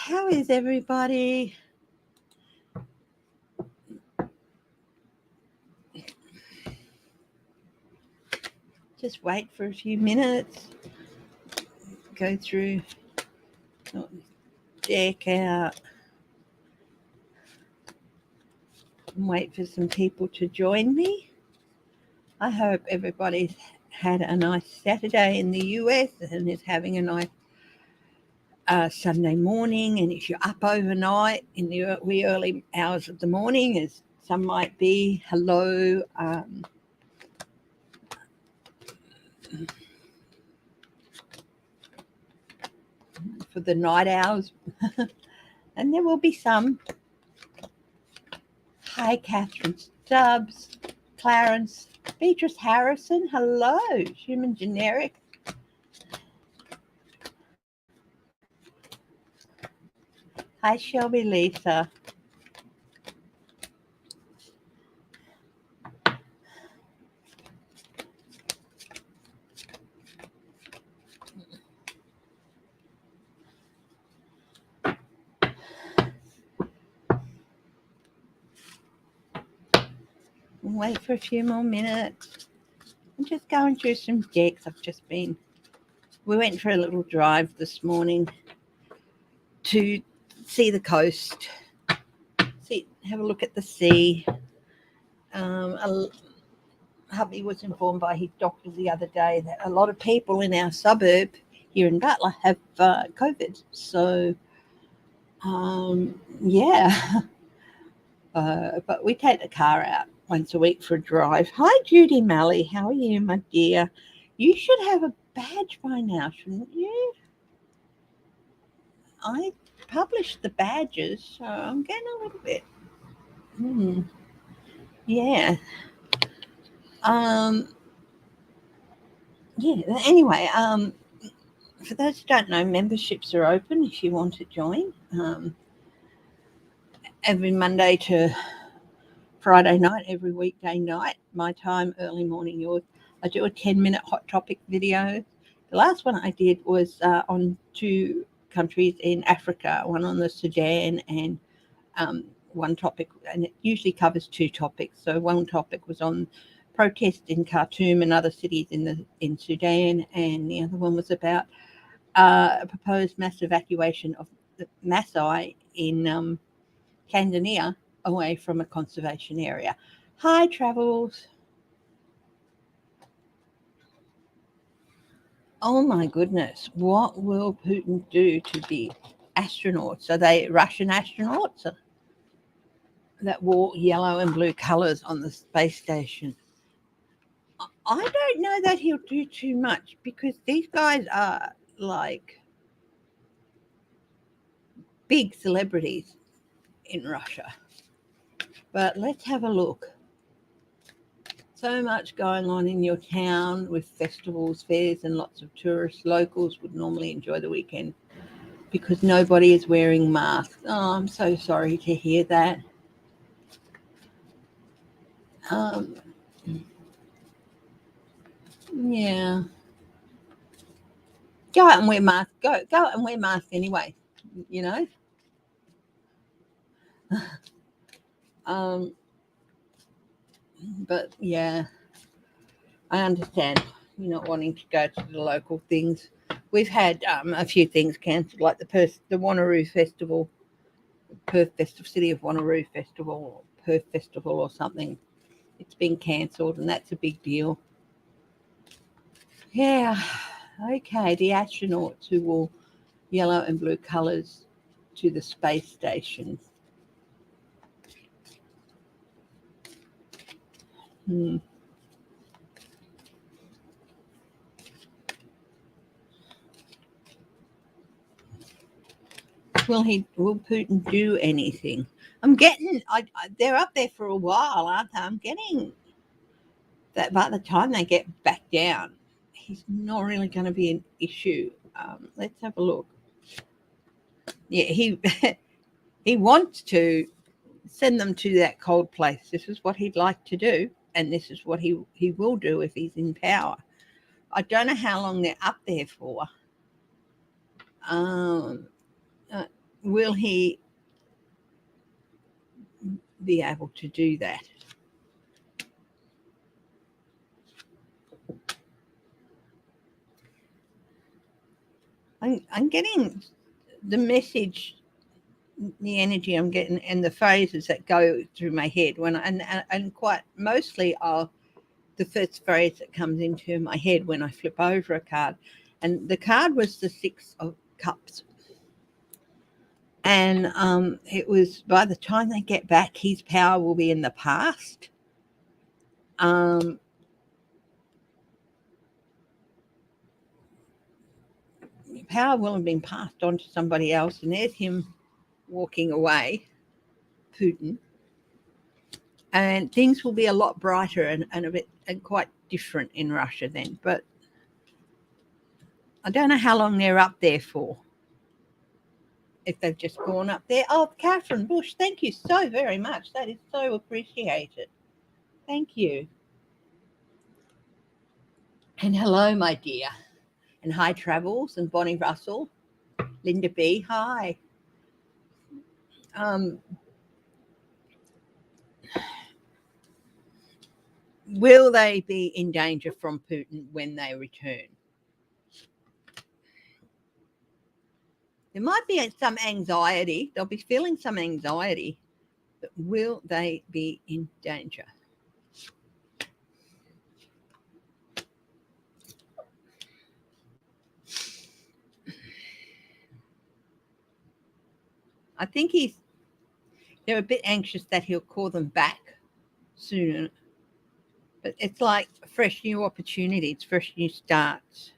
How is everybody? Just wait for a few minutes. Go through, deck out, and wait for some people to join me. I hope everybody's had a nice Saturday in the US and is having a nice Sunday morning. And if you're up overnight in the wee early hours of the morning, as some might be, hello. For the night hours, and there will be some. Hi, Catherine Stubbs, Clarence, Beatrice Harrison, hello, Human Generic. Hi, Shelby Lisa. Wait for a few more minutes. I'm just going through some decks. We went for a little drive this morning to see the coast, have a look at the sea. Hubby was informed by his doctor the other day that a lot of people in our suburb here in Butler have COVID. So, yeah. But we take the car out once a week for a drive. Hi, Judy Malley. How are you, my dear? You should have a badge by now, shouldn't you? I published the badges, so I'm getting a little bit. Yeah. Yeah. Anyway, for those who don't know, memberships are open if you want to join. Every Monday to Friday night, every weekday night, my time, early morning yours. I do a 10-minute hot topic video. The last one I did was on 2 countries in Africa, one on the Sudan and one topic, and it usually covers 2 topics. So one topic was on protests in Khartoum and other cities in Sudan, and the other one was about a proposed mass evacuation of the Maasai in Tanzania away from a conservation area. Hi, Travels. Oh my goodness, what will Putin do to the astronauts? Are they Russian astronauts that wore yellow and blue colors on the space station? I don't know that he'll do too much because these guys are like big celebrities in Russia. But let's have a look. So much going on in your town with festivals, fairs, and lots of tourists. Locals would normally enjoy the weekend because nobody is wearing masks. Oh, I'm so sorry to hear that. Yeah. Go out and wear masks. Go out and wear masks anyway, you know. But yeah, I understand you're not wanting to go to the local things. We've had a few things cancelled, like the Wanneroo Festival, Perth Festival, City of Wanneroo Festival, Perth Festival or something. It's been cancelled, and that's a big deal. Yeah, okay, the astronauts who wore yellow and blue colours to the space station. Will Putin do anything? They're up there for a while, aren't they? I'm getting that by the time they get back down, he's not really going to be an issue. Let's have a look. Yeah, he wants to send them to that cold place. This is what he'd like to do, and this is what he will do if he's in power. I don't know how long they're up there for. will he be able to do that? I'm getting the message, the energy I'm getting, and the phrases that go through my head when and quite mostly are the first phrase that comes into my head when I flip over a card, and the card was the Six of Cups, and it was by the time they get back, his power will be in the past. Power will have been passed on to somebody else, and there's him walking away, Putin, and things will be a lot brighter and a bit and quite different in Russia then. But I don't know how long they're up there for. If they've just gone up there. Oh, Catherine Bush, thank you so very much. That is so appreciated. Thank you. And hello, my dear. And hi, Travels and Bonnie Russell. Linda B, hi. Will they be in danger from Putin when they return? There might be some anxiety. They'll be feeling some anxiety. But will they be in danger? I think they're a bit anxious that he'll call them back sooner. But it's like fresh new opportunities, fresh new starts.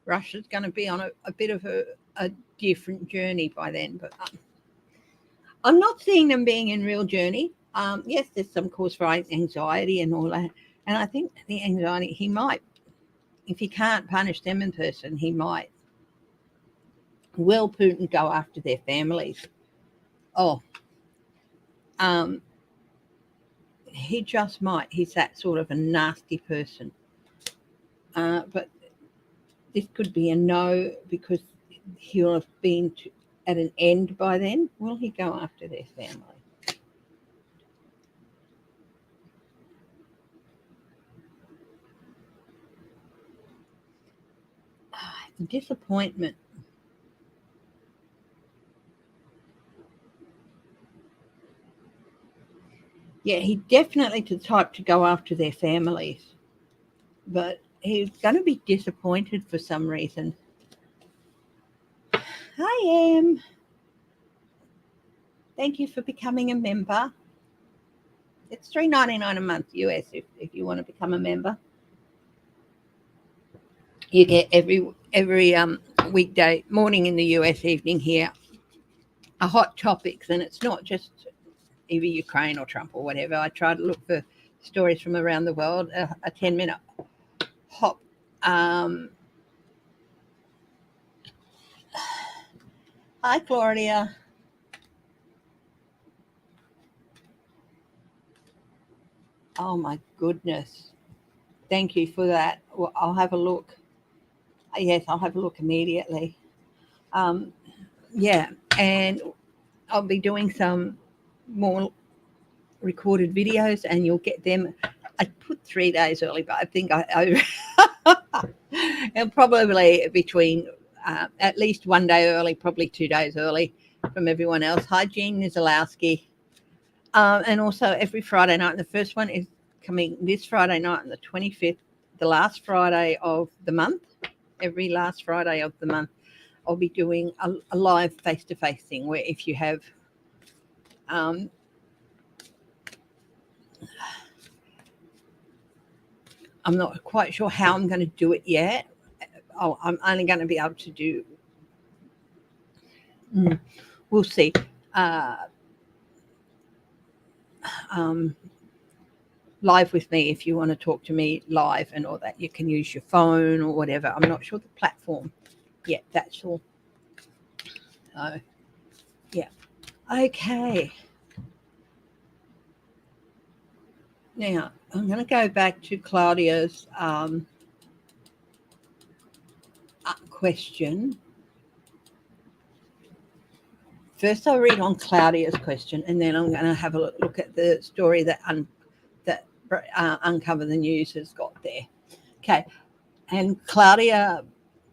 Russia's going to be on a bit of a different journey by then, but I'm not seeing them being in real journey. Yes, there's some cause for anxiety and all that, and I think the anxiety, he might, if he can't punish them in person, he might. Will Putin go after their families? Oh, he just might. He's that sort of a nasty person. But this could be a no because he'll have been at an end by then. Will he go after their family? Disappointment. Yeah, he's definitely the type to go after their families, but he's going to be disappointed for some reason. Hi, Em. Thank you for becoming a member. It's $3.99 a month US if you want to become a member. You get every weekday morning in the US, evening here, a hot topics, and it's not just either Ukraine or Trump or whatever. I try to look for stories from around the world, a 10-minute hop. Hi, Claudia. Oh, my goodness. Thank you for that. Well, I'll have a look. Yes, I'll have a look immediately. Yeah, and I'll be doing some more recorded videos, and you'll get them. I put 3 days early, but I think and probably between at least 1 day early, probably 2 days early from everyone else. Hi, Jean Nizolowski. And also every Friday night, the first one is coming this Friday night on the 25th, the last Friday of the month. Every last Friday of the month, I'll be doing a live face-to-face thing where if you have I'm not quite sure how I'm going to do it yet. Oh, I'm only going to be able to do, we'll see. Live with me if you want to talk to me live and all that. You can use your phone or whatever. I'm not sure the platform yet. That's all. So, yeah. Okay. Now, I'm going to go back to Claudia's question. First, I'll read on Claudia's question, and then I'm going to have a look at the story that Uncover the News has got there. Okay, and Claudia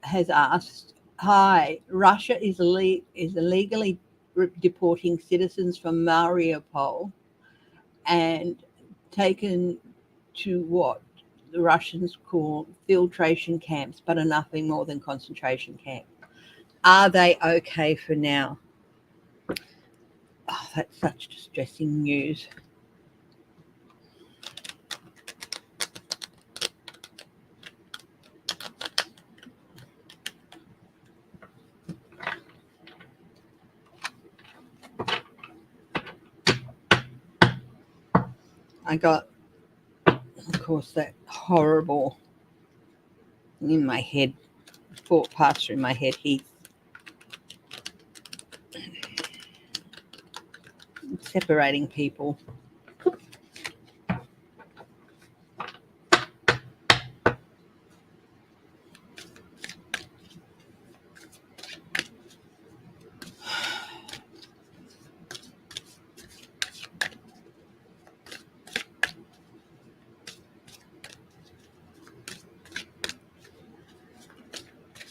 has asked, "Hi, Russia is illegally deporting citizens from Mariupol and taken to what the Russians call filtration camps, but are nothing more than concentration camps. Are they okay for now?" Oh, that's such distressing news. I got, of course, that horrible in my head, thought passed through my head. He's separating people.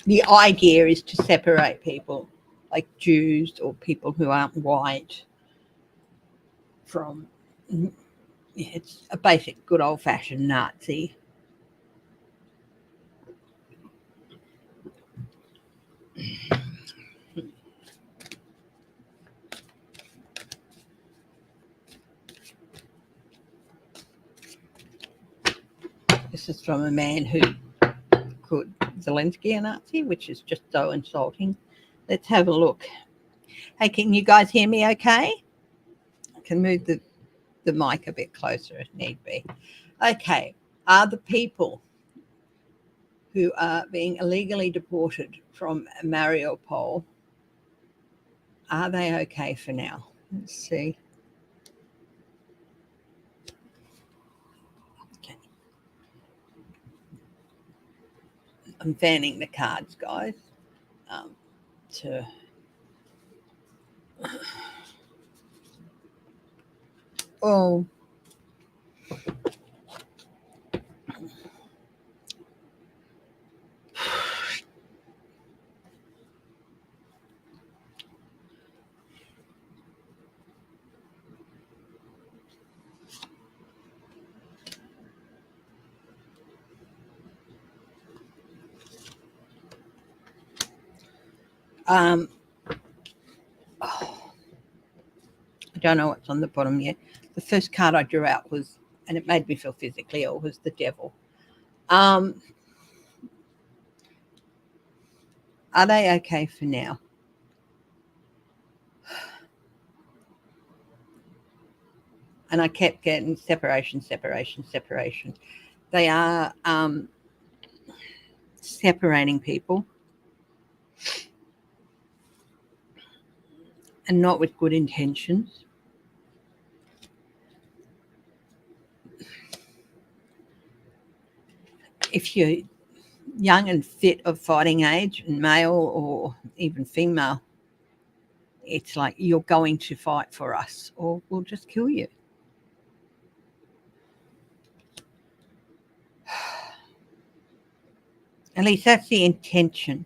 The idea is to separate people, like Jews or people who aren't white, from, it's a basic good old-fashioned Nazi. This is from a man who called Zelensky a Nazi, which is just so insulting. Let's have a look. Hey, can you guys hear me okay? I can move the mic a bit closer if need be. Okay, are the people who are being illegally deported from Mariupol, are they okay for now? Let's see. Okay. I'm fanning the cards, guys. Oh, I don't know what's on the bottom yet. The first card I drew out was, and it made me feel physically ill, was the devil. Are they okay for now? And I kept getting separation. They are separating people, and not with good intentions. If you're young and fit of fighting age, and male or even female, it's like, you're going to fight for us or we'll just kill you. At least that's the intention.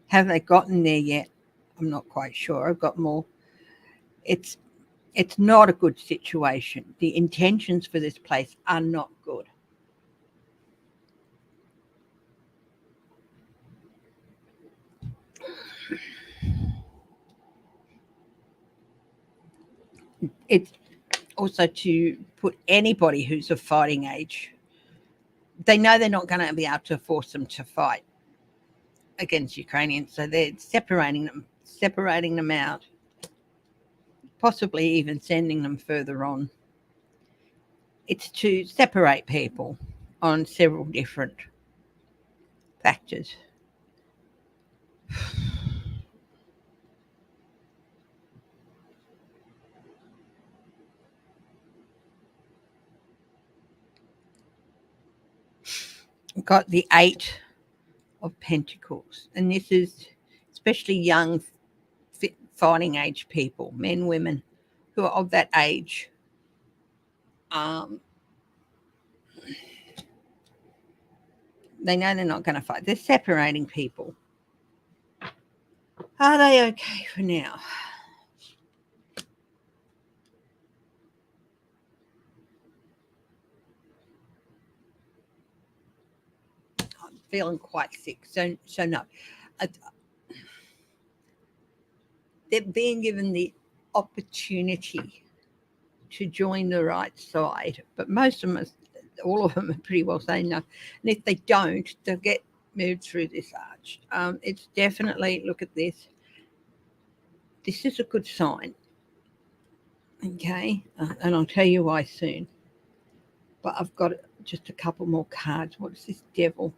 Have they gotten there yet? I'm not quite sure. I've got more. It's not a good situation. The intentions for this place are not good. It's also to put anybody who's of fighting age, they know they're not going to be able to force them to fight against Ukrainians, so they're separating them out, possibly even sending them further on. It's to separate people on several different factors. got the Eight of Pentacles, and this is especially young, fit, fighting age people, men, women, who are of that age. They know they're not going to fight. They're separating people. Are they okay for now? I'm feeling quite sick, so no. They're being given the opportunity to join the right side, but most of them, all of them, are pretty well saying no. And if they don't, they'll get moved through this arch. It's definitely, look at this. This is a good sign. Okay, and I'll tell you why soon. But I've got just a couple more cards. What is this devil?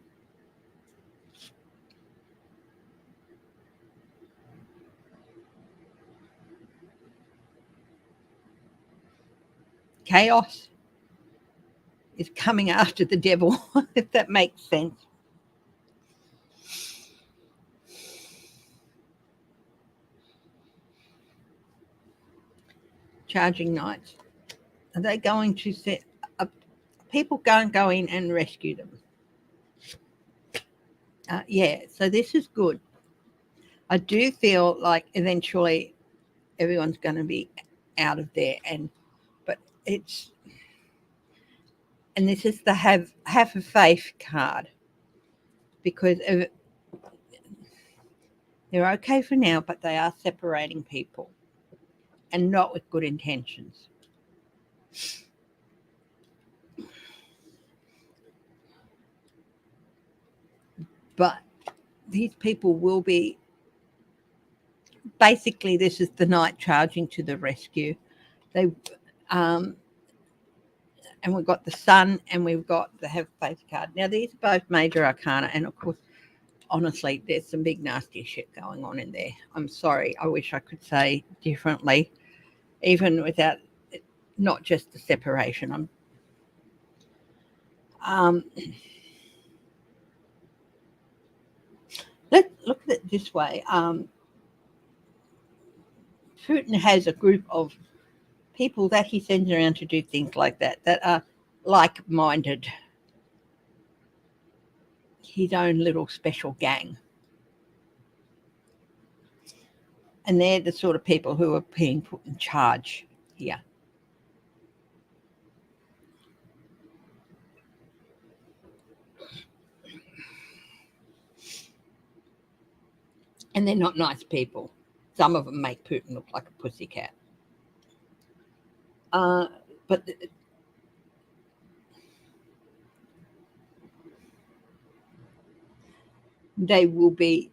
Chaos is coming after the devil, if that makes sense. Charging knights. Are they going to set up? People go in and rescue them. Yeah, so this is good. I do feel like eventually everyone's going to be out of there, but it's, and this is the have a faith card, because they're okay for now, but they are separating people, and not with good intentions. But these people will be, basically, this is the knight charging to the rescue. They and we've got the sun, and we've got the have faith card. Now, these are both major arcana, and of course, honestly, there's some big nasty shit going on in there. I'm sorry. I wish I could say differently, even without, not just the separation. Let's look at it this way. Putin has a group of people that he sends around to do things like that are like-minded. His own little special gang. And they're the sort of people who are being put in charge here. And they're not nice people. Some of them make Putin look like a pussycat. But they will be,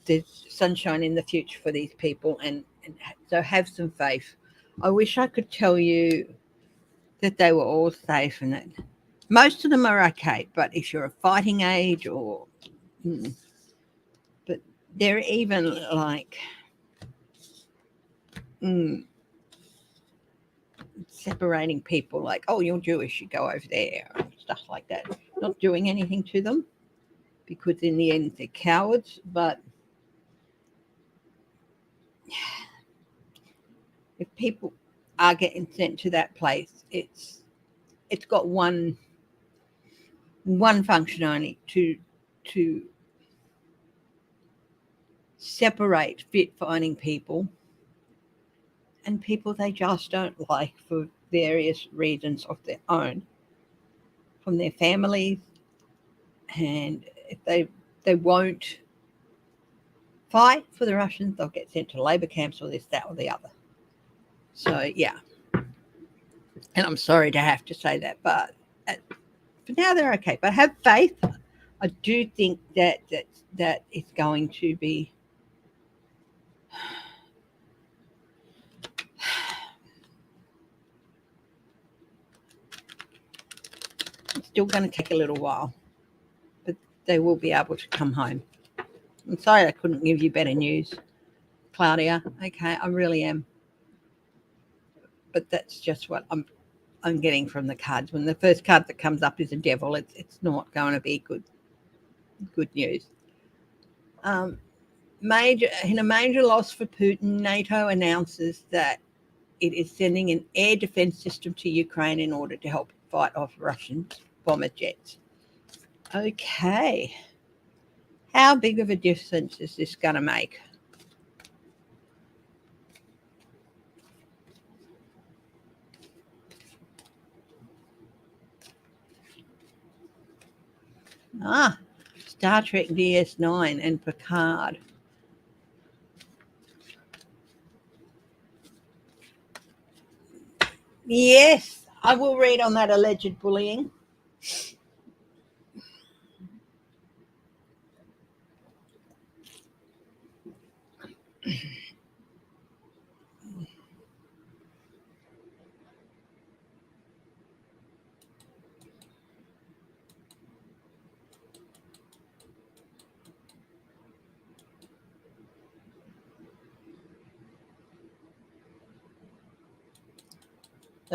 there's sunshine in the future for these people, and so have some faith. I wish I could tell you that they were all safe, and that most of them are okay, but if you're a fighting age or but they're even like separating people, like, oh, you're Jewish, you go over there, and stuff like that. Not doing anything to them, because in the end they're cowards. But if people are getting sent to that place, it's got one function only, to separate fit fighting people and people they just don't like for various reasons of their own, from their families. And if they won't fight for the Russians, they'll get sent to labor camps or this, that, or the other. So, yeah. And I'm sorry to have to say that, but for now they're okay. But have faith. I do think that it's going to be it's still going to take a little while, but they will be able to come home. I'm sorry I couldn't give you better news, Claudia. Okay, I really am. But that's just what I'm getting from the cards. When the first card that comes up is a devil, it's not going to be good news. In a major loss for Putin, NATO announces that it is sending an air defense system to Ukraine in order to help fight off Russian bomber jets. Okay. How big of a difference is this going to make? Star Trek DS9 and Picard. Yes, I will read on that alleged bullying.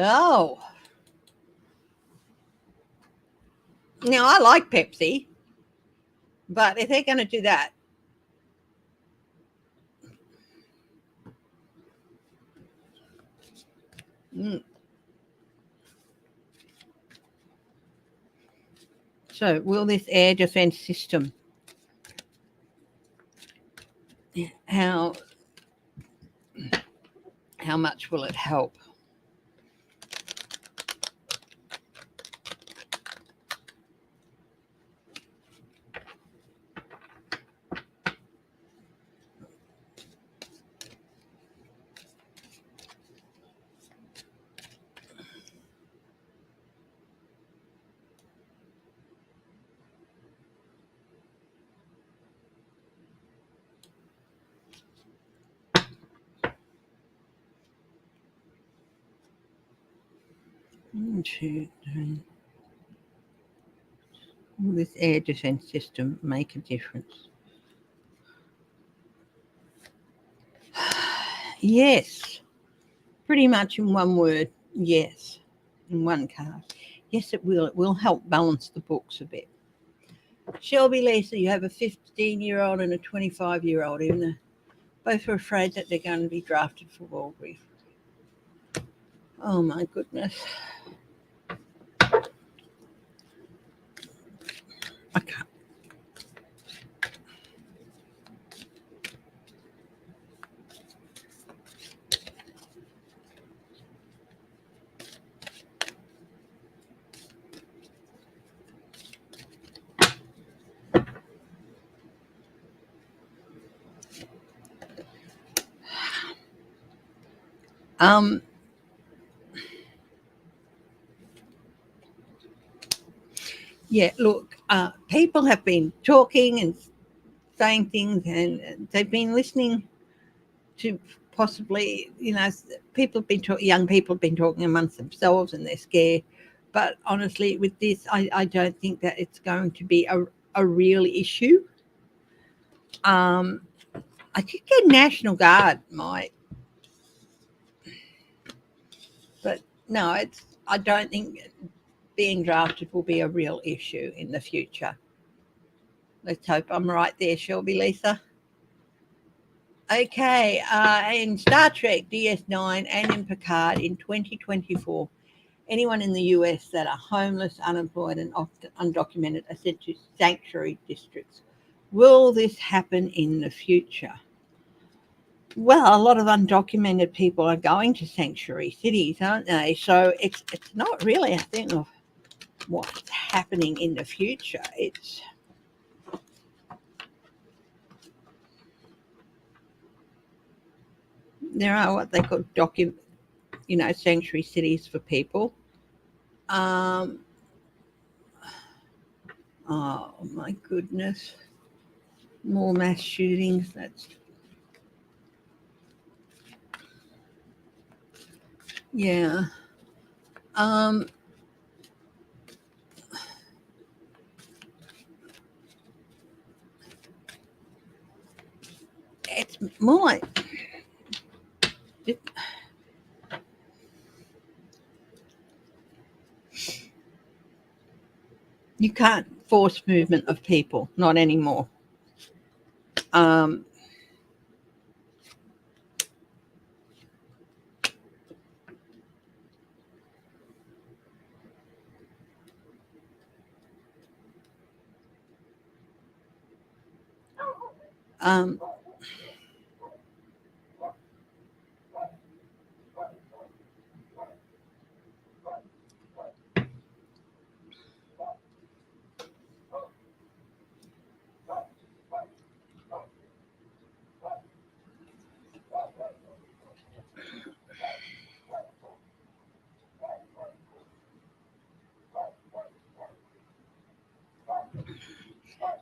Oh. Now, I like Pepsi, but if they're going to do that, So will this air defense system, how much will it help? Will this air defense system make a difference? Yes. Pretty much in one word, yes. In one card. Yes, it will. It will help balance the books a bit. Shelby, Lisa, you have a 15-year-old and a 25-year-old, even though both are afraid that they're going to be drafted for World Grief. Oh, my goodness. I can't. Yeah, look, people have been talking and saying things, and they've been listening to possibly, people have been young people have been talking amongst themselves, and they're scared. But honestly, with this, I don't think that it's going to be a real issue. I think the National Guard might, but no, I don't think being drafted will be a real issue in the future. Let's hope I'm right there, Shelby, Lisa. Okay, in Star Trek DS9 and in Picard in 2024, anyone in the US that are homeless, unemployed, and often undocumented are sent to sanctuary districts. Will this happen in the future? Well, a lot of undocumented people are going to sanctuary cities, aren't they? So it's not really a thing of what's happening in the future. There are what they call sanctuary cities for people. Oh my goodness. More mass shootings. Yeah. It's more like You can't force movement of people, not anymore. Um, um,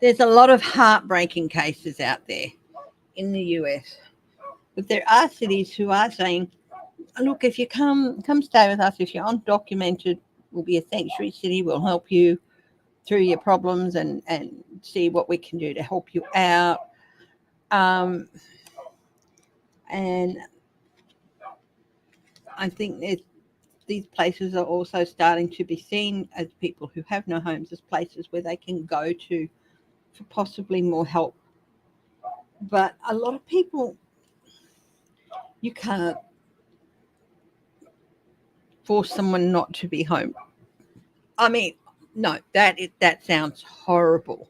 there's a lot of heartbreaking cases out there in the US, but there are cities who are saying, look, if you come stay with us, if you're undocumented, we'll be a sanctuary city, we'll help you through your problems and see what we can do to help you out. And I think these places are also starting to be seen as people who have no homes as places where they can go to for possibly more help. But a lot of people, you can't force someone not to be home. I mean, no, that sounds horrible.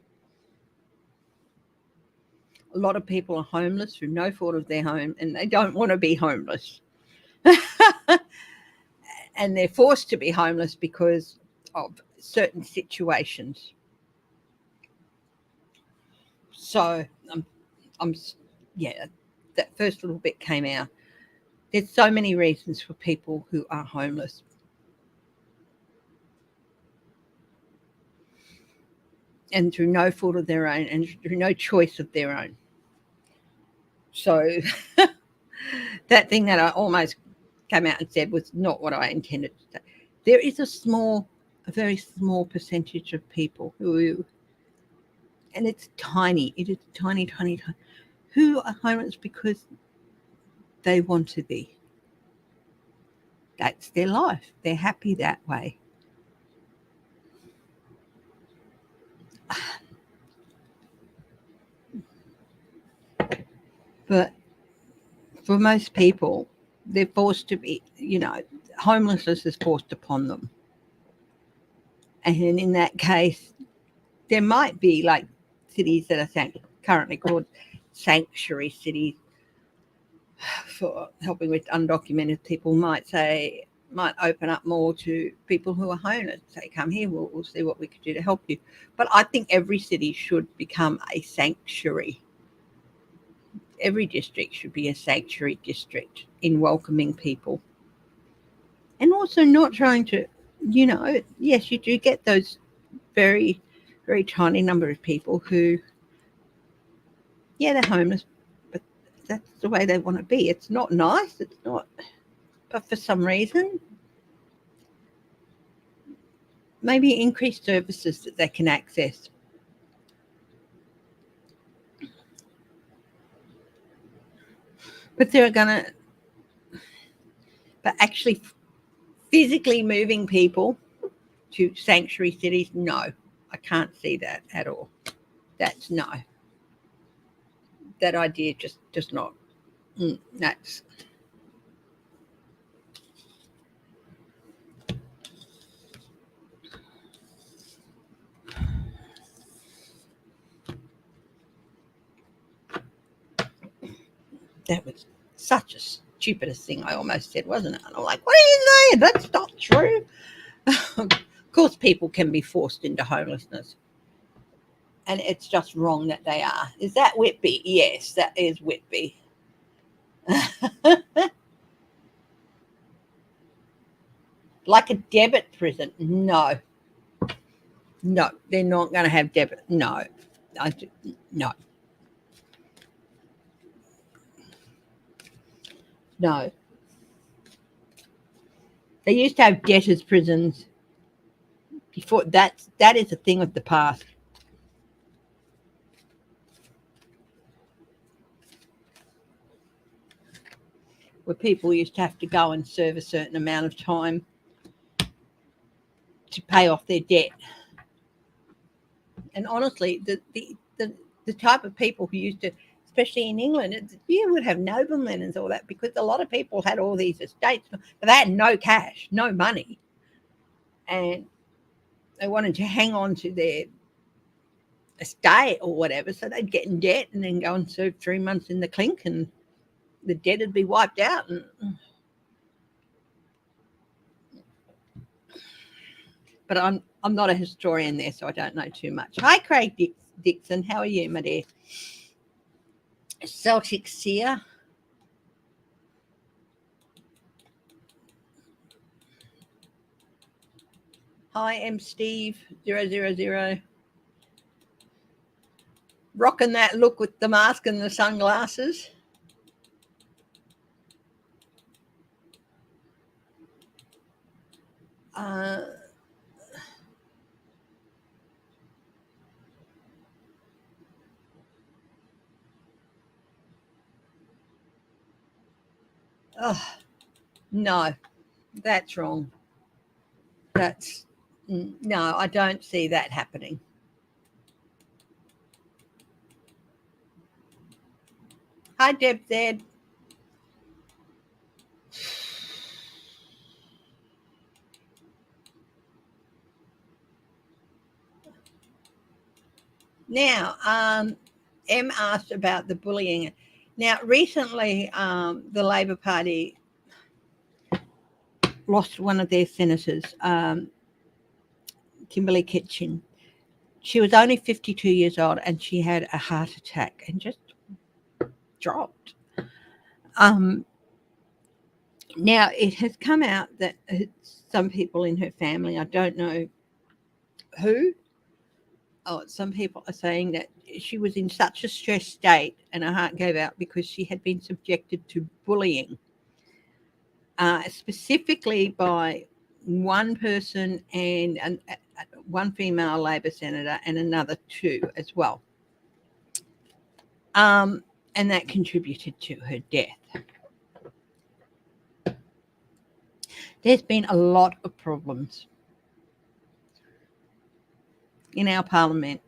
A lot of people are homeless through no fault of their own, and they don't want to be homeless. And they're forced to be homeless because of certain situations. So, yeah, that first little bit came out. There's so many reasons for people who are homeless. And through no fault of their own and through no choice of their own. So that thing that I almost came out and said was not what I intended to say. There is a very small percentage of people who, and it's tiny, it is tiny, who are homeless because they want to be. That's their life. They're happy that way. But for most people, they're forced to be, homelessness is forced upon them. And in that case, there might be like cities that are currently called sanctuary cities for helping with undocumented people might open up more to people who are homeless. Say, come here, we'll see what we can do to help you. But I think every city should become a sanctuary. Every district should be a sanctuary district in welcoming people. And also not trying to, yes, you do get those very, very tiny number of people who, yeah, they're homeless, but that's the way they want to be. It's not nice. It's not, but for some reason, maybe increase services that they can access. But but actually physically moving people to sanctuary cities, no, I can't see that at all. That's no. That idea just not. That's. That was such a stupidest thing I almost said, wasn't it? And I'm like, what are you saying? That's not true. Of course, people can be forced into homelessness. And it's just wrong that they are. Is that Whitby? Yes, that is Whitby. Like a debit prison? No. No, they're not going to have debit. No. No. No. They used to have debtors' prisons before. That is a thing of the past. Where people used to have to go and serve a certain amount of time to pay off their debt. And honestly, the type of people who used to, especially in England, you would have noblemen and all that, because a lot of people had all these estates, but they had no cash, no money, and they wanted to hang on to their estate or whatever, so they'd get in debt and then go and serve 3 months in the clink, and the debt would be wiped out. But I'm not a historian there, so I don't know too much. Hi, Craig Dixon. How are you, my dear? Celtic Seer. Hi, M Steve 000. Rocking that look with the mask and the sunglasses. Oh, no, that's wrong. No, I don't see that happening. Hi, Deb Zed. Now, Em asked about the bullying. Now, recently, the Labor Party lost one of their senators, Kimberly Kitchen. She was only 52 years old, and she had a heart attack and just dropped. Now, it has come out that some people in her family, I don't know who, some people are saying that she was in such a stressed state and her heart gave out because she had been subjected to bullying, specifically by one person and one female Labor senator and another two as well. And that contributed to her death. There's been a lot of problems in our parliament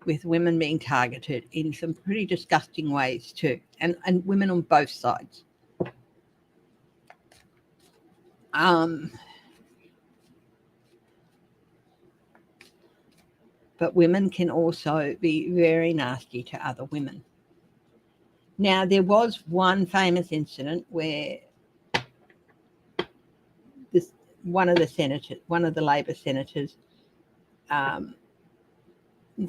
with women being targeted in some pretty disgusting ways too, and women on both sides. But women can also be very nasty to other women. Now, there was one famous incident where one of the Labor senators,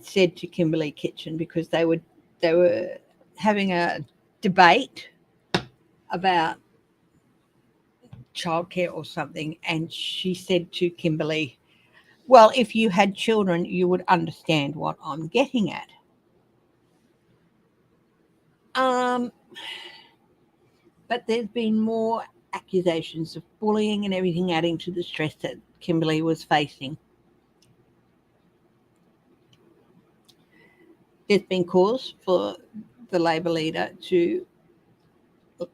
said to Kimberly Kitchen, because they were having a debate about childcare or something, and she said to Kimberly, "Well, if you had children, you would understand what I'm getting at." But there's been more accusations of bullying and everything, adding to the stress that Kimberly was facing. There's been cause for the Labor leader to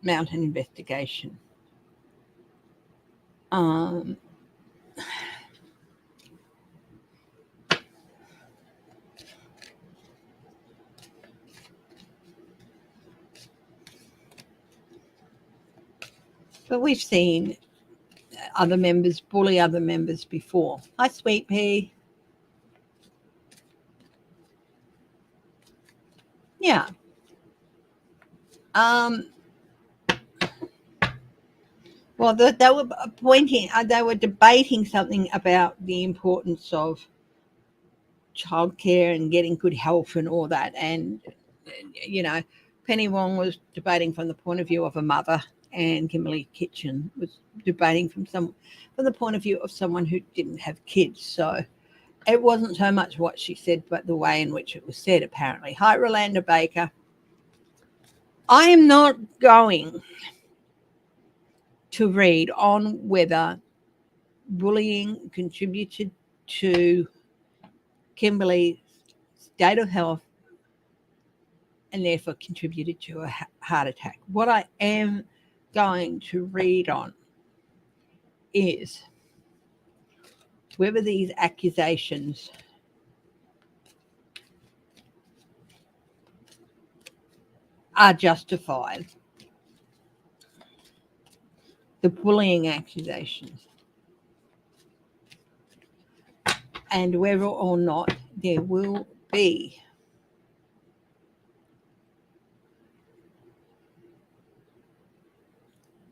mount an investigation. But we've seen other members bully other members before. Hi, Sweet Pea. Yeah. Well, they were debating something about the importance of childcare and getting good health and all that. And, Penny Wong was debating from the point of view of a mother, and Kimberly Kitchen was debating from the point of view of someone who didn't have kids. So it wasn't so much what she said, but the way in which it was said, apparently. Hi, Rolanda Baker. I am not going to read on whether bullying contributed to Kimberly's state of health and therefore contributed to a heart attack. What I am going to read on is whether these accusations are justified, the bullying accusations, and whether or not there will be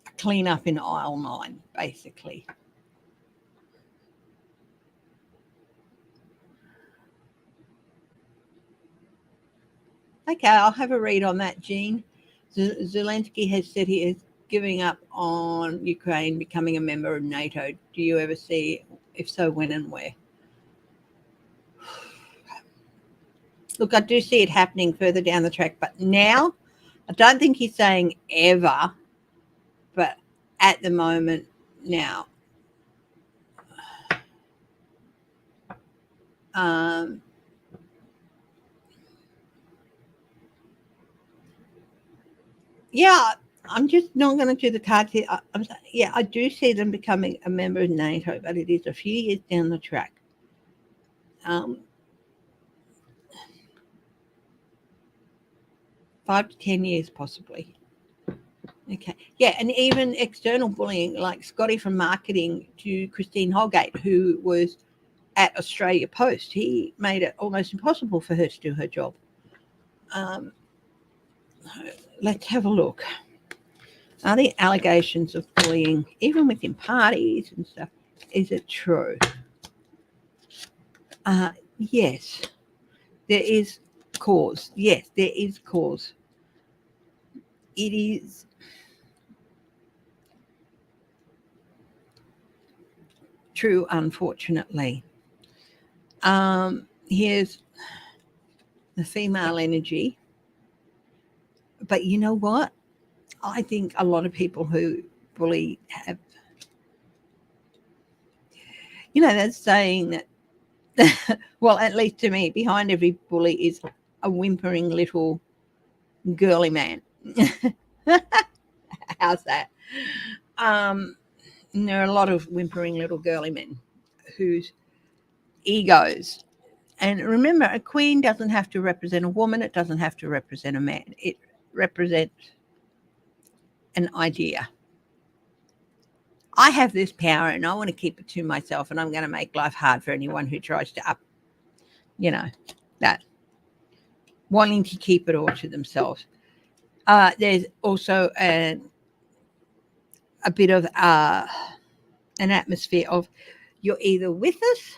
a clean up in aisle 9, basically. Okay, I'll have a read on that, Jean. Zelensky has said he is giving up on Ukraine becoming a member of NATO. Do you ever see? If so, when and where? Look, I do see it happening further down the track, but now I don't think he's saying ever, but at the moment now. Yeah, I'm just not going to do the cards here. I do see them becoming a member of NATO, but it is a few years down the track. 5 to 10 years, possibly. Okay. Yeah, and even external bullying, like Scotty from marketing to Christine Holgate, who was at Australia Post, he made it almost impossible for her to do her job. Let's have a look. Are the allegations of bullying, even within parties and stuff, is it true? Yes, there is cause. Yes, there is cause. It is true, unfortunately. Here's the female energy. But you know what? I think a lot of people who bully have, that's saying that, well, at least to me, behind every bully is a whimpering little girly man. How's that? There are a lot of whimpering little girly men whose egos. And remember, a queen doesn't have to represent a woman. It doesn't have to represent a man. It represents an idea. I have this power and I want to keep it to myself, and I'm going to make life hard for anyone who tries to that wanting to keep it all to themselves. There's also a bit of an atmosphere of you're either with us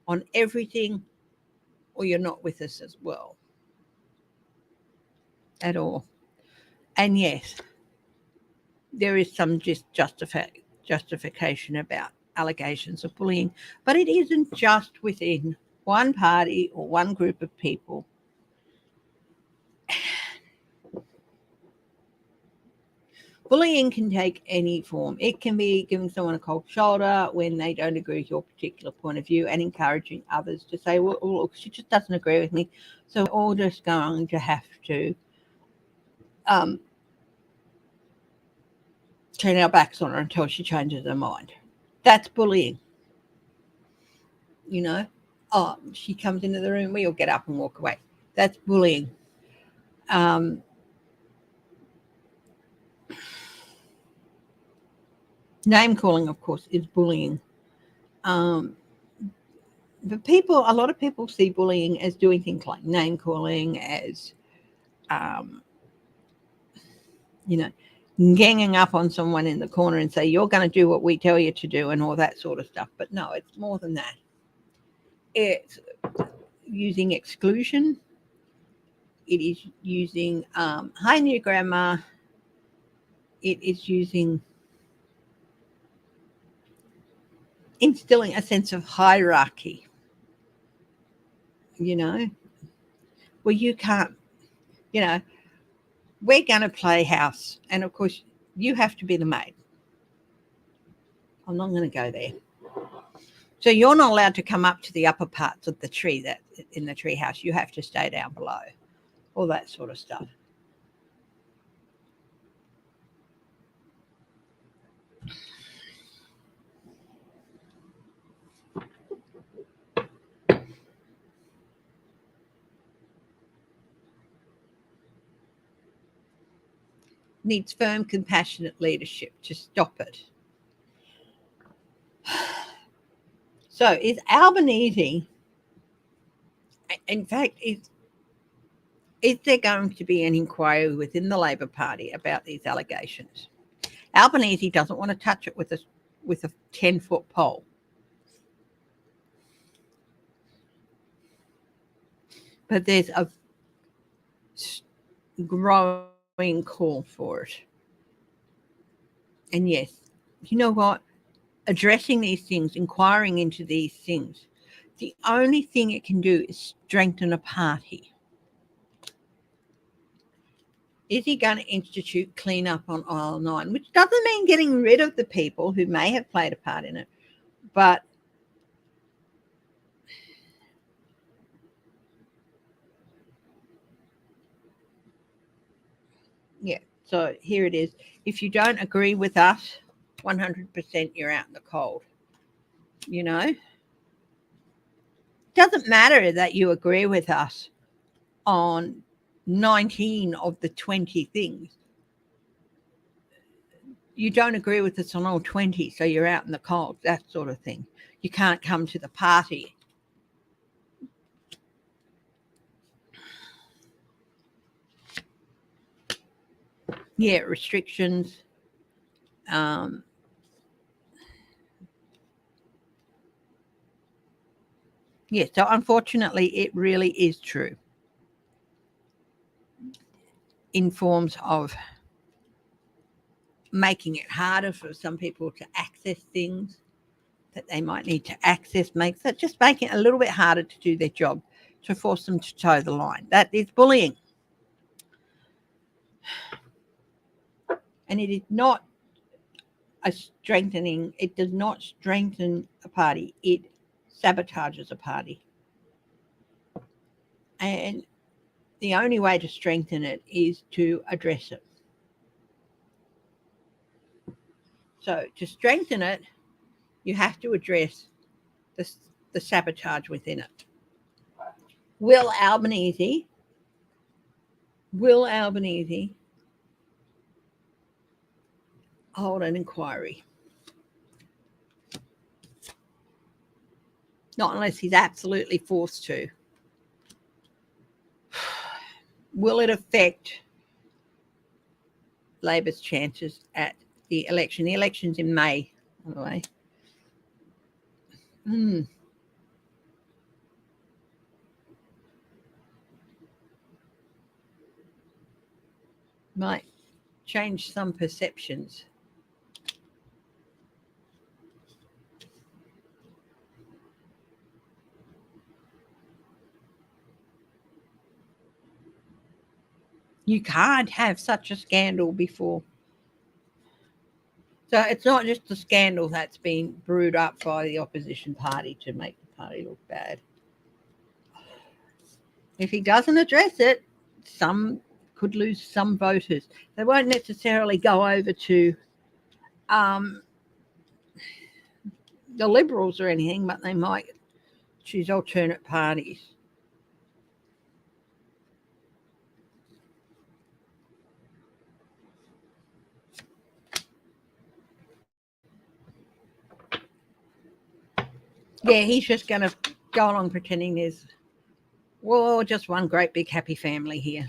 on everything or you're not with us as well at all. And yes, there is some justification about allegations of bullying, but it isn't just within one party or one group of people. Bullying can take any form. It can be giving someone a cold shoulder when they don't agree with your particular point of view and encouraging others to say, well, look, she just doesn't agree with me, so we're all just going to have to turn our backs on her until she changes her mind. That's bullying. She comes into the room, we all get up and walk away. That's bullying. Name calling, of course, is bullying. But a lot of people see bullying as doing things like name calling, as, ganging up on someone in the corner and say, you're going to do what we tell you to do and all that sort of stuff. But no, it's more than that. It's using exclusion. It is using, hi, new grandma. It is using instilling a sense of hierarchy. Well, you can't, we're going to play house. And of course, you have to be the maid. I'm not going to go there. So you're not allowed to come up to the upper parts of the tree that in the tree house. You have to stay down below. All that sort of stuff. needs firm, compassionate leadership to stop it. So is Albanese, in fact, is there going to be an inquiry within the Labor Party about these allegations? Albanese doesn't want to touch it with a 10-foot pole. But there's a growing call for it. And yes, you know what? Addressing these things, inquiring into these things, the only thing it can do is strengthen a party. Is he going to institute cleanup on aisle 9, which doesn't mean getting rid of the people who may have played a part in it, but yeah, so here it is. If you don't agree with us, 100% you're out in the cold. You know? It doesn't matter that you agree with us on 19 of the 20 things. You don't agree with us on all 20, so you're out in the cold, that sort of thing. You can't come to the party. Yeah, restrictions. Yeah, so unfortunately, it really is true in forms of making it harder for some people to access things that they might need to access, just making it a little bit harder to do their job, to force them to toe the line. That is bullying. And it is not it does not strengthen a party, it sabotages a party. And the only way to strengthen it is to address it. So to strengthen it, you have to address the sabotage within it. Will Albanese hold an inquiry? Not unless he's absolutely forced to. Will it affect Labor's chances at the election? The election's in May, by the way. Might change some perceptions. You can't have such a scandal before. So it's not just a scandal that's been brewed up by the opposition party to make the party look bad. If he doesn't address it, some could lose some voters. They won't necessarily go over to the Liberals or anything, but they might choose alternate parties. Yeah, he's just going to go along pretending there's, just one great big happy family here.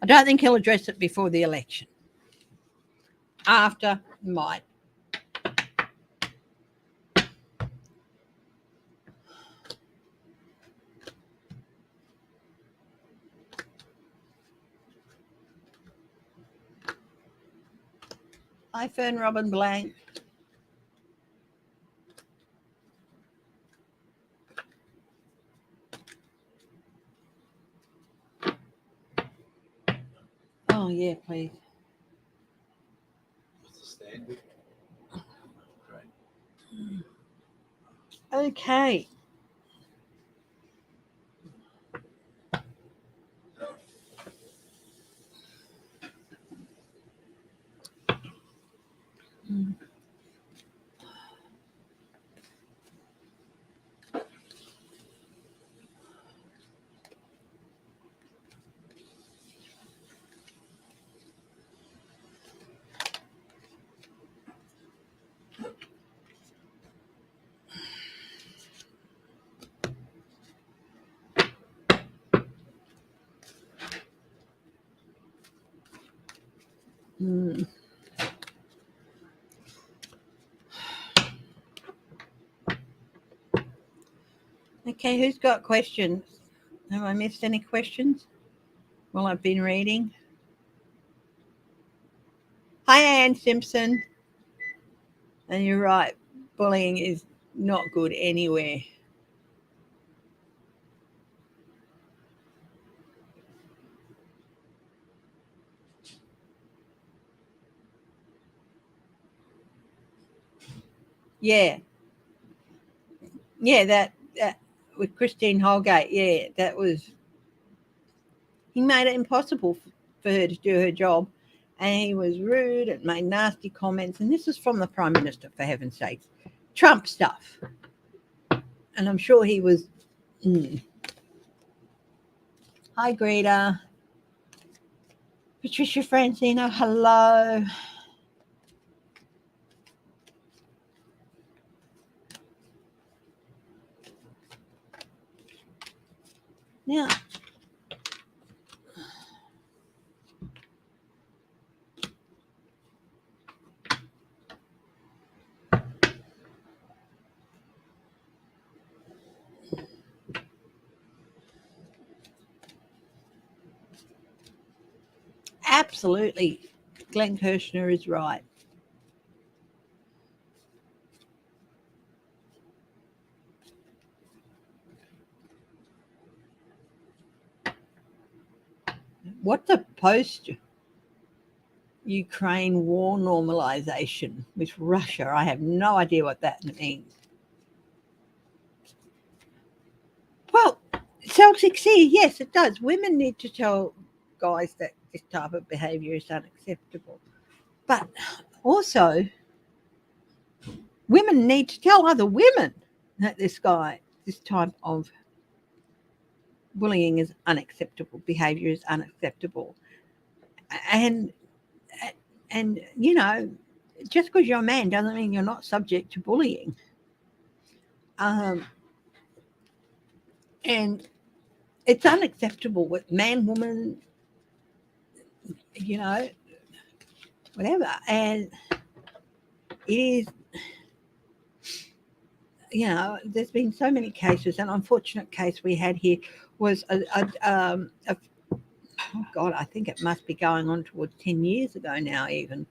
I don't think he'll address it before the election. After, might. Hi, Fern Robin Blank. Oh, yeah, please. What's the stand? Great. Okay. Okay, who's got questions? Have I missed any questions while I've been reading? Hi, Ann Simpson. And you're right, bullying is not good anywhere. Yeah, that with Christine Holgate, that was, he made it impossible for her to do her job, and he was rude and made nasty comments. And this is from the Prime Minister, for heaven's sakes. Trump stuff. And I'm sure he was. Hi, Greta. Patricia Francino, hello. Now, absolutely, Glenn Kirshner is right. What the post-Ukraine war normalization with Russia? I have no idea what that means. Well, Celtic Sea, yes, it does. Women need to tell guys that this type of behaviour is unacceptable. But also, women need to tell other women that this type of bullying is unacceptable, behaviour is unacceptable. And you know, just because you're a man doesn't mean you're not subject to bullying. And it's unacceptable with man, woman, whatever. And it is, there's been so many cases. An unfortunate case we had here was oh God, I think it must be going on towards 10 years ago now even.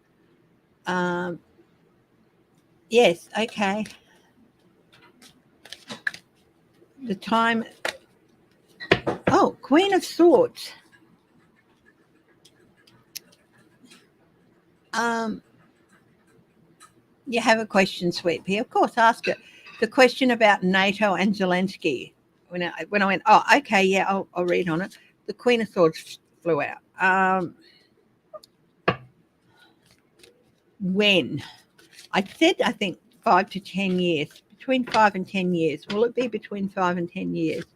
Yes, okay. The time, Queen of Swords. You have a question, Sweet Pea? Of course, ask it. The question about NATO and Zelensky. When I went, okay, yeah, I'll read on it. The Queen of Swords flew out. When? I said, I think 5 to 10 years, between 5 and 10 years. Will it be between 5 and 10 years?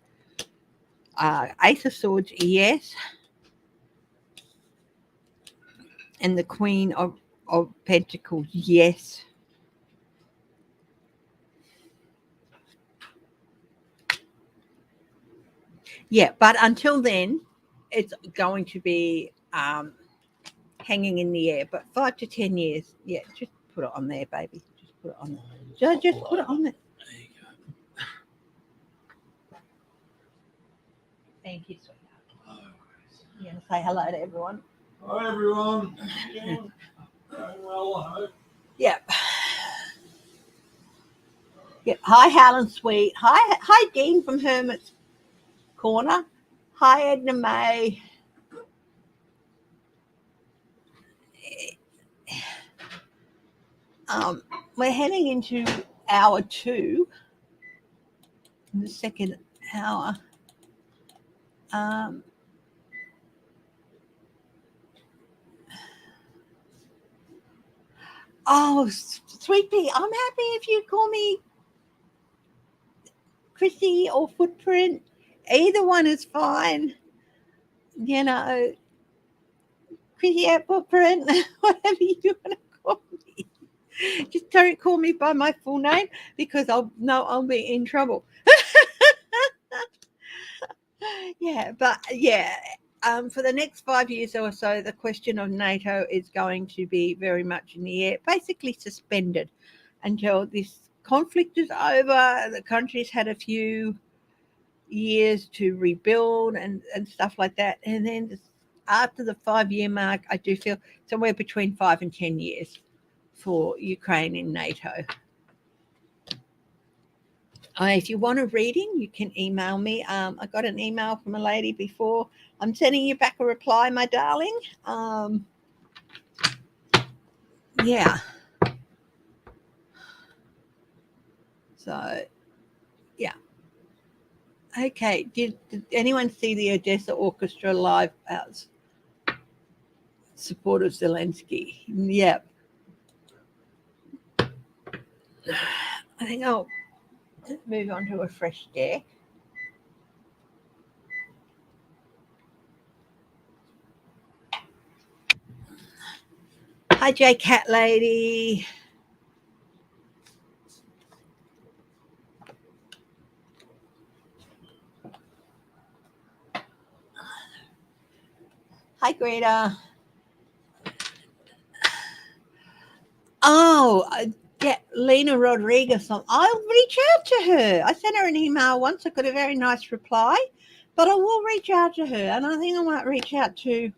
Ace of Swords, yes. And the Queen of Pentacles, yes. Yeah, but until then, it's going to be hanging in the air. But 5 to 10 years, yeah, just put it on there, baby. Just put it on there. Just put it on there. There you go. Thank you, sweetheart. You want to say hello to everyone? Hi, everyone. Well, I hope. Yep. Yep. Hi, Helen Sweet. Hi, Dean from Hermit's Corner. Hi, Edna May. We're heading into hour 2, the second hour. Sweet Pea, I'm happy if you call me Chrissy or Footprint. Either one is fine. Chrissy or Footprint, whatever you want to call me. Just don't call me by my full name because I'll be in trouble. For the next 5 years or so, the question of NATO is going to be very much in the air, basically suspended until this conflict is over. The country's had a few years to rebuild and stuff like that. And then after the 5-year mark, I do feel somewhere between 5 and 10 years for Ukraine in NATO. If you want a reading, you can email me. I got an email from a lady before. I'm sending you back a reply, my darling. Yeah. So, yeah. Okay. Did anyone see the Odessa Orchestra live support of Zelensky? Yep. I think I'll move on to a fresh deck. Hi, J Cat Lady. Hi, Greta. Oh, yeah, Lena Rodriguez. I'll reach out to her. I sent her an email once. I got a very nice reply, but I will reach out to her, and I think I might reach out to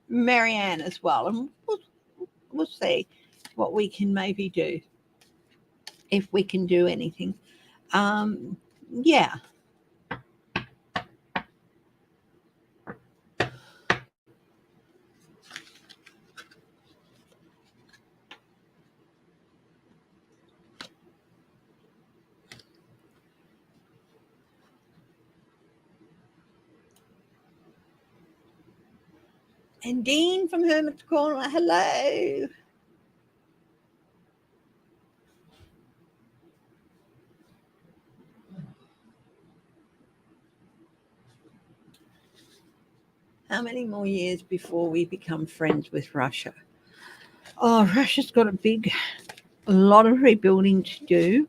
Marianne as well, and we'll see what we can maybe do, if we can do anything. Yeah. And Dean from Hermit's Corner, hello. How many more years before we become friends with Russia? Oh, Russia's got a lot of rebuilding to do.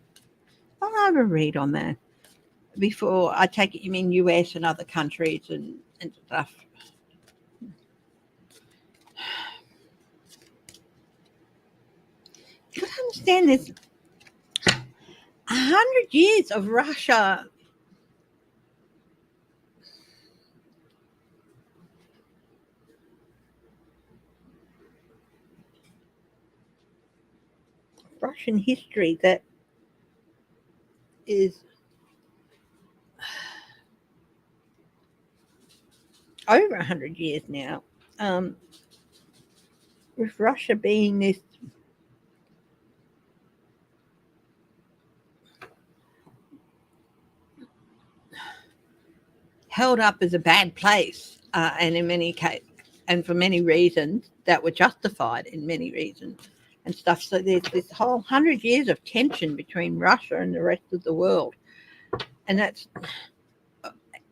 I'll have a read on that. Before, I take it you mean US and other countries and stuff. You got to understand there's 100 years of Russia. Russian history that is over 100 years now. With Russia being this held up as a bad place, and in many cases, and for many reasons that were justified in many reasons and stuff. So there's this whole 100 years of tension between Russia and the rest of the world, and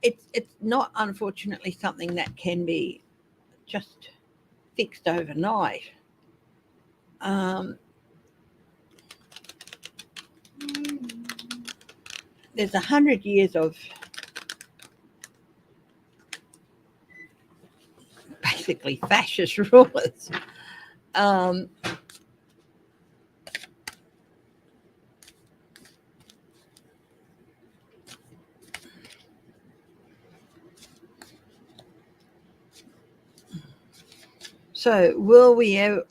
it's not, unfortunately, something that can be just fixed overnight. There's 100 years of basically fascist rulers. So will we ever,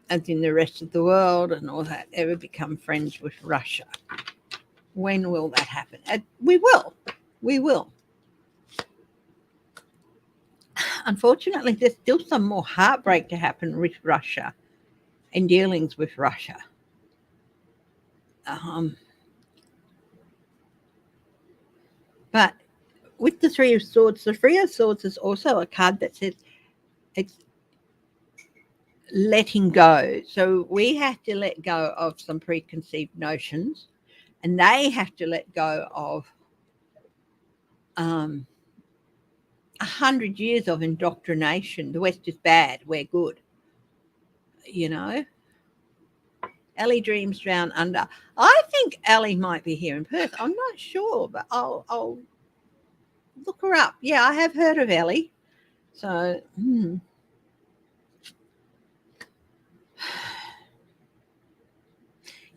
as in the rest of the world and all that, ever become friends with Russia? When will that happen? We will. We will. Unfortunately, there's still some more heartbreak to happen with Russia and dealings with Russia. But with the Three of Swords is also a card that says it's letting go. So we have to let go of some preconceived notions, and they have to let go of 100 years of indoctrination. The West is bad, we're good. You know, Ellie dreams down under. I think Ellie might be here in Perth. I'm not sure, but I'll look her up. Yeah, I have heard of Ellie. So,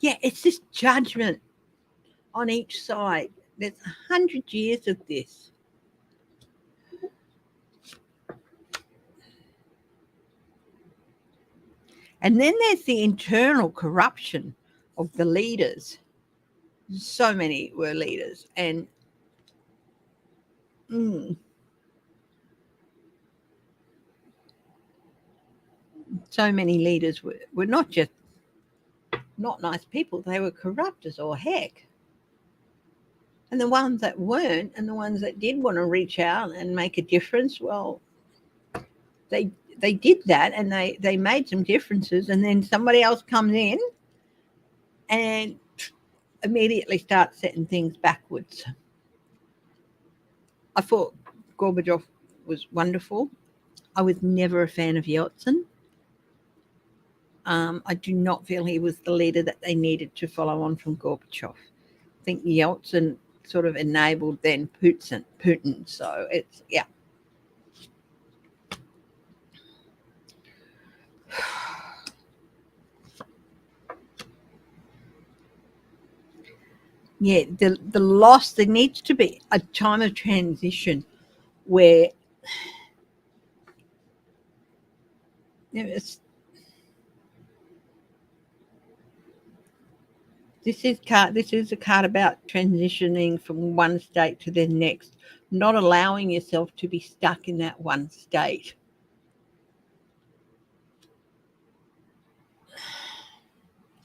yeah, it's this judgment on each side. There's 100 years of this. And then there's the internal corruption of the leaders. So many were leaders, and so many leaders were not just not nice people, they were corrupt as all heck. And the ones that weren't, and the ones that did want to reach out and make a difference, well, they did that, and they made some differences, and then somebody else comes in and immediately starts setting things backwards. I thought Gorbachev was wonderful. I was never a fan of Yeltsin. I do not feel he was the leader that they needed to follow on from Gorbachev. I think Yeltsin sort of enabled then Putin. So it's, yeah. Yeah, the loss, there needs to be a time of transition where this is a card about transitioning from one state to the next, not allowing yourself to be stuck in that one state.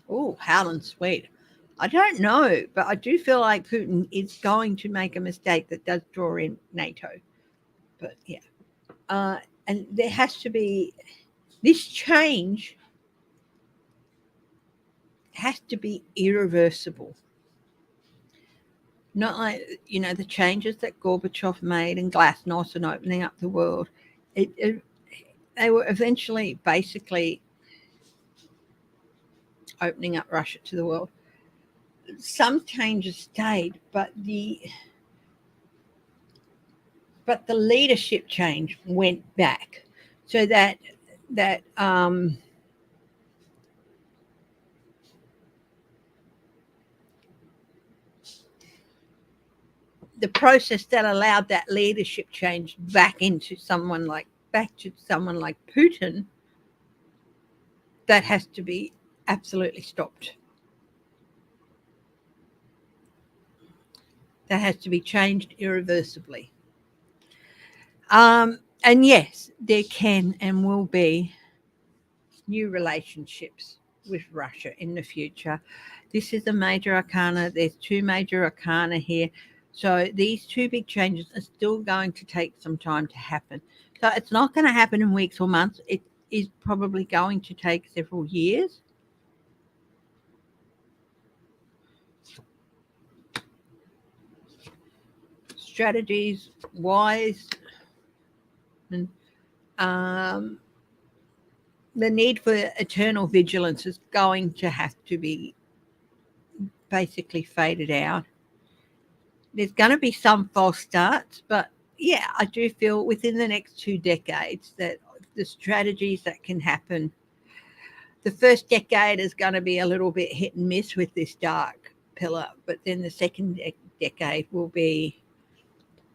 Oh, Howland Sweet. I don't know, but I do feel like Putin is going to make a mistake that does draw in NATO. But yeah. And there has to be, this change has to be irreversible. Not like, the changes that Gorbachev made and Glasnost and opening up the world. They were eventually basically opening up Russia to the world. Some changes stayed, but the leadership change went back, so that the process that allowed that leadership change back to someone like Putin, that has to be absolutely stopped. That has to be changed irreversibly. And yes, there can and will be new relationships with Russia in the future. This is a major arcana. There's two major arcana here. So these two big changes are still going to take some time to happen. So it's not going to happen in weeks or months. It is probably going to take several years. Strategies wise, and the need for eternal vigilance is going to have to be basically faded out. There's going to be some false starts, but yeah, I do feel within the next 2 decades that the strategies that can happen, the first decade is going to be a little bit hit and miss with this dark pillar, but then the second decade will be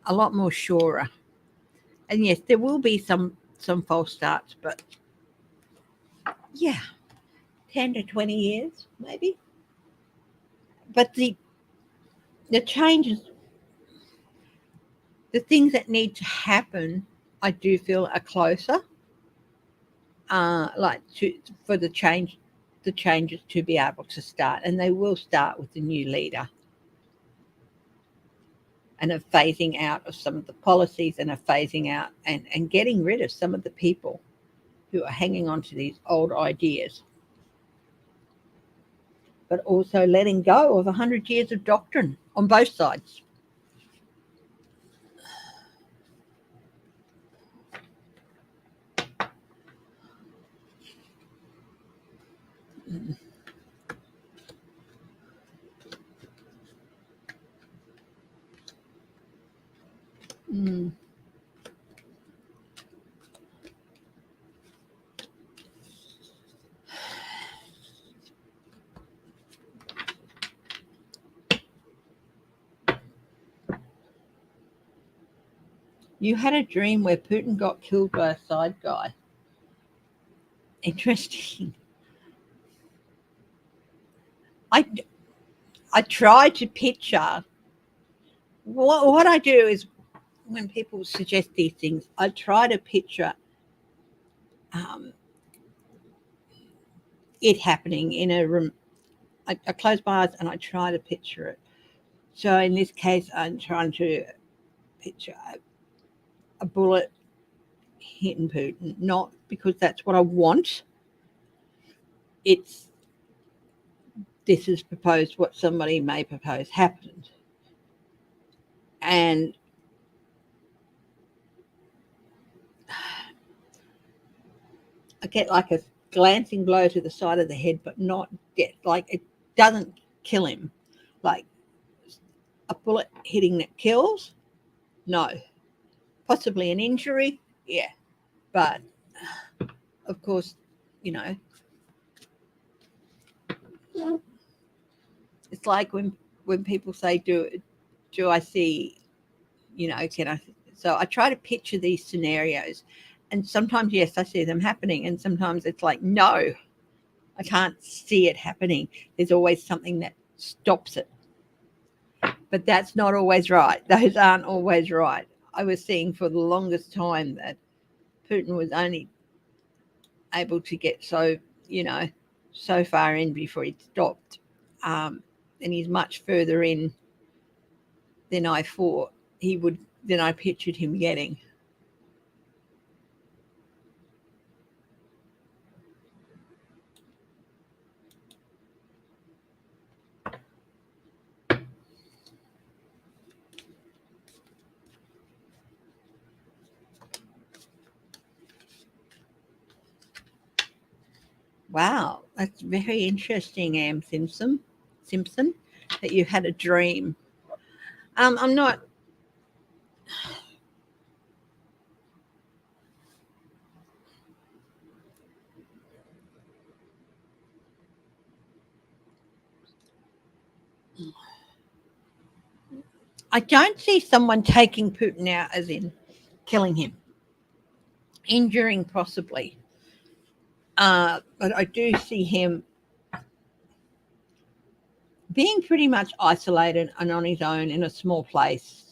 a lot more surer. And yes, there will be some false starts, but yeah, 10 to 20 years maybe. But the changes, the things that need to happen, I do feel are closer. For the changes to be able to start, and they will start with the new leader, and a phasing out of some of the policies, and a phasing out and getting rid of some of the people who are hanging on to these old ideas, but also letting go of 100 years of doctrine on both sides. Mm. You had a dream where Putin got killed by a side guy. Interesting. I try to picture what I do is when people suggest these things, I try to picture it happening in a room. I close my eyes and I try to picture it. So in this case, I'm trying to picture a bullet hitting Putin, not because that's what I want. It's this is proposed what somebody may propose happened. And I get like a glancing blow to the side of the head, but not get like it doesn't kill him. Like a bullet hitting that kills, no. Possibly an injury, yeah. But of course, you know, it's like when people say, do I see, you know, can I? So I try to picture these scenarios, and sometimes yes, I see them happening, and sometimes it's like no, I can't see it happening. There's always something that stops it. But that's not always right. Those aren't always right. I was seeing for the longest time that Putin was only able to get so, you know, so far in before he stopped. And he's much further in than I thought he would, than I pictured him getting. Wow, that's very interesting, Am Simpson, that you had a dream. I'm not. I don't see someone taking Putin out as in killing him, injuring possibly. But I do see him being pretty much isolated and on his own in a small place,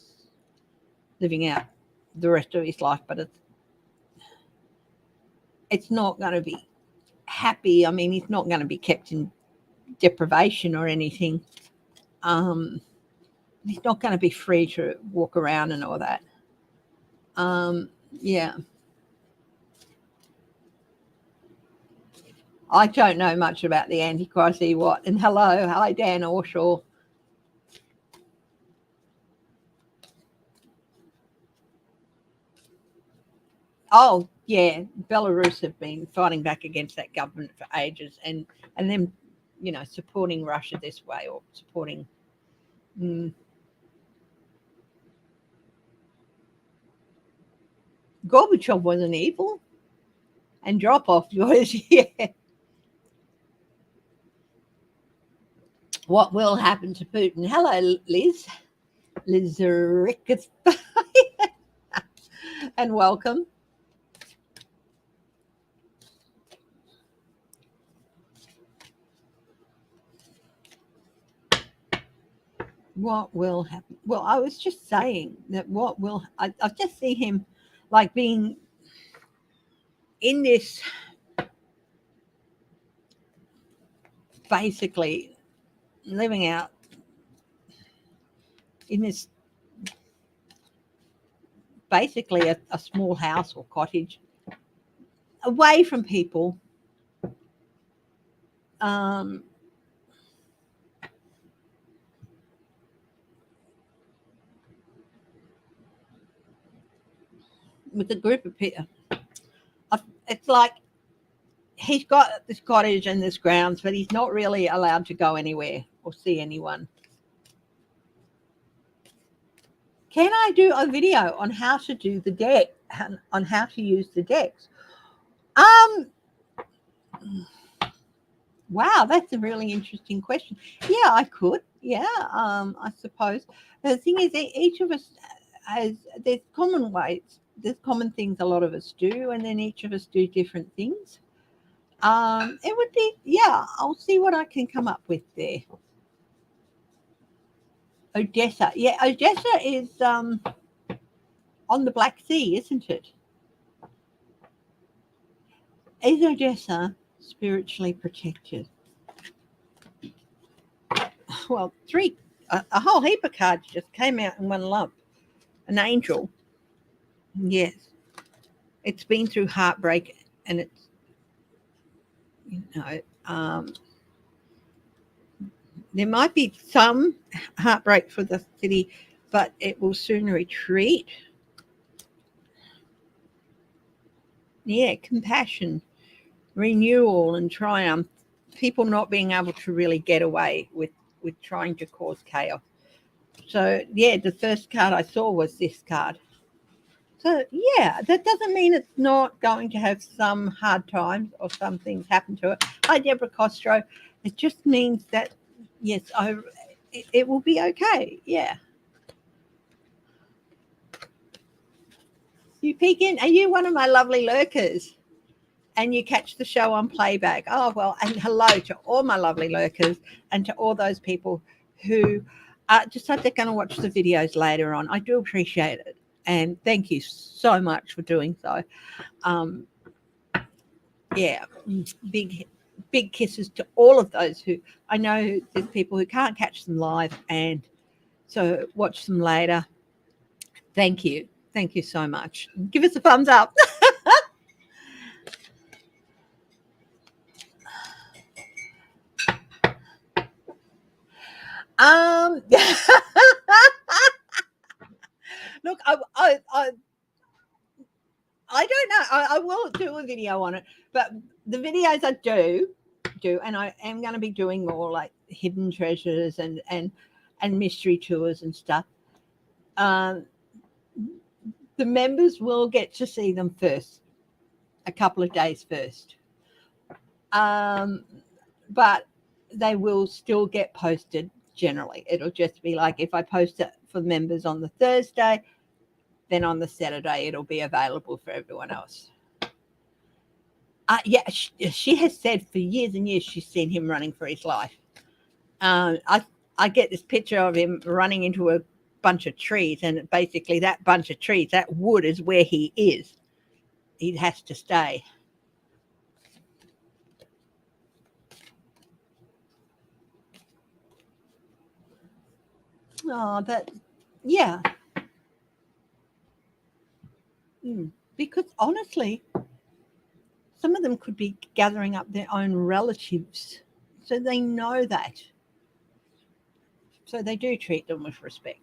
living out the rest of his life. But it's not going to be happy. I mean, he's not going to be kept in deprivation or anything. He's not going to be free to walk around and all that. Yeah. I don't know much about the Antichrist. What? And hi Dan Orshaw. Oh yeah, Belarus have been fighting back against that government for ages, and them, you know, supporting Russia this way or supporting. Gorbachev wasn't evil, and Drop-off was yeah. What will happen to Putin? Hello, Liz Ricketts, and welcome. What will happen? Well, I was just saying that I just see him like being in this basically living out in this basically a small house or cottage away from people. Um, with a group of people. It's like he's got this cottage and this grounds, but he's not really allowed to go anywhere or see anyone. Can I do a video on how to do the deck, on how to use the decks? Wow, that's a really interesting question. Yeah, I could. Yeah, I suppose. The thing is, each of us there's common ways, there's common things a lot of us do, and then each of us do different things. It would be, yeah, I'll see what I can come up with there. Odessa. Yeah, Odessa is on the Black Sea, isn't it? Is Odessa spiritually protected? Well, a whole heap of cards just came out in one lump. An angel. Yes. It's been through heartbreak, and it's, there might be some heartbreak for the city, but it will soon retreat. Yeah, compassion, renewal, and triumph. People not being able to really get away with trying to cause chaos. So, yeah, the first card I saw was this card. So, yeah, that doesn't mean it's not going to have some hard times or some things happen to it. Hi, Deborah Costro. It just means that, yes, it will be okay. Yeah. You peek in. Are you one of my lovely lurkers? And you catch the show on playback. Oh, well, and hello to all my lovely lurkers and to all those people who decide they're going to watch the videos later on. I do appreciate it. And thank you so much for doing so. Yeah, big kisses to all of those who, I know there's people who can't catch them live, and so watch them later. Thank you. Thank you so much. Give us a thumbs up. Look, I don't know. I will do a video on it, but the videos I do, and I am going to be doing more like hidden treasures and mystery tours and stuff. The members will get to see them first, a couple of days first. But they will still get posted generally. It'll just be like if I post it for members on the Thursday, then on the Saturday it'll be available for everyone else. Yeah, she has said for years and years she's seen him running for his life. I get this picture of him running into a bunch of trees, and basically that bunch of trees, that wood is where he is. He has to stay. Oh, yeah. Because honestly, some of them could be gathering up their own relatives, so they know that. So they do treat them with respect.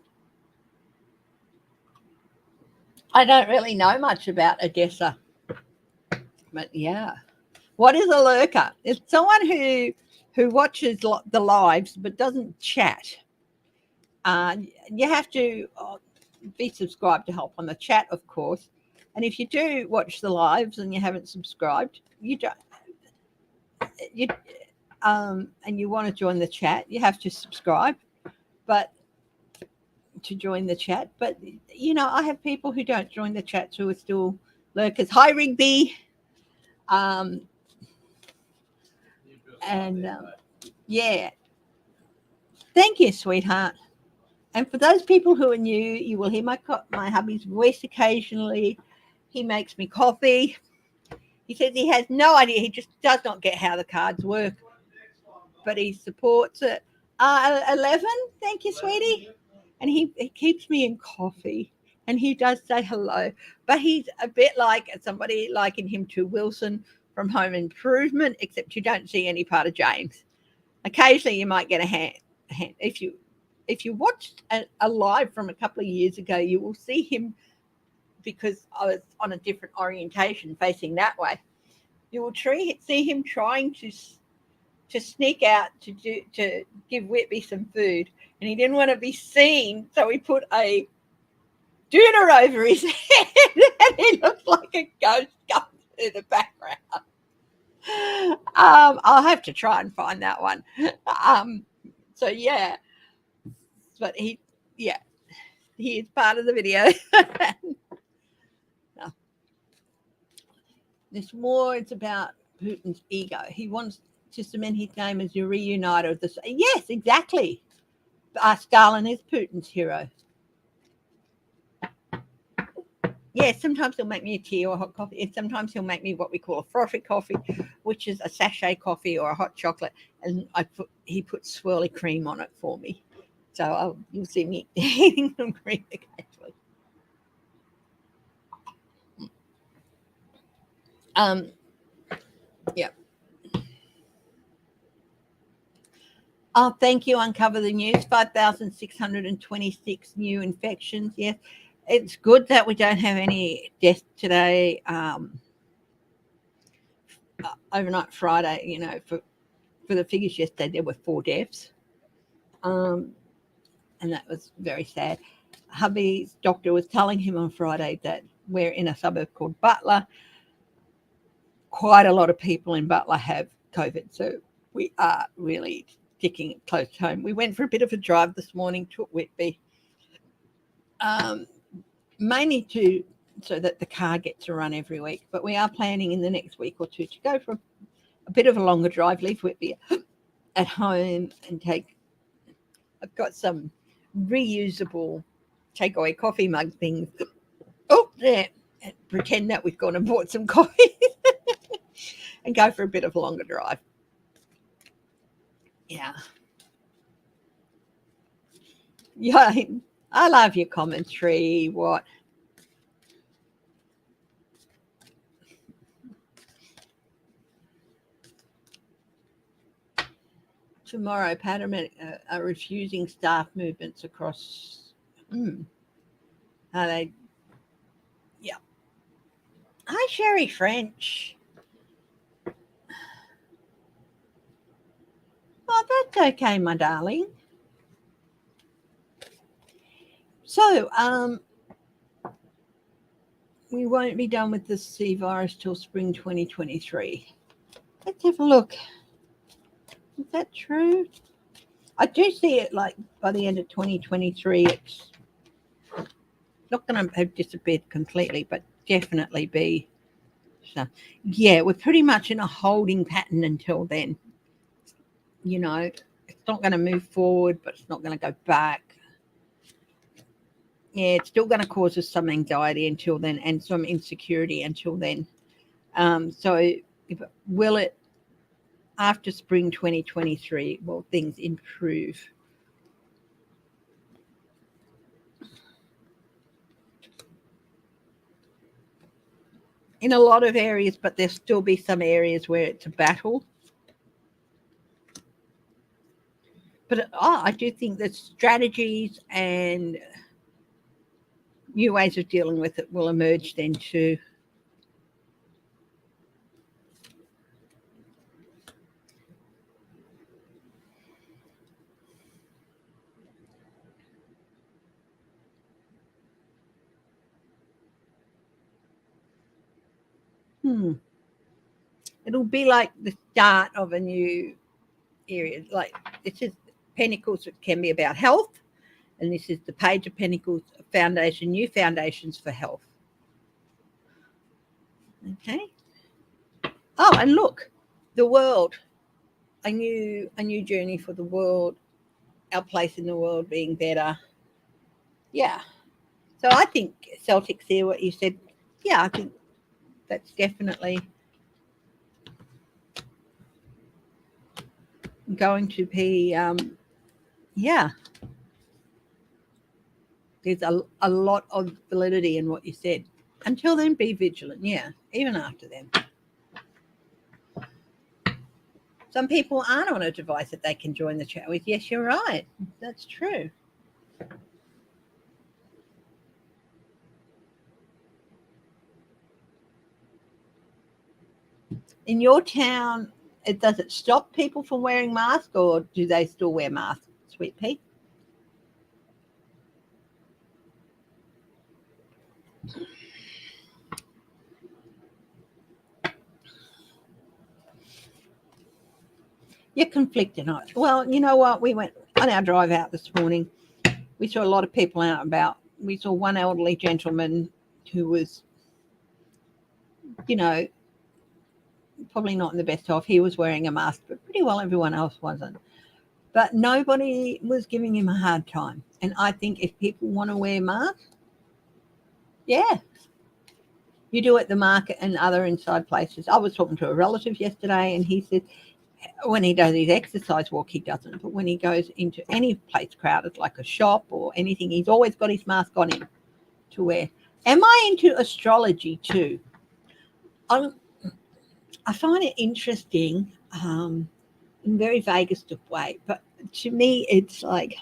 I don't really know much about Odessa, but yeah. What is a lurker? It's someone who watches the lives but doesn't chat. You have to be subscribed to help on the chat, of course. And if you do watch the lives and you haven't subscribed, you don't. And you want to join the chat, you have to subscribe. But to join the chat, but I have people who don't join the chat who are still lurkers. Hi, Rigby. Yeah. Thank you, sweetheart. And for those people who are new, you will hear my hubby's voice occasionally. He makes me coffee. He says he has no idea. He just does not get how the cards work, but he supports it. 11, thank you, sweetie. And he keeps me in coffee, and he does say hello. But he's a bit like somebody liking him to Wilson from Home Improvement, except you don't see any part of James. Occasionally you might get a hand. If you watched a live from a couple of years ago, you will see him, because I was on a different orientation facing that way. You will see him trying to sneak out to give Whitby some food, and he didn't want to be seen, so he put a doona over his head, and he looked like a ghost coming through the background. I'll have to try and find that one. So yeah, but he he is part of the video. No. This war is about Putin's ego. He wants to cement his name as a reuniter of the. Yes, exactly. Stalin is Putin's hero. Yeah, sometimes he'll make me a tea or a hot coffee, and sometimes he'll make me what we call a frothy coffee, which is a sachet coffee or a hot chocolate, and he puts swirly cream on it for me. So you'll see me eating some cream occasionally. Yeah. Oh, thank you. Uncover the news. 5,626 new infections. Yes, it's good that we don't have any deaths today. Overnight Friday, you know, for the figures yesterday, there were 4 deaths, and that was very sad. Hubby's doctor was telling him on Friday that we're in a suburb called Butler. Quite a lot of people in Butler have COVID, so we are really sticking it close to home. We went for a bit of a drive this morning to Whitby, mainly so that the car gets a run every week, but we are planning in the next week or two to go for a bit of a longer drive, leave Whitby at home and I've got some reusable takeaway coffee mug things. Oh, there. And pretend that we've gone and bought some coffee and go for a bit of a longer drive. Yeah. Yeah, I love your commentary. What? Tomorrow, paramedics are refusing staff movements across. Are they? Yeah. Hi, Sherry French. Oh, that's okay, my darling. So, we won't be done with the C virus till spring 2023. Let's have a look. Is that true? I do see it like by the end of 2023, it's not going to have disappeared completely, but definitely be. So, yeah, we're pretty much in a holding pattern until then. You know, it's not going to move forward, but it's not going to go back. Yeah, it's still going to cause us some anxiety until then and some insecurity until then. So will it, after spring 2023, will things improve? In a lot of areas, but there'll still be some areas where it's a battle. But I do think that strategies and new ways of dealing with it will emerge then too. It'll be like the start of a new area. Like this is Pentacles, it can be about health, and this is the Page of Pentacles foundation, new foundations for health. Okay. Oh, and look, the world, a new journey for the world, our place in the world being better. Yeah. So I think Celtics here, what you said, yeah, I think that's definitely going to be, yeah. There's a lot of validity in what you said. Until then, be vigilant. Yeah, even after then. Some people aren't on a device that they can join the chat with. Yes, you're right. That's true. In your town, does it stop people from wearing masks, or do they still wear masks, Sweet Pea? You're conflicted on it. Well, you know what? We went on our drive out this morning. We saw a lot of people out and about we saw one elderly gentleman who was, you know, probably not in the best health. He was wearing a mask, but pretty well everyone else wasn't. But nobody was giving him a hard time. And I think if people want to wear masks, yeah, you do at the market and other inside places. I was talking to a relative yesterday, and he said when he does his exercise walk, he doesn't. But when he goes into any place crowded, like a shop or anything, he's always got his mask on him to wear. Am I into astrology too? I find it interesting in a very vaguest of way, but to me, it's like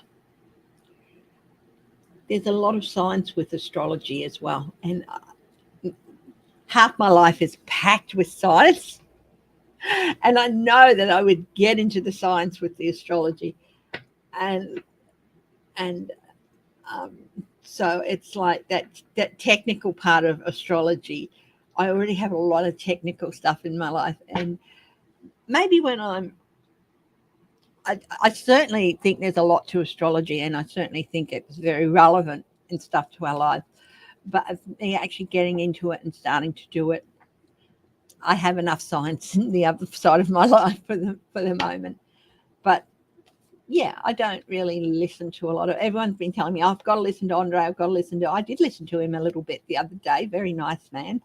there's a lot of science with astrology as well. And half my life is packed with science. And I know that I would get into the science with the astrology. And so it's like that technical part of astrology. I already have a lot of technical stuff in my life. And maybe when I certainly think there's a lot to astrology, and I certainly think it's very relevant and stuff to our lives. But me actually getting into it and starting to do it, I have enough science in the other side of my life for the moment. But yeah, I don't really listen to a lot of. Everyone's been telling me I've got to listen to Andre. I've got to listen to. I did listen to him a little bit the other day. Very nice man.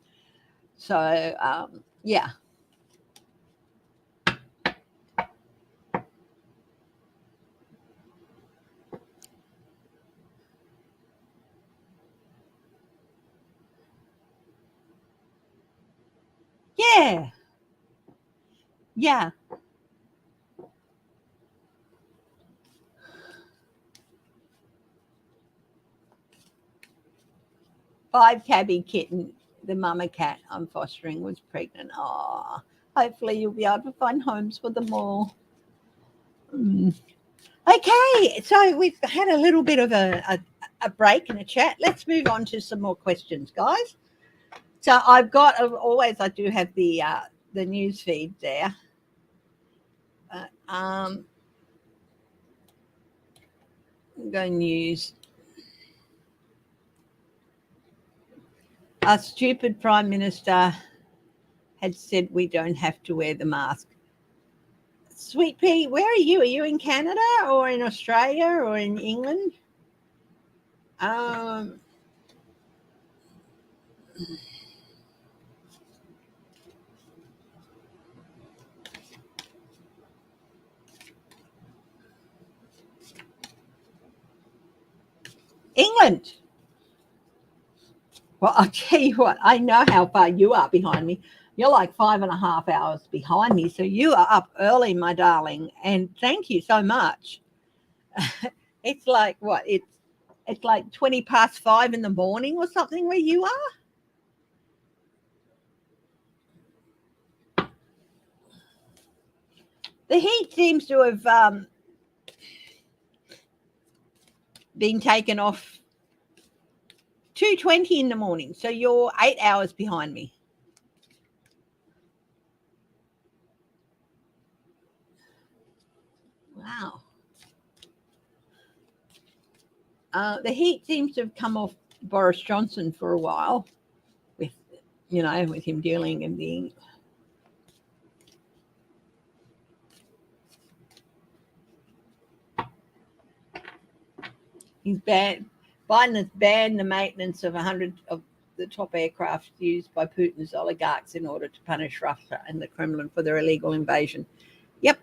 So yeah. Yeah. Yeah. 5 tabby kitten, the mama cat I'm fostering was pregnant. Oh, hopefully you'll be able to find homes for them all. Okay, so we've had a little bit of a break and a chat. Let's move on to some more questions, guys. So I've got always I do have the news feed there. Go news. Our stupid Prime Minister had said we don't have to wear the mask. Sweet Pea, where are you? Are you in Canada or in Australia or in England? England. Well, I'll tell you what, I know how far you are behind me. You're like 5.5 hours behind me. So you are up early, my darling. And thank you so much. It's like what? It's like 20 past 5 in the morning or something where you are? The heat seems to have been taken off 2:20 in the morning. So you're 8 hours behind me. Wow. The heat seems to have come off Boris Johnson for a while with him dealing and being. He's banned. Biden has banned the maintenance of 100 of the top aircraft used by Putin's oligarchs in order to punish Russia and the Kremlin for their illegal invasion. Yep.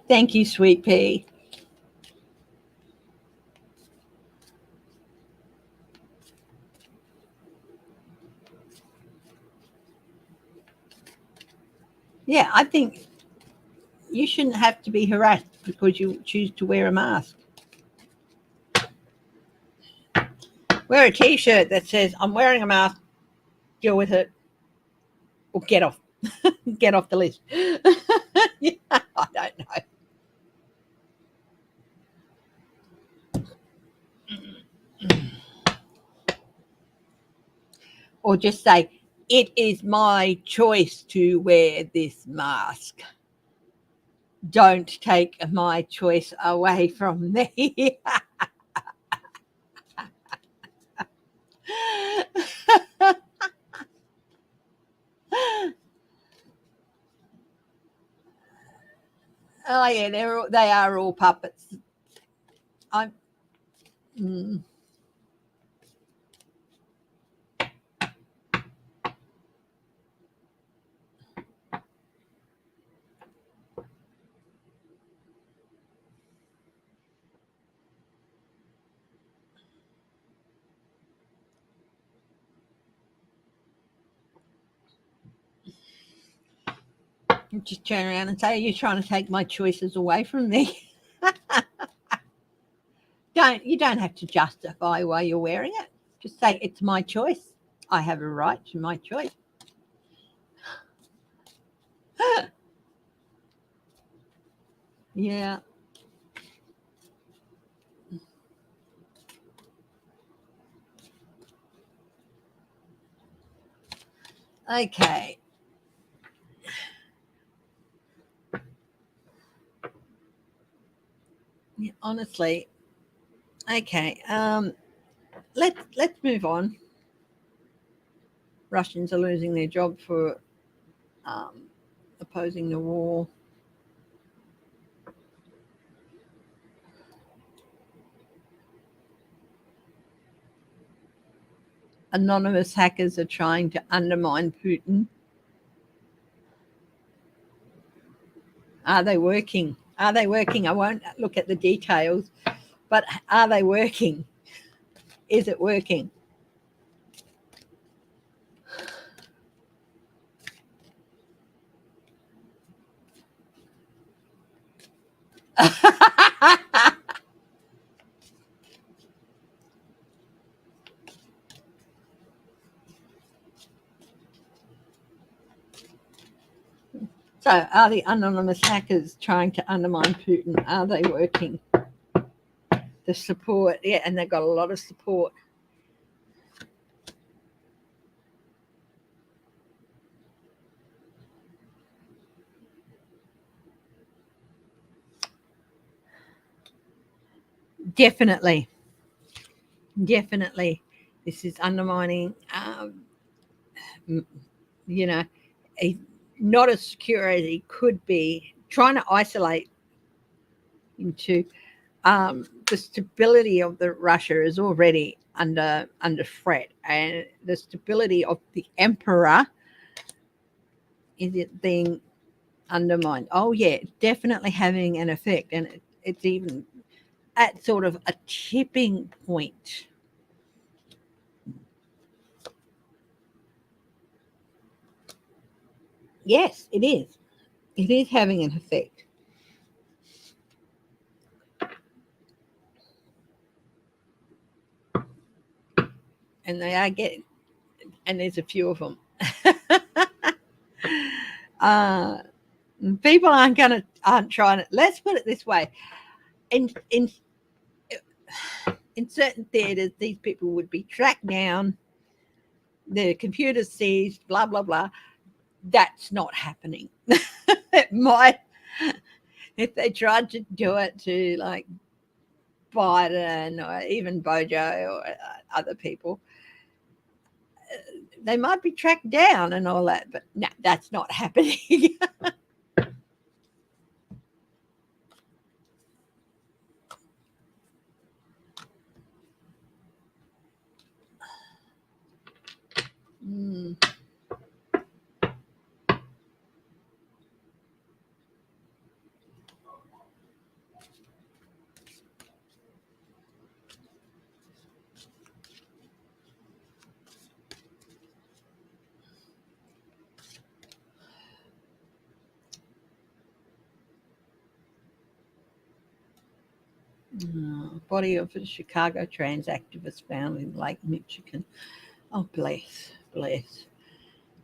Thank you, Sweet Pea. Yeah, I think you shouldn't have to be harassed because you choose to wear a mask. Wear a T-shirt that says, I'm wearing a mask, deal with it, or get off. Get off the list. Yeah, I don't know. Or just say, it is my choice to wear this mask. Don't take my choice away from me. Oh yeah, they are all puppets. I'm. Mm. Just turn around and say, "Are you trying to take my choices away from me?" You don't have to justify why you're wearing it. Just say, "It's my choice. I have a right to my choice." Yeah. Okay. Yeah, honestly. Okay. Let's move on. Russians are losing their job for um, opposing the war. Anonymous hackers are trying to undermine Putin. Are they working? Are they working? I won't look at the details, but are they working? Is it working? So, are the anonymous hackers trying to undermine Putin? Are they working? The support, yeah, and they've got a lot of support. Definitely, definitely. This is undermining, you know, a, not as secure as he could be, trying to isolate into the stability of the Russia is already under threat, and the stability of the emperor is it being undermined. Oh yeah, definitely having an effect, and it's even at sort of a tipping point. Yes, it is. It is having an effect, and they are getting. And there's a few of them. uh, People aren't trying to. Let's put it this way: in in in certain theaters, these people would be tracked down, their computers seized, blah blah blah. That's not happening. It might, if they tried to do it to like Biden or even Bojo or other people, they might be tracked down and all that, but no, that's not happening. Mm. Body of a Chicago trans activist found in Lake Michigan. Oh, bless, bless.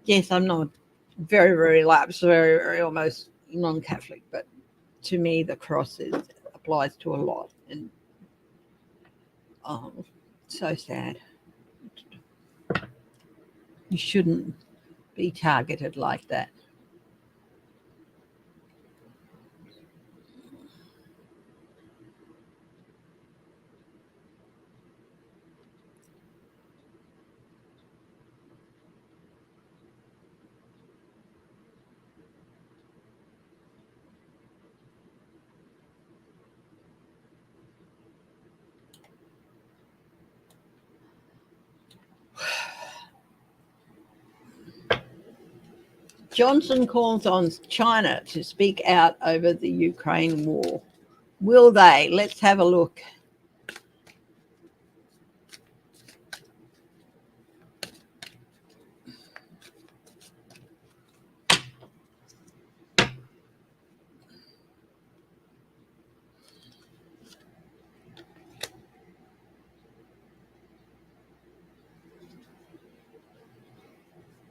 Yes, I'm not very, very lapsed, very, very almost non-Catholic, but to me, the cross applies to a lot, and oh, so sad. You shouldn't be targeted like that. Johnson calls on China to speak out over the Ukraine war. Will they? Let's have a look.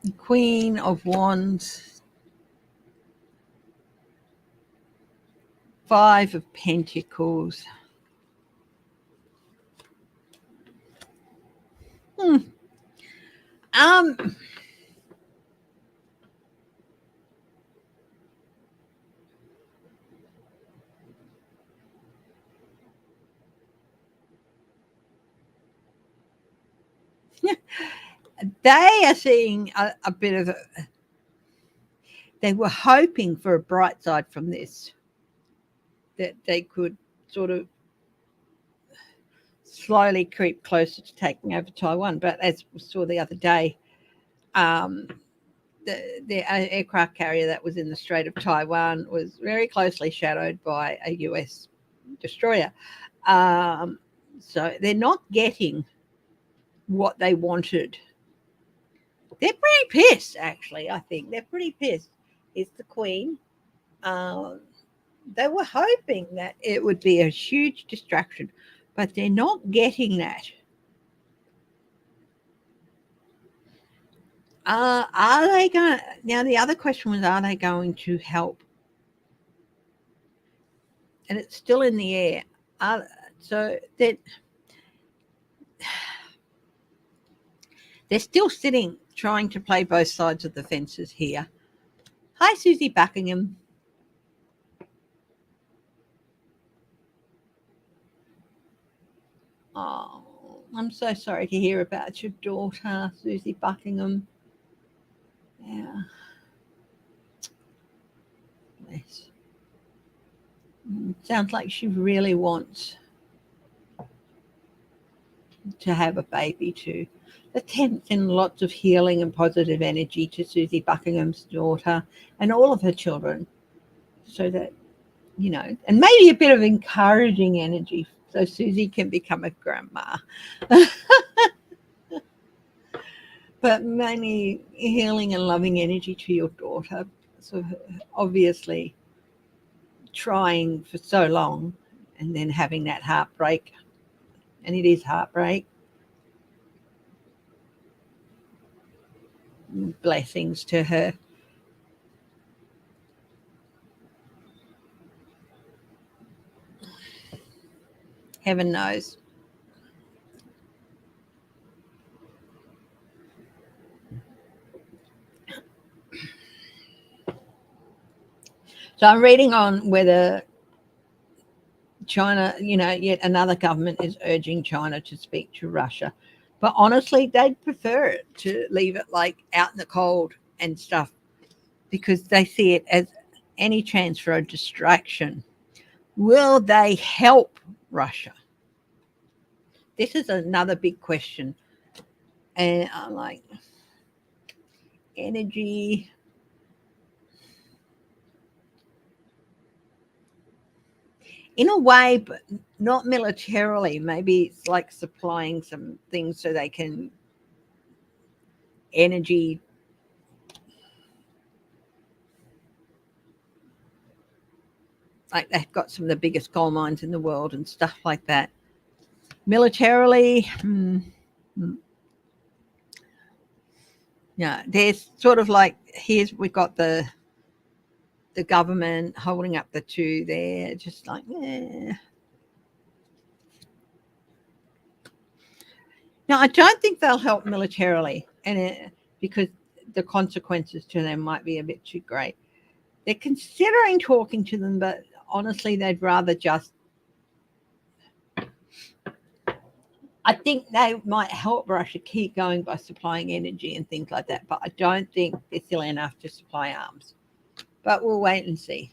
The Queen of Wands, Five of Pentacles. They are seeing a bit of they were hoping for a bright side from this, that they could sort of slowly creep closer to taking over Taiwan. But as we saw the other day, the aircraft carrier that was in the Strait of Taiwan was very closely shadowed by a US destroyer. So they're not getting what they wanted. They're pretty pissed, actually. I think they're pretty pissed. It's the Queen. They were hoping that it would be a huge distraction, but they're not getting that. Are they going to? Now, the other question was, are they going to help? And it's still in the air. So they're still sitting, trying to play both sides of the fences here. Hi, Susie Buckingham. Oh, I'm so sorry to hear about your daughter, Susie Buckingham. Yeah. Yes. Sounds like she really wants to have a baby too. The 10th in lots of healing and positive energy to Susie Buckingham's daughter and all of her children, so that, you know, and maybe a bit of encouraging energy so Susie can become a grandma. But mainly healing and loving energy to your daughter. So obviously trying for so long and then having that heartbreak, and it is heartbreak. Blessings to her. Heaven knows. So I'm reading on whether China, you know, yet another government is urging China to speak to Russia. But honestly, they'd prefer it to leave it like out in the cold and stuff, because they see it as any chance for a distraction. Will they help Russia? This is another big question. And I'm like, energy. In a way, but not militarily. Maybe it's like supplying some things so they can energy. Like they've got some of the biggest coal mines in the world and stuff like that. Militarily, yeah, there's sort of like, we've got the government holding up the two there, just like, yeah. Now, I don't think they'll help militarily, and because the consequences to them might be a bit too great. They're considering talking to them, but honestly, they'd rather just. I think they might help Russia keep going by supplying energy and things like that, but I don't think they're silly enough to supply arms. But we'll wait and see.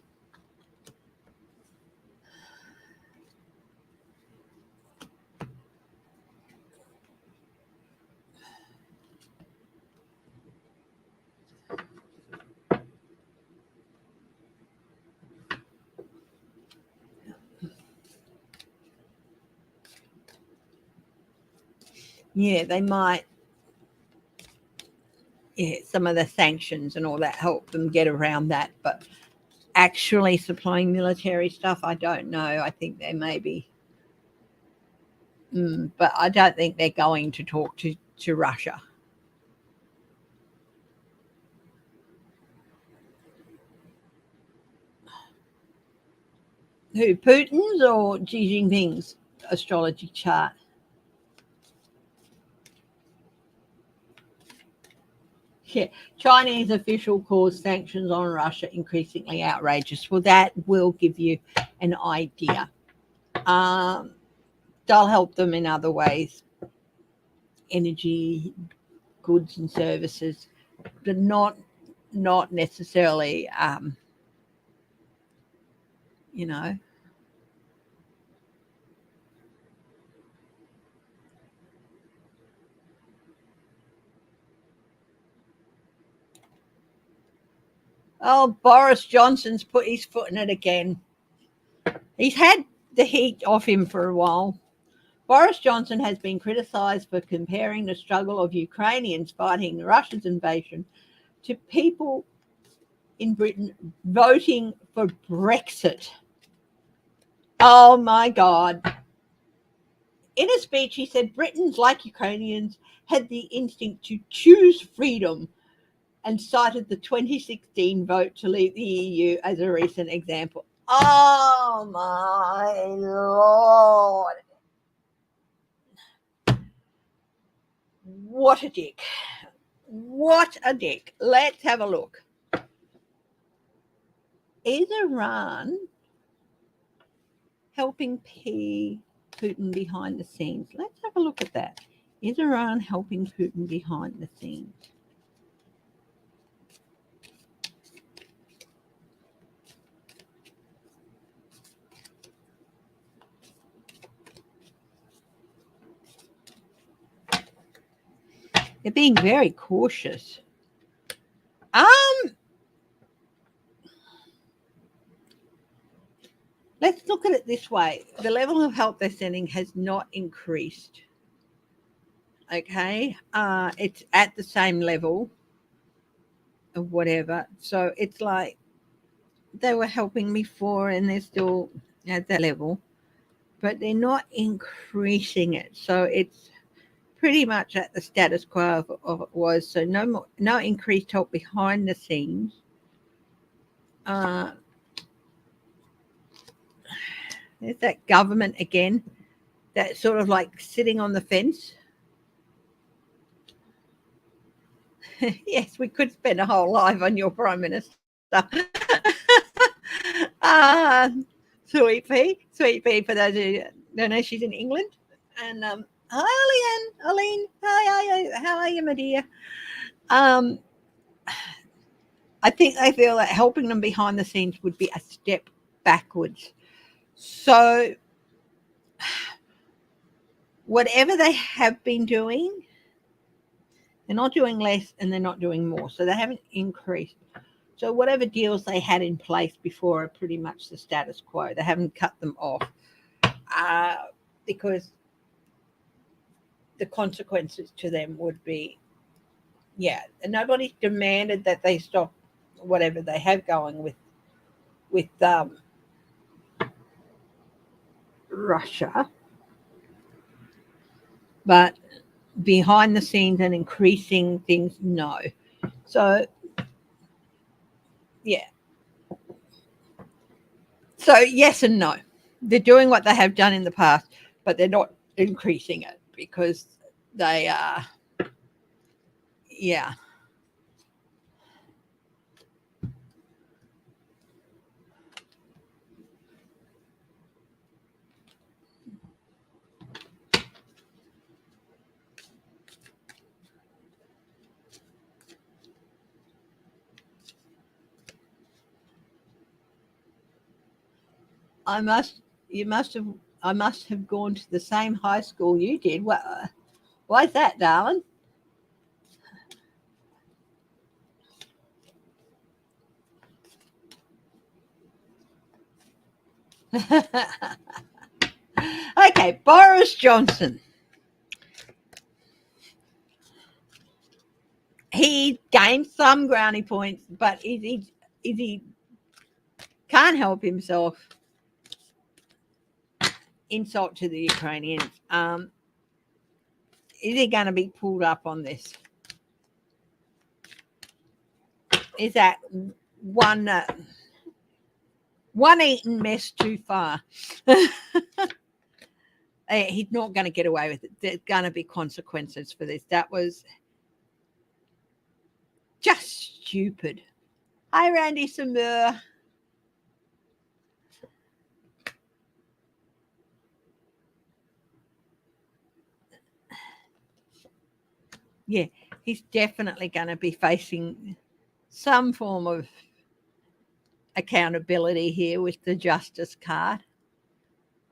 Yeah, they might. Yeah, some of the sanctions and all that help them get around that, but actually supplying military stuff, I don't know. I think they may be, but I don't think they're going to talk to Russia. Who, Putin's or Xi Jinping's astrology chart? Yeah, Chinese official calls sanctions on Russia increasingly outrageous. Well, that will give you an idea. They'll help them in other ways, energy, goods and services, but not necessarily, you know. Oh, Boris Johnson's put his foot in it again. He's had the heat off him for a while. Boris Johnson has been criticised for comparing the struggle of Ukrainians fighting Russia's invasion to people in Britain voting for Brexit. Oh my God. In a speech, he said Britons, like Ukrainians, had the instinct to choose freedom and cited the 2016 vote to leave the EU as a recent example. Oh my Lord. What a dick. What a dick. Let's have a look. Is Iran helping Putin behind the scenes? Let's have a look at that. Is Iran helping Putin behind the scenes? They're being very cautious. Let's look at it this way. The level of help they're sending has not increased. Okay? It's at the same level of whatever. So it's like they were helping before and they're still at that level, but they're not increasing it. So it's pretty much at the status quo of it was. So no increased help behind the scenes. There's that government again, that's sort of like sitting on the fence. Yes, we could spend a whole life on your Prime Minister. Sweet pea, for those who don't know, she's in England. And hi, Aline. How are you, my dear? I think they feel that helping them behind the scenes would be a step backwards. So whatever they have been doing, they're not doing less and they're not doing more. So they haven't increased. So whatever deals they had in place before are pretty much the status quo. They haven't cut them off because the consequences to them would be, and nobody's demanded that they stop whatever they have going with Russia, but behind the scenes and increasing things, no. So so yes and no. They're doing what they have done in the past, but they're not increasing it because they are I must have gone to the same high school you did. Why's that, darling? Okay, Boris Johnson. He gained some brownie points, but he can't help himself. Insult to the Ukrainians. Is he going to be pulled up on this? Is that one eaten mess too far? He's not going to get away with it. There's going to be consequences for this. That was just stupid. Hi, Randy Samur. Yeah, he's definitely going to be facing some form of accountability here with the justice card.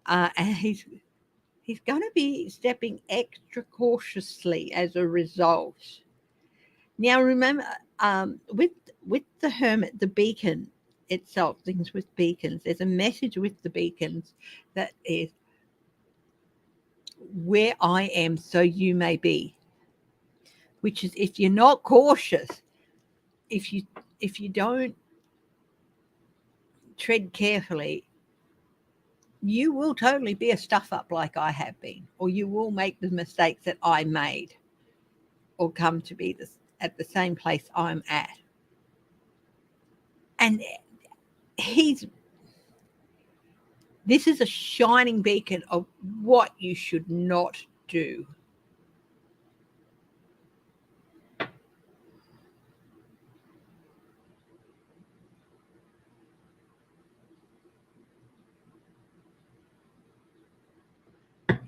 And he's going to be stepping extra cautiously as a result. Now, remember, with the hermit, the beacon itself, things with beacons, there's a message with the beacons that is, where I am, so you may be. Which is, if you're not cautious, if you don't tread carefully, you will totally be a stuff up like I have been, or you will make the mistakes that I made, or come to be at the same place I'm at. And this is a shining beacon of what you should not do.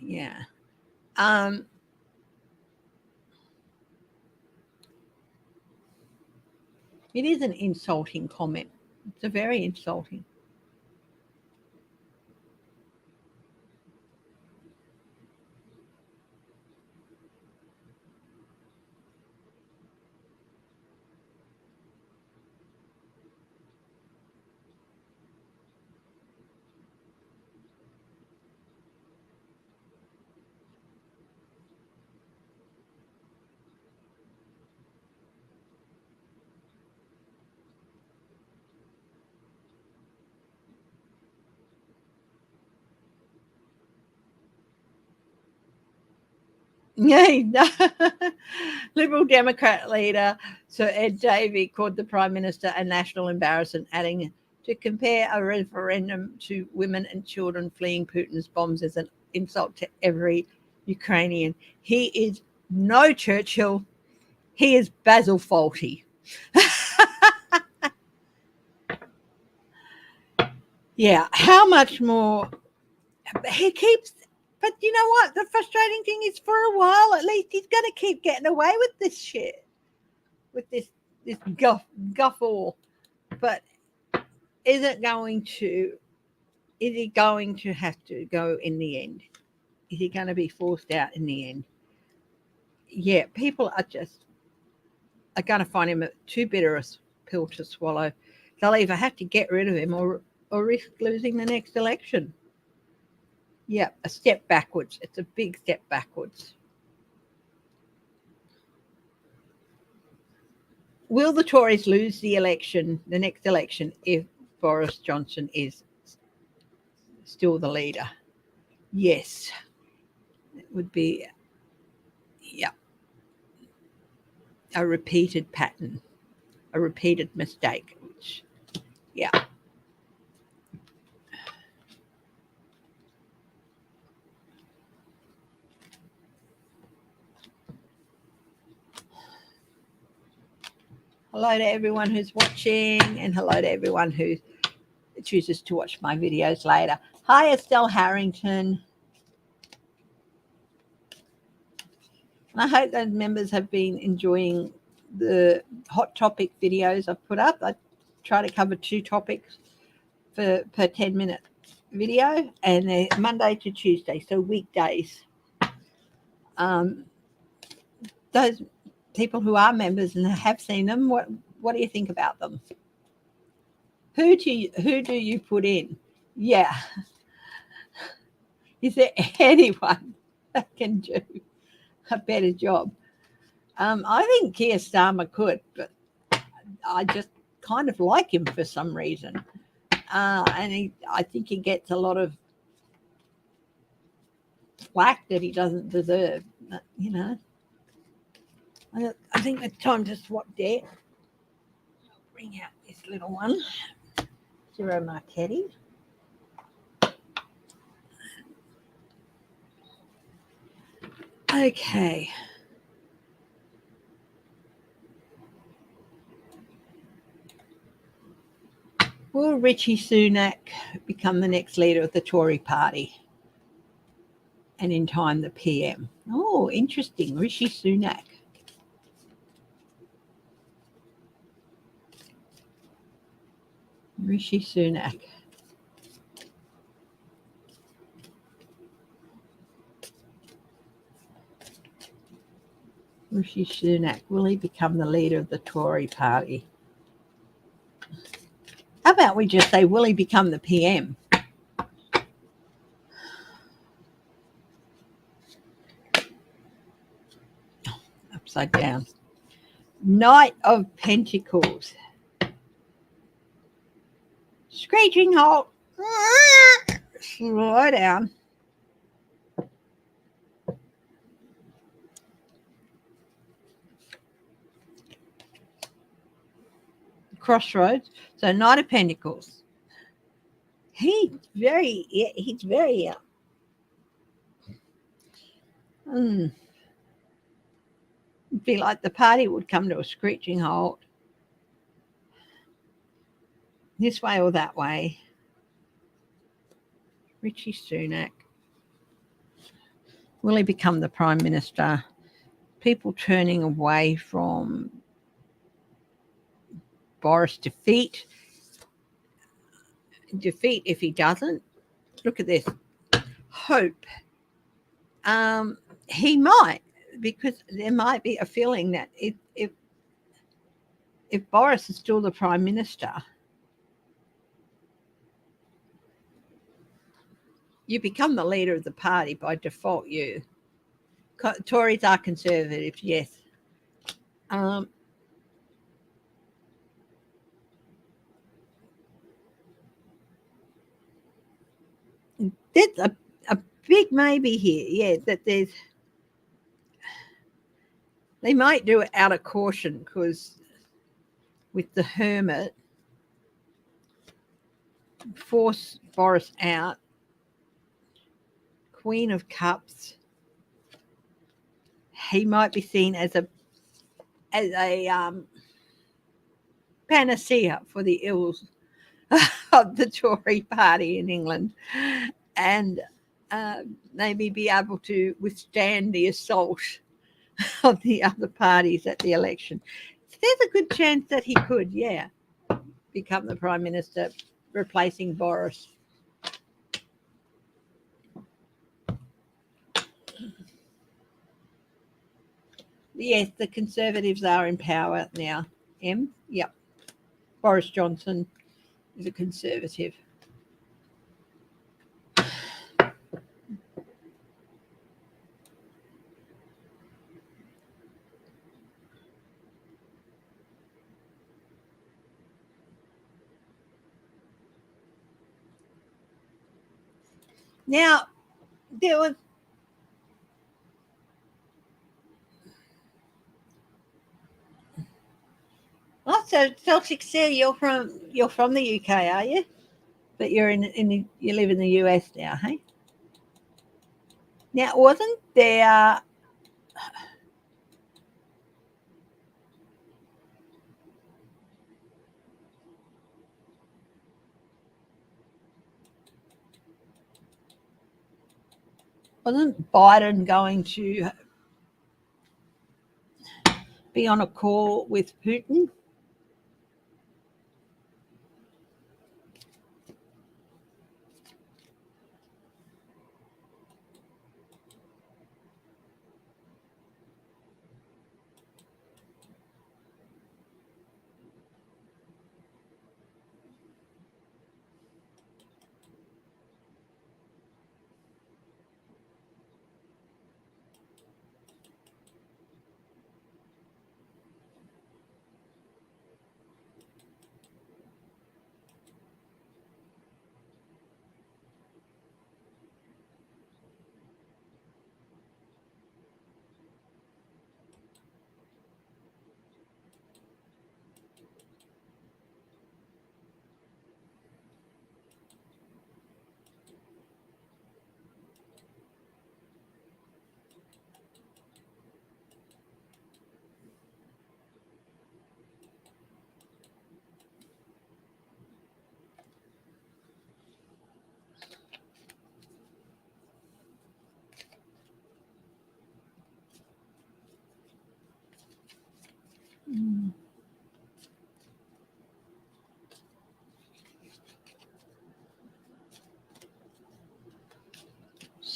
Yeah. It is an insulting comment. It's a very insulting. Yeah, Liberal Democrat leader Sir Ed Davey called the Prime Minister a national embarrassment, adding to compare a referendum to women and children fleeing Putin's bombs as an insult to every Ukrainian. He is no Churchill. He is Basil Fawlty. Yeah, how much more he keeps. But you know what? The frustrating thing is, for a while at least, he's going to keep getting away with this shit, with this guffaw. But is he going to have to go in the end? Is he going to be forced out in the end? Yeah, people are going to find him too bitter a pill to swallow. They'll either have to get rid of him or risk losing the next election. Yeah, a step backwards. It's a big step backwards. Will the Tories lose the next election, if Boris Johnson is still the leader? Yes. It would be, a repeated pattern, a repeated mistake, yeah. Hello to everyone who's watching, and hello to everyone who chooses to watch my videos later. Hi, Estelle Harrington. I hope those members have been enjoying the hot topic videos I've put up. I try to cover 2 topics per 10-minute video, and they're Monday to Tuesday, so weekdays. Those people who are members and have seen them, what do you think about them? Who do you put in? Yeah. Is there anyone that can do a better job? I think Keir Starmer could, but I just kind of like him for some reason. And I think he gets a lot of flack that he doesn't deserve. But, I think it's time to swap deck. Bring out this little one, Zero Marchetti. Okay. Will Rishi Sunak become the next leader of the Tory party? And in time, the PM. Oh, interesting. Rishi Sunak. Rishi Sunak. Rishi Sunak. Will he become the leader of the Tory party? How about we just say, will he become the PM? Upside down. Knight of Pentacles. Screeching halt. Slow down. Crossroads. So Knight of Pentacles. He's very be like the party would come to a screeching halt. This way or that way. Rishi Sunak. Will he become the Prime Minister? People turning away from Boris defeat if he doesn't. Look at this. Hope. He might, because there might be a feeling that if Boris is still the Prime Minister, you become the leader of the party by default. Tories are conservative, yes. There's a big maybe here, yeah, that they might do it out of caution, because with the Hermit, force Boris out, Queen of Cups, he might be seen as a panacea for the ills of the Tory party in England, and maybe be able to withstand the assault of the other parties at the election. So there's a good chance that he could, become the Prime Minister, replacing Boris. Yes, the Conservatives are in power now. Yep. Boris Johnson is a Conservative. Now, there was so Celtic said you're from the UK, are you? But you live in the US now, hey? Now, wasn't there wasn't Biden going to be on a call with Putin?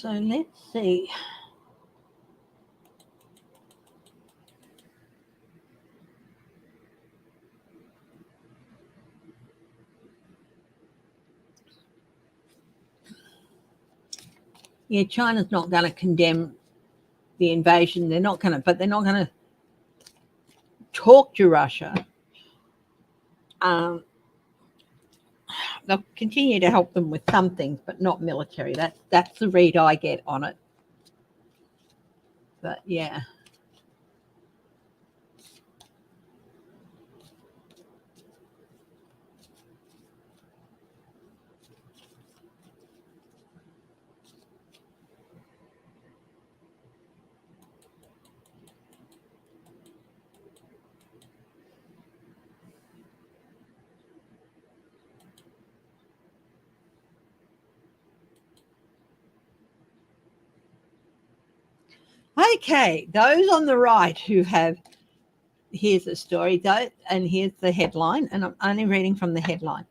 So let's see. Yeah, China's not going to condemn the invasion. They're not going to, but they're not going to talk to Russia. They'll continue to help them with some things, but not military. That's the read I get on it. But yeah. Okay, those on the right who have, here's the story, and here's the headline, and I'm only reading from the headline.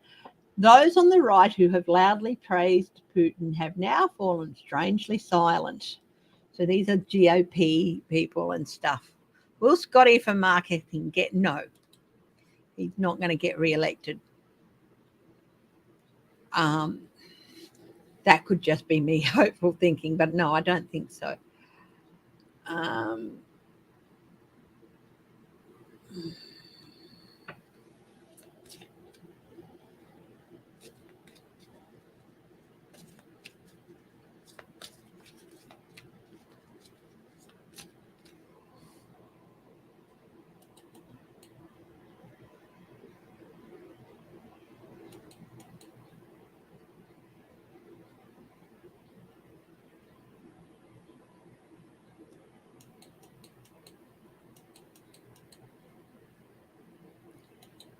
Those on the right who have loudly praised Putin have now fallen strangely silent. So these are GOP people and stuff. Will Scotty for marketing get no? He's not going to get re-elected. That could just be me hopeful thinking, but no, I don't think so.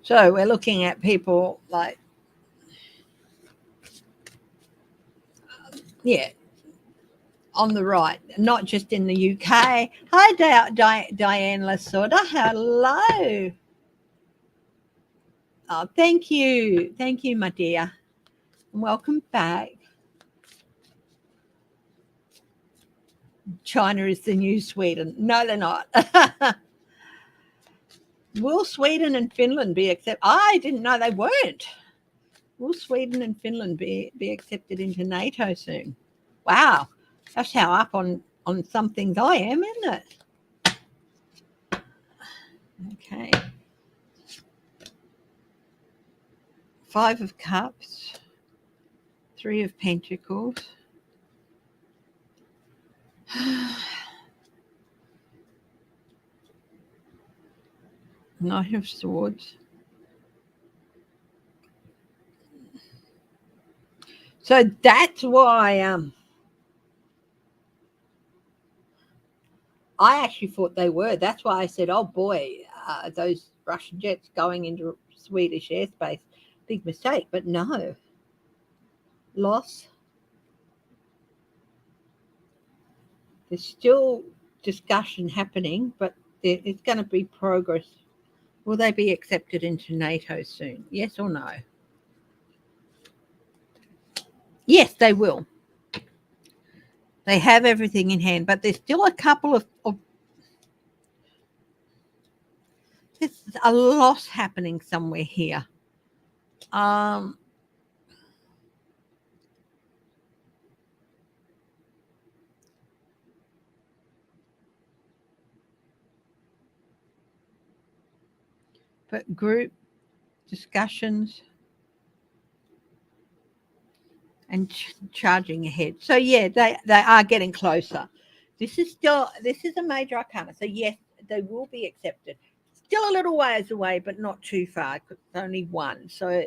So we're looking at people like, yeah, on the right, not just in the UK. Hi, Diane Lasorda. Hello. Oh, thank you. Thank you, my dear. And welcome back. China is the new Sweden. No, they're not. Will Sweden and Finland be accepted? I didn't know they weren't. Will Sweden and Finland be accepted into NATO soon? Wow. That's how up on some things I am, isn't it? Okay. 5 of Cups. 3 of Pentacles. Knight of Swords. So that's why I actually thought they were. That's why I said, oh boy, those Russian jets going into Swedish airspace, big mistake. But no, loss. There's still discussion happening, but it's going to be progress. Will they be accepted into NATO soon? Yes or no? Yes, they will. They have everything in hand, but there's still a couple of there's a loss happening somewhere here. But group discussions and charging ahead. So yeah, they are getting closer. This is a major arcana. So yes, they will be accepted. Still a little ways away, but not too far. It's only one. So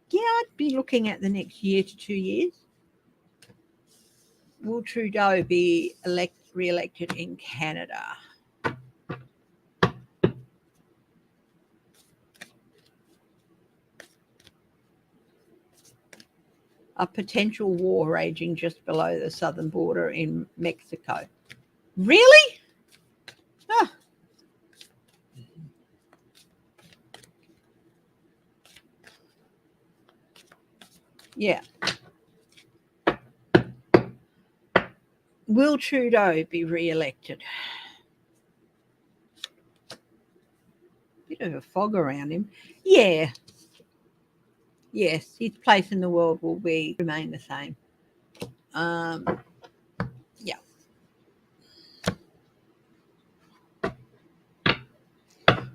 yeah, I'd be looking at the next year to 2 years. Will Trudeau be re-elected in Canada? A potential war raging just below the southern border in Mexico. Really? Oh. Yeah. Will Trudeau be re-elected? Bit of a fog around him. Yeah. Yes, his place in the world will remain the same. Yeah.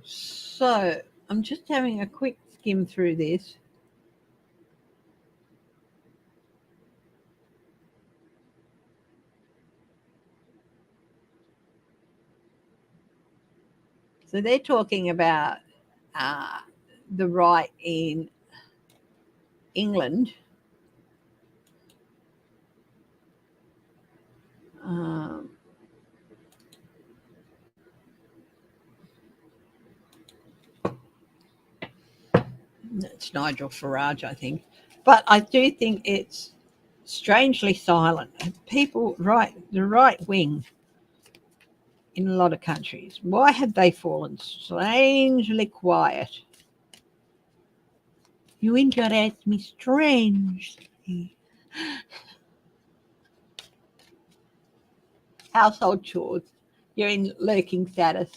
So I'm just having a quick skim through this. So they're talking about the right in England. It's Nigel Farage, I think. But I do think it's strangely silent. People, the right wing in a lot of countries, why have they fallen strangely quiet? You interest me strangely. Household chores. You're in lurking status.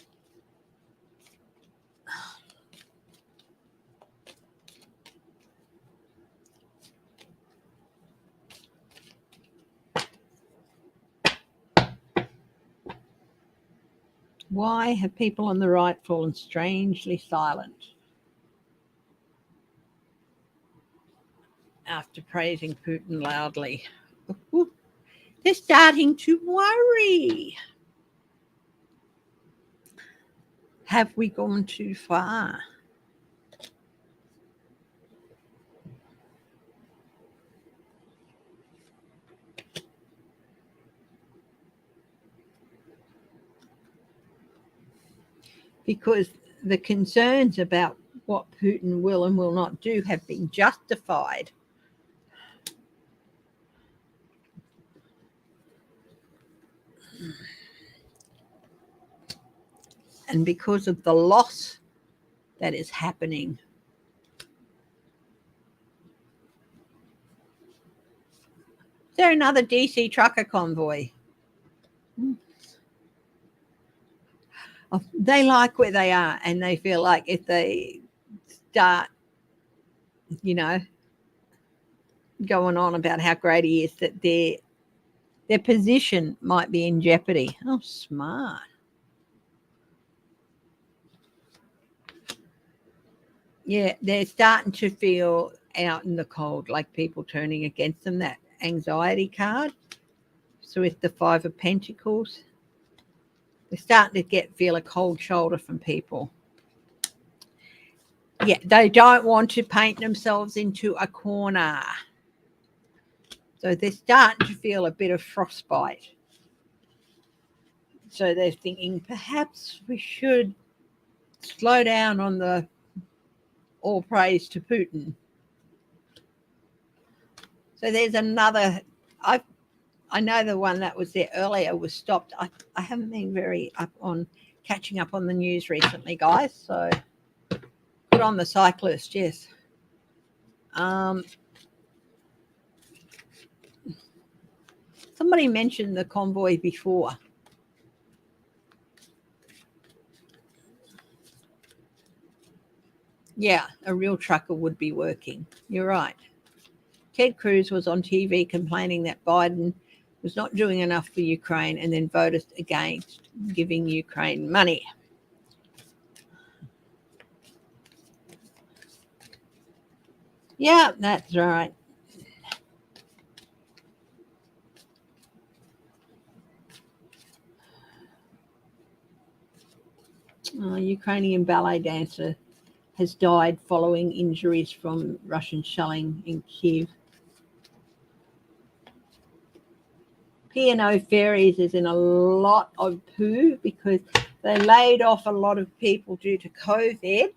Why have people on the right fallen strangely silent after praising Putin loudly? Ooh, they're starting to worry. Have we gone too far? Because the concerns about what Putin will and will not do have been justified. And because of the loss that is happening. Is there another DC trucker convoy? Oh, they like where they are, and they feel like if they start, going on about how great he is, that their position might be in jeopardy. Oh, smart. Yeah, they're starting to feel out in the cold, like people turning against them, that anxiety card. So with the Five of Pentacles, they're starting to feel a cold shoulder from people. Yeah, they don't want to paint themselves into a corner. So they're starting to feel a bit of frostbite. So they're thinking perhaps we should slow down on the all praise to Putin. So there's another. I know the one that was there earlier was stopped. I haven't been very up on catching up on the news recently, guys. So put on the cyclist, yes. Somebody mentioned the convoy before. Yeah, a real trucker would be working. You're right. Ted Cruz was on TV complaining that Biden was not doing enough for Ukraine and then voted against giving Ukraine money. Yeah, that's right. Ukrainian ballet dancer has died following injuries from Russian shelling in Kiev. P&O Ferries is in a lot of poo because they laid off a lot of people due to COVID.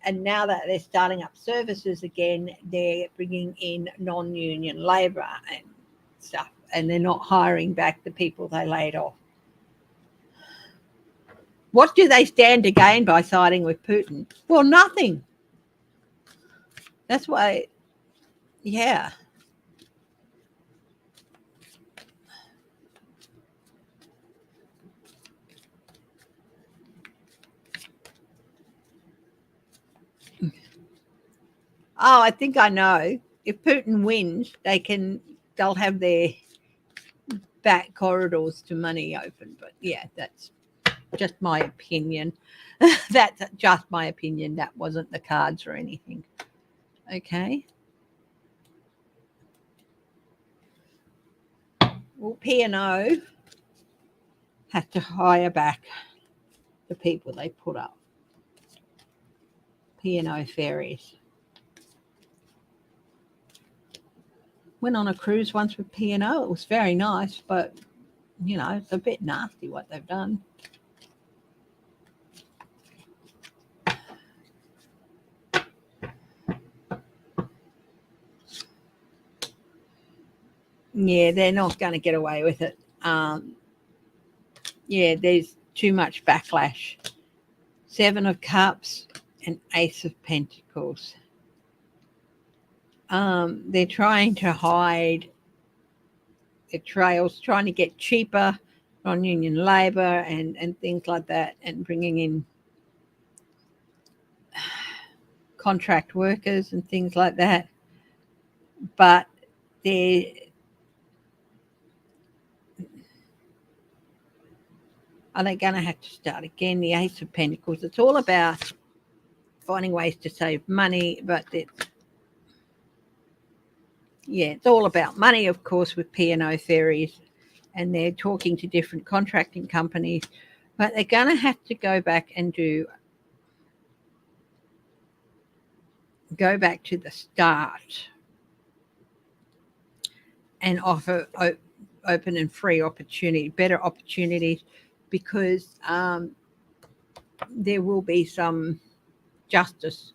And now that they're starting up services again, they're bringing in non-union labour and stuff. And they're not hiring back the people they laid off. What do they stand to gain by siding with Putin? Well, nothing. That's why, yeah. Oh, I think I know. If Putin wins, they'll have their back corridors to money open. But yeah, that's just my opinion. That's just my opinion. That wasn't the cards or anything. Okay. Well, P&O had to hire back the people they put up. P&O ferries. Went on a cruise once with P&O. It was very nice, but, it's a bit nasty what they've done. Yeah, they're not going to get away with it. Yeah, there's too much backlash. 7 of Cups and Ace of Pentacles. They're trying to hide their trails, trying to get cheaper non-union labour and things like that, and bringing in contract workers and things like that. But are they going to have to start again? The Ace of Pentacles. It's all about finding ways to save money, but it's all about money, of course, with P&O ferries, and they're talking to different contracting companies, but they're going to have to go back to the start and offer open and free opportunity, better opportunities, because there will be some justice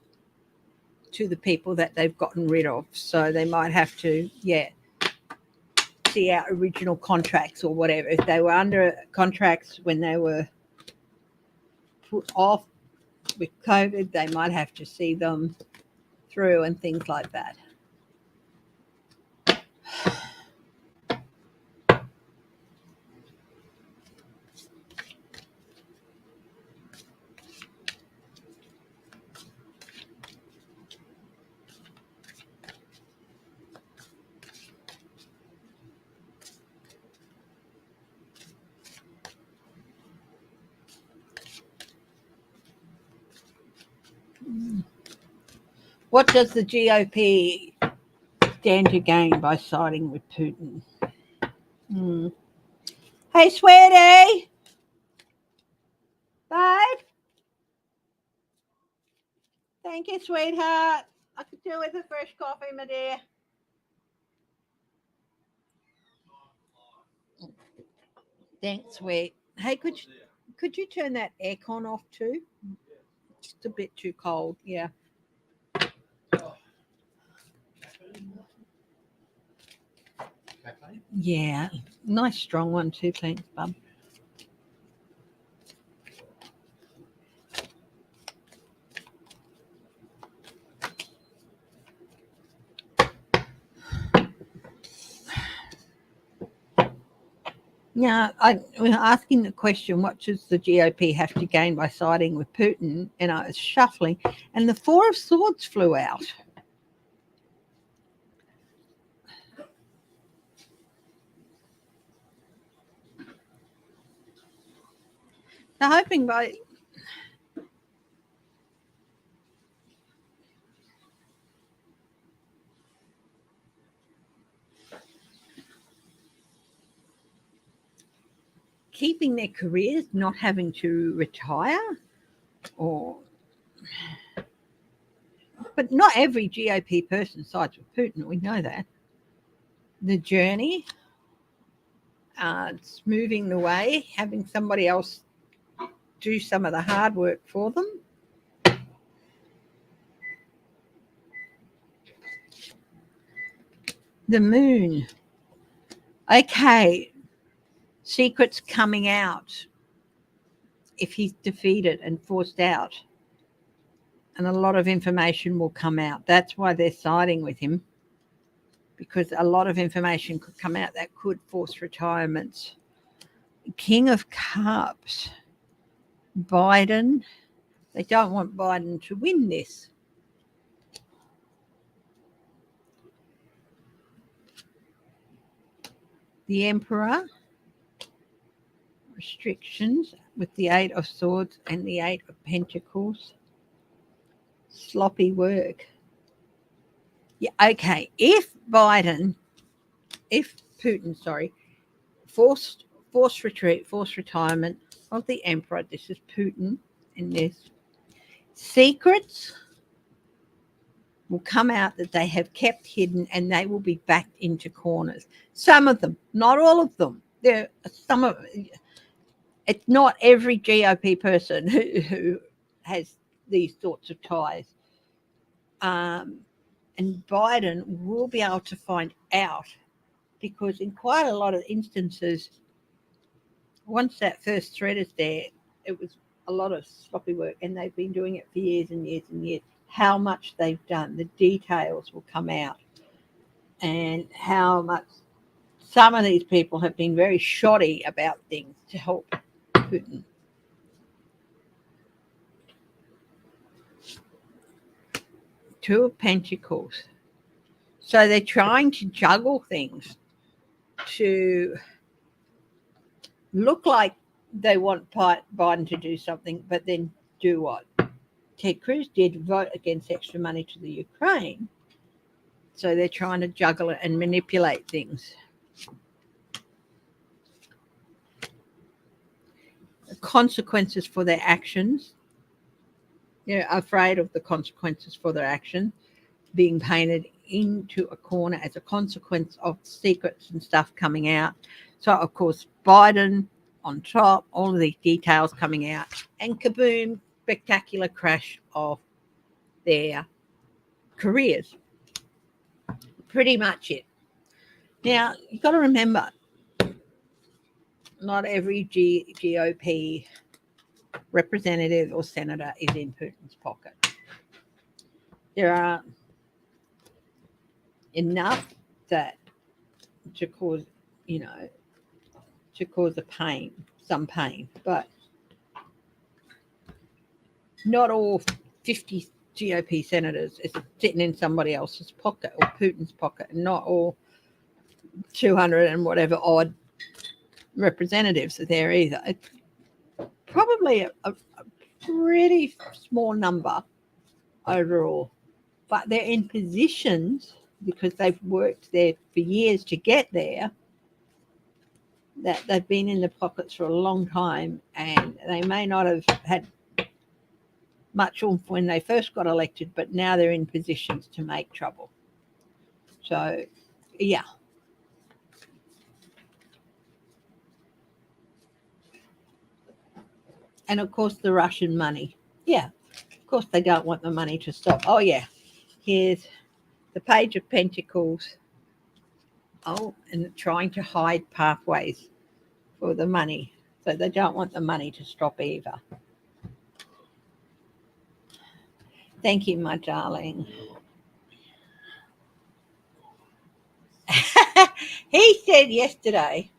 to the people that they've gotten rid of. So they might have to, see out original contracts or whatever. If they were under contracts when they were put off with COVID, they might have to see them through and things like that. What does the GOP stand to gain by siding with Putin? Hey, sweetie. Babe. Thank you, sweetheart. I could do with a fresh coffee, my dear. Thanks, sweet. Hey, could you turn that aircon off too? It's a bit too cold. Yeah. Yeah. Nice strong one too. Thanks, bub. Yeah, I was asking the question, what does the GOP have to gain by siding with Putin? And I was shuffling, and the 4 of Swords flew out. They're hoping by keeping their careers, not having to retire, but not every GOP person sides with Putin. We know that. The journey, it's moving the way, having somebody else do some of the hard work for them. The moon. Okay, secrets coming out if he's defeated and forced out. And a lot of information will come out. That's why they're siding with him, because a lot of information could come out that could force retirements. King of Cups. Biden. They don't want Biden to win this. the Emperor, restrictions with the Eight of Swords and the Eight of Pentacles, sloppy work. Yeah, okay. If Putin, forced retreat, forced retirement of the Emperor, this is Putin, and there's secrets will come out that they have kept hidden, and they will be backed into corners. Some of them, not all of them. There are some of it's not every GOP person who has these sorts of ties. And Biden will be able to find out, because in quite a lot of instances, once that first threat is there, it was a lot of sloppy work, and they've been doing it for years and years and years. How much they've done, the details will come out, and how much some of these people have been very shoddy about things to help Putin. Two of Pentacles. So they're trying to juggle things to look like they want Biden to do something, but then do what Ted Cruz did, vote against extra money to the Ukraine. So they're trying to juggle it and manipulate things. The consequences for their actions. They're afraid of the consequences for their action being painted into a corner as a consequence of secrets and stuff coming out. So, of course, Biden on top, all of these details coming out, and kaboom, spectacular crash of their careers. Pretty much it. Now, you've got to remember, not every GOP representative or senator is in Putin's pocket. There are enough that to cause, to cause some pain, but not all 50 GOP senators is sitting in somebody else's pocket or Putin's pocket, and not all 200 and whatever odd representatives are there either. It's probably a pretty small number overall, but they're in positions because they've worked there for years to get there, that they've been in the pockets for a long time, and they may not have had much oomph when they first got elected, but now they're in positions to make trouble. So, yeah. And, of course, the Russian money. Yeah, of course they don't want the money to stop. Oh, yeah. Here's the Page of Pentacles. Oh, and trying to hide pathways for the money. So they don't want the money to stop either. Thank you, my darling. He said yesterday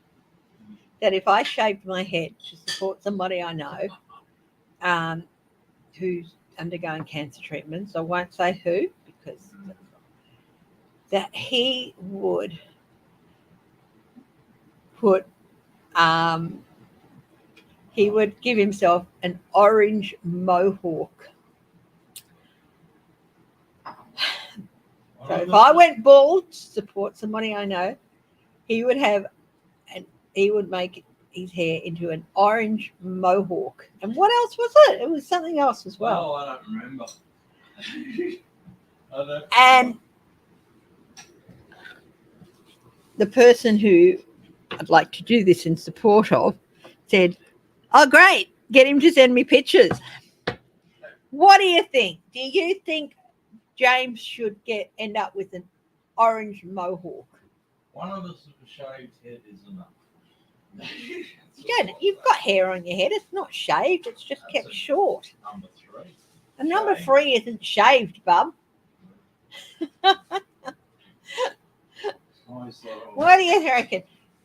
that if I shaved my head to support somebody I know who's undergoing cancer treatments, I won't say who, because that he would put he would give himself an orange mohawk. So if I went bald to support somebody I know, he would make his hair into an orange mohawk. And what else was it? It was something else as well. Oh, I don't remember. And the person who I'd like to do this in support of said, "Oh, great, get him to send me pictures." What do you think? Do you think James should end up with an orange mohawk? One of us with a shaved head is enough. You've got hair on your head. It's not shaved. It's just kept short. Number 3. And number 3 isn't shaved, bub. What do you reckon?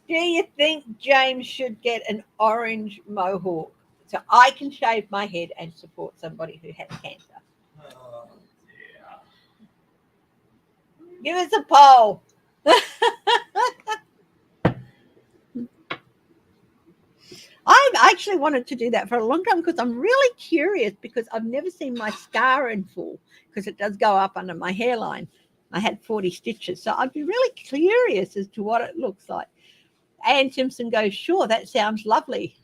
Do you think James should get an orange mohawk so I can shave my head and support somebody who has cancer? Yeah. Give us a poll. I've actually wanted to do that for a long time because I'm really curious because I've never seen my scar in full because it does go up under my hairline. I had 40 stitches. So I'd be really curious as to what it looks like. Ann Simpson goes, sure, that sounds lovely.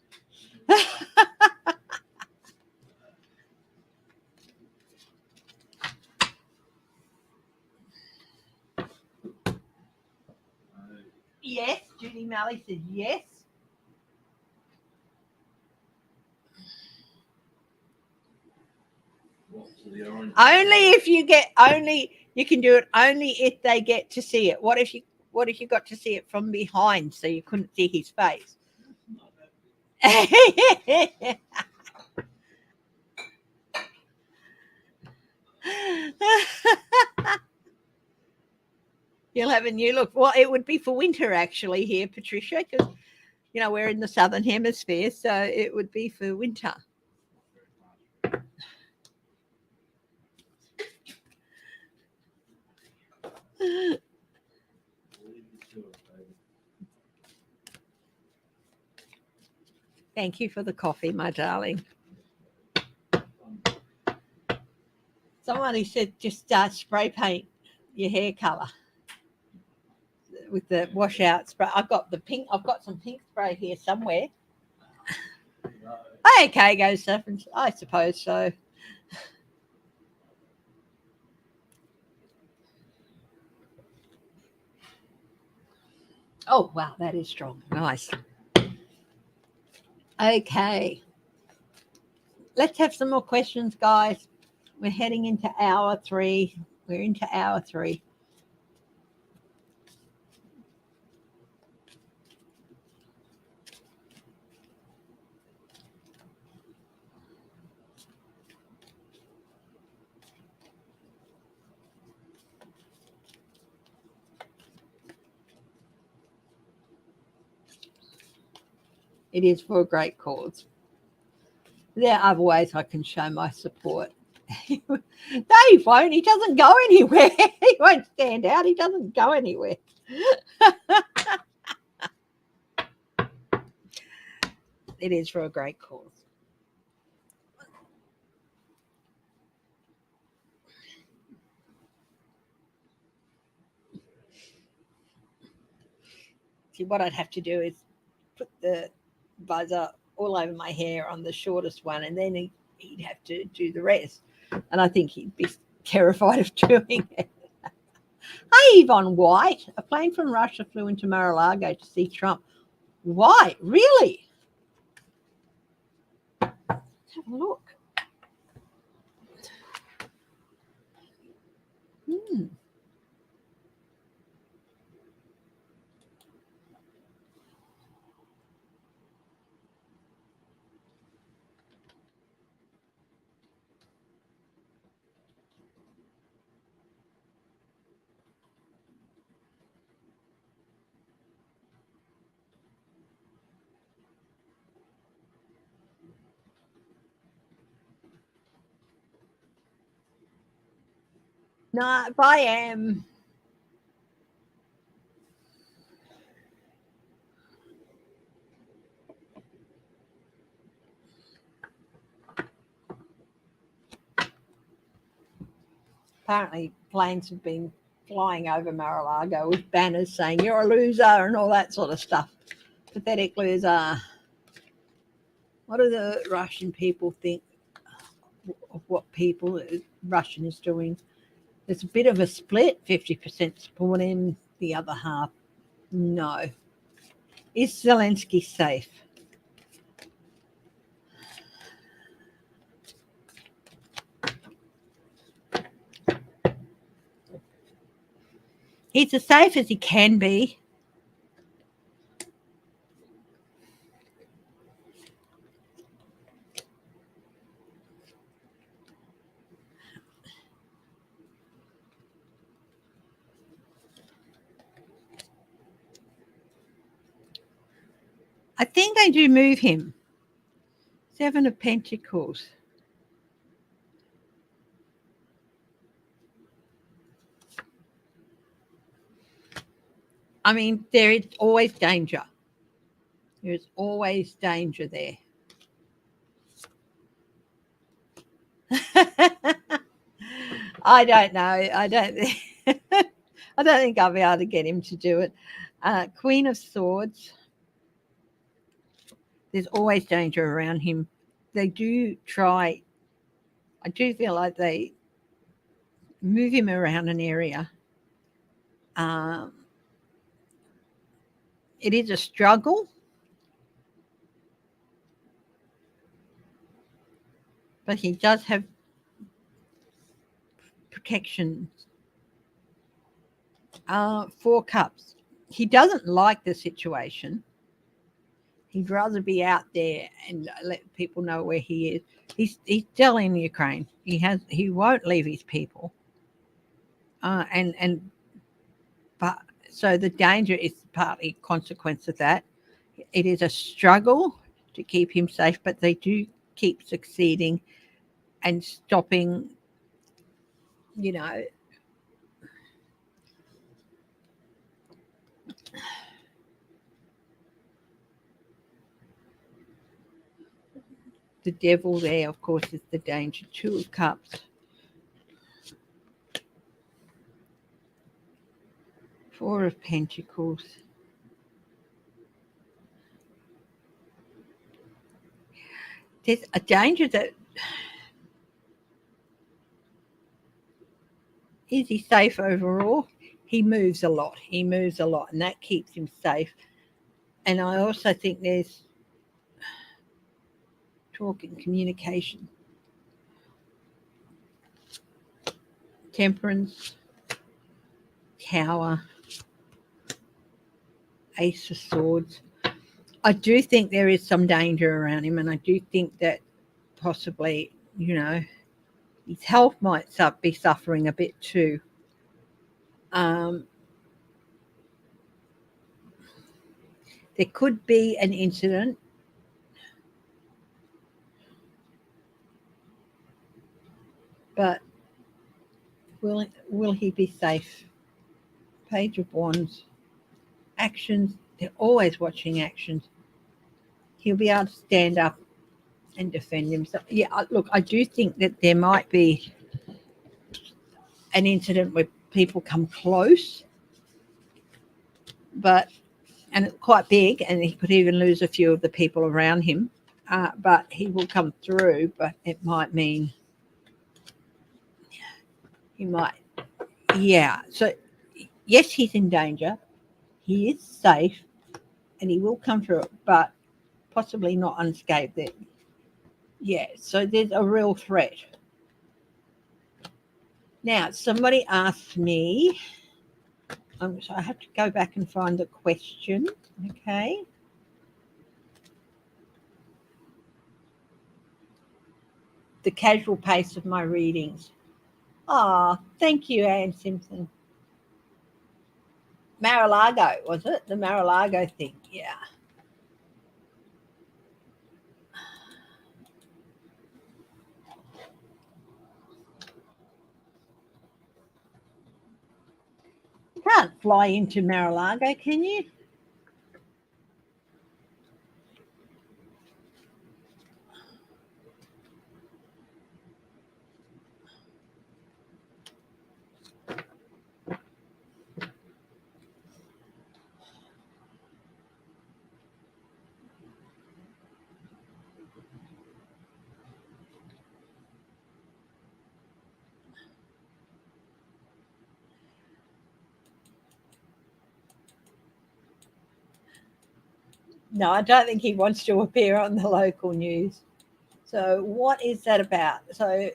Yes, Judy Malley said yes. Only if you you can do it only if they get to see it. What if you got to see it from behind so you couldn't see his face? You'll have a new look. Well, it would be for winter actually here, Patricia, because we're in the southern hemisphere, so it would be for winter. Thank you for the coffee, my darling. Somebody said just spray paint your hair colour with the washout spray. I've got some pink spray here somewhere. Okay, go surfing. I suppose so. Oh, wow, that is strong. Nice. Okay. Let's have some more questions, guys. We're heading into hour 3. We're into hour 3. It is for a great cause. There are other ways I can show my support. No, he won't. He doesn't go anywhere. He won't stand out. He doesn't go anywhere. It is for a great cause. See, what I'd have to do is put the buzzer all over my hair on the shortest one, and then he'd have to do the rest. And I think he'd be terrified of doing it. Hey, Yvonne White. A plane from Russia flew into Mar-a-Lago to see Trump. Why? Really? Let's have a look. No, if I am. Apparently, planes have been flying over Mar-a-Lago with banners saying you're a loser and all that sort of stuff. Pathetic loser. What do the Russian people think of what Russian is doing? There's a bit of a split, 50% support him, the other half, no. Is Zelensky safe? He's as safe as he can be. I think they do move him. 7 of Pentacles. I mean, there is always danger. There's always danger there. I don't know. I don't. I don't think I'll be able to get him to do it. Queen of Swords. There's always danger around him. They do try. I do feel like they move him around an area. Um, it is a struggle, but he does have protection. 4 cups. He doesn't like the situation. He'd rather be out there and let people know where he is. He's still in Ukraine. He won't leave his people. And but so the danger is partly consequence of that. It is a struggle to keep him safe, but they do keep succeeding and stopping, you know, the devil there, of course, is the danger. 2 of Cups. 4 of Pentacles. There's a danger that is he safe overall? He moves a lot. And that keeps him safe. And I also think there's talk and communication. Temperance, Tower, Ace of Swords. I do think there is some danger around him, and I do think that possibly, his health might be suffering a bit too. There could be an incident, but will he be safe? Page of Wands. Actions. They're always watching actions. He'll be able to stand up and defend himself. Yeah, look, I do think that there might be an incident where people come close, and it's quite big, and he could even lose a few of the people around him. But he will come through. But it might mean he might. Yeah. So yes, he's in danger. He is safe, and he will come through it, but possibly not unscathed. Yeah. So there's a real threat. Now, somebody asked me. So I have to go back and find the question. Okay. The casual pace of my readings. Thank you, Anne Simpson. Mar-a-Lago, was it? The Mar-a-Lago thing. Yeah. You can't fly into Mar-a-Lago, can you? No, I don't think he wants to appear on the local news. So what is that about? So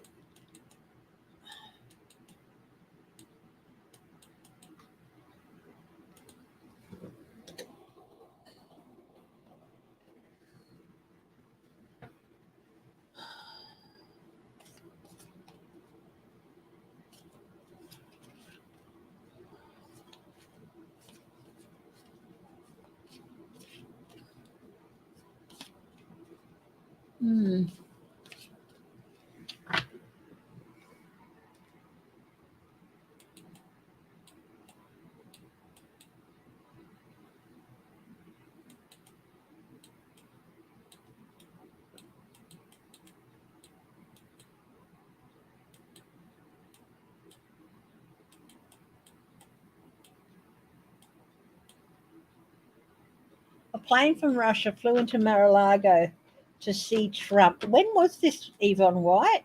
plane from Russia flew into Mar-a-Lago to see Trump. When was this, Yvonne White?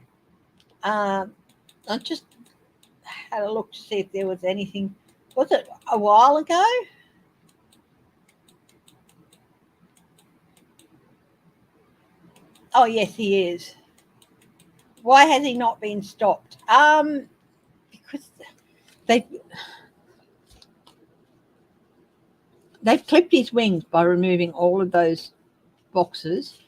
I just had a look to see if there was anything. Was it a while ago? Oh, yes, he is. Why has he not been stopped? Because they've clipped his wings by removing all of those boxes.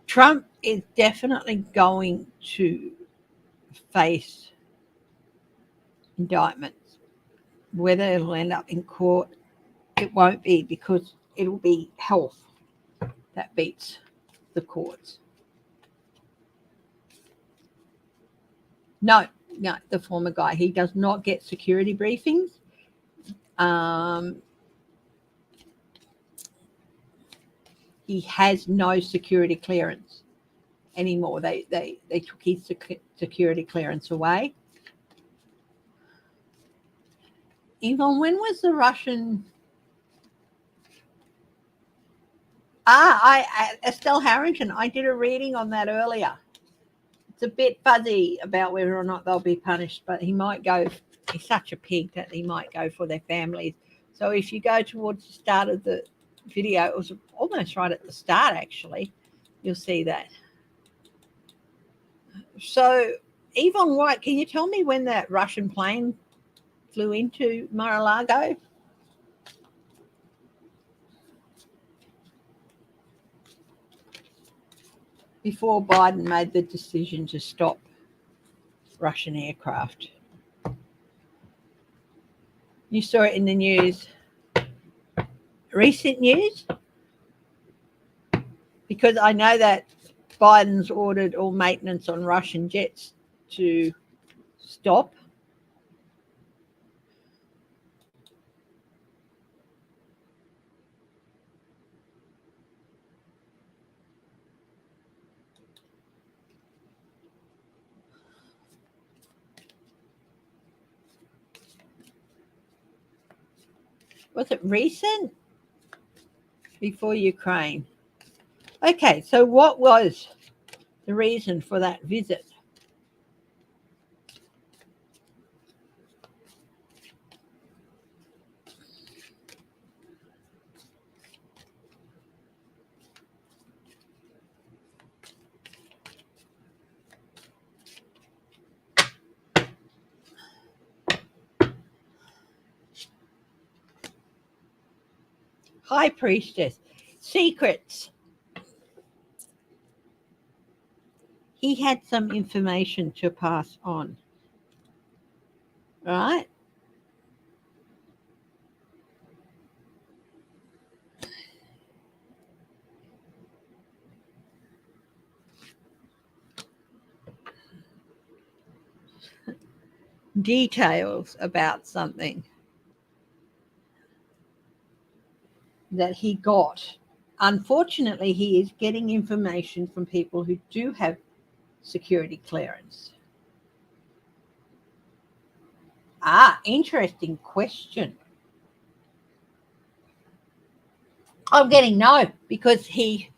Trump is definitely going to face indictments. Whether it'll end up in court, it won't be, because it'll be health that beats the courts. No, the former guy. He does not get security briefings. He has no security clearance anymore. They took his security clearance away. Yvonne, when was the Russian? Estelle Harrington. I did a reading on that earlier. It's a bit fuzzy about whether or not they'll be punished, but he might go. He's such a pig that he might go for their families. So if you go towards the start of the video, it was almost right at the start, actually, you'll see that. So, Yvonne White, can you tell me when that Russian plane flew into Mar-a-Lago? Before Biden made the decision to stop Russian aircraft. You saw it in the news. Recent news? Because I know that Biden's ordered all maintenance on Russian jets to stop. Was it recent? Before Ukraine. Okay, so what was the reason for that visit? High Priestess. Secrets. He had some information to pass on. Right? Details about something that he got. Unfortunately, he is getting information from people who do have security clearance. Interesting question. I'm getting no, because he's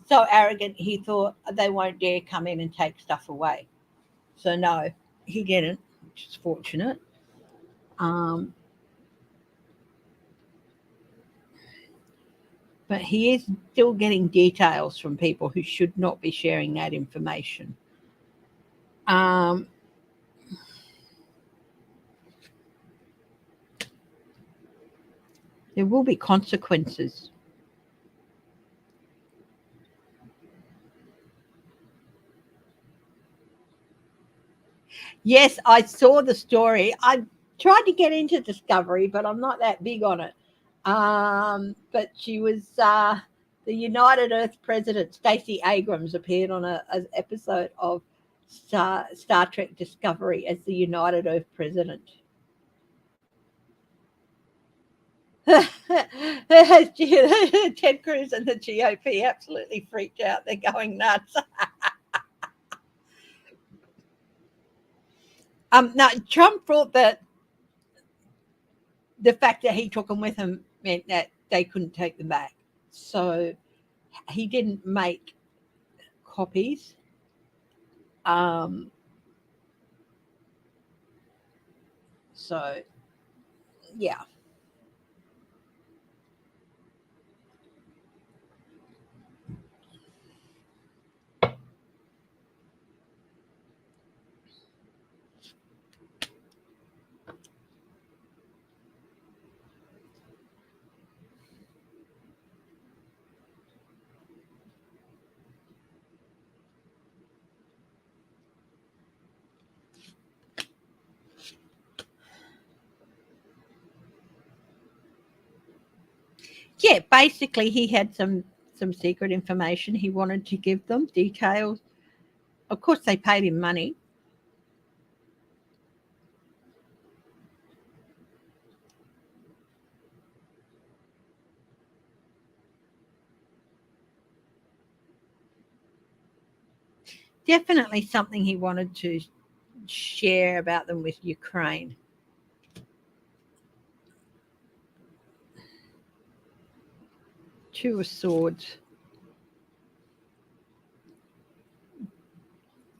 so arrogant, he thought they won't dare come in and take stuff away. So no, he didn't, which is fortunate. But he is still getting details from people who should not be sharing that information. There will be consequences. Yes, I saw the story. I tried to get into Discovery, but I'm not that big on it. But she was The United Earth president, Stacey Abrams, appeared on an episode of Star Trek Discovery as the United Earth president. Ted Cruz and the GOP absolutely freaked out. They're going nuts. Now, Trump thought that the fact that he took them with him meant that they couldn't take them back. So he didn't make copies. So, yeah. Yeah, basically he had some secret information he wanted to give them, details. Of course, they paid him money. Definitely something he wanted to share about them with Ukraine. Two of Swords.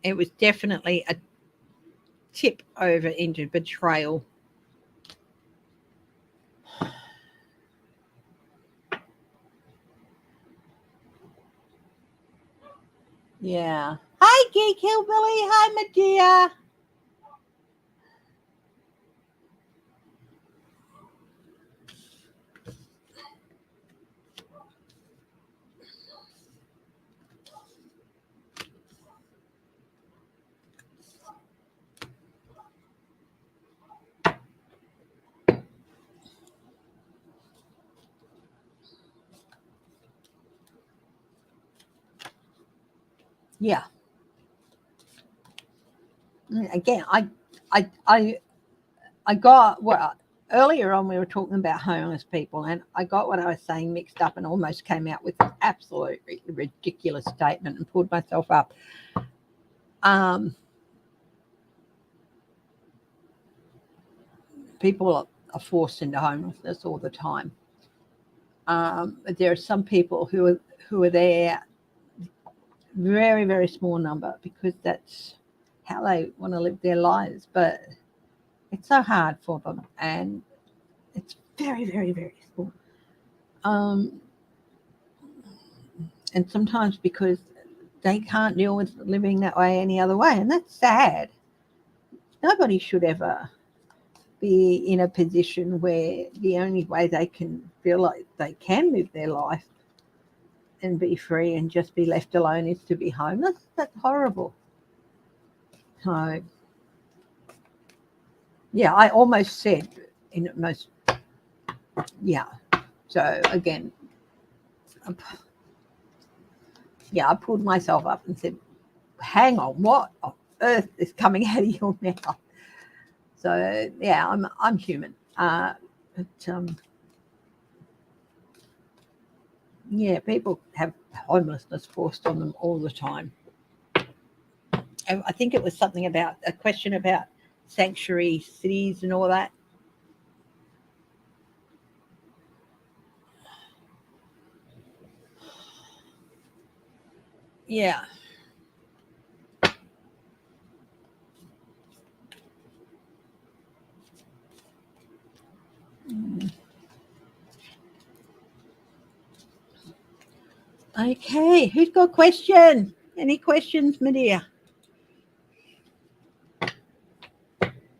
It was definitely a tip over into betrayal. Yeah. Hi, Geek Hillbilly. Hi, my dear. Yeah. Again, I got what earlier on we were talking about homeless people, and I got what I was saying mixed up and almost came out with an absolutely ridiculous statement and pulled myself up. People are forced into homelessness all the time. But there are some people who are there, very, very small number, because that's how they want to live their lives. But it's so hard for them, and it's very, very, very small. And sometimes because they can't deal with living that way any other way, and that's sad. Nobody should ever be in a position where the only way they can feel like they can live their life and be free and just be left alone is to be homeless. That's horrible. So, yeah, I almost said in most, yeah. So again, yeah, I pulled myself up and said, hang on, what on earth is coming out of your mouth? So yeah, I'm human. But yeah, people have homelessness forced on them all the time. I think it was something about a question about sanctuary cities and all that. Yeah. Okay, who's got a question? Any questions, my dear?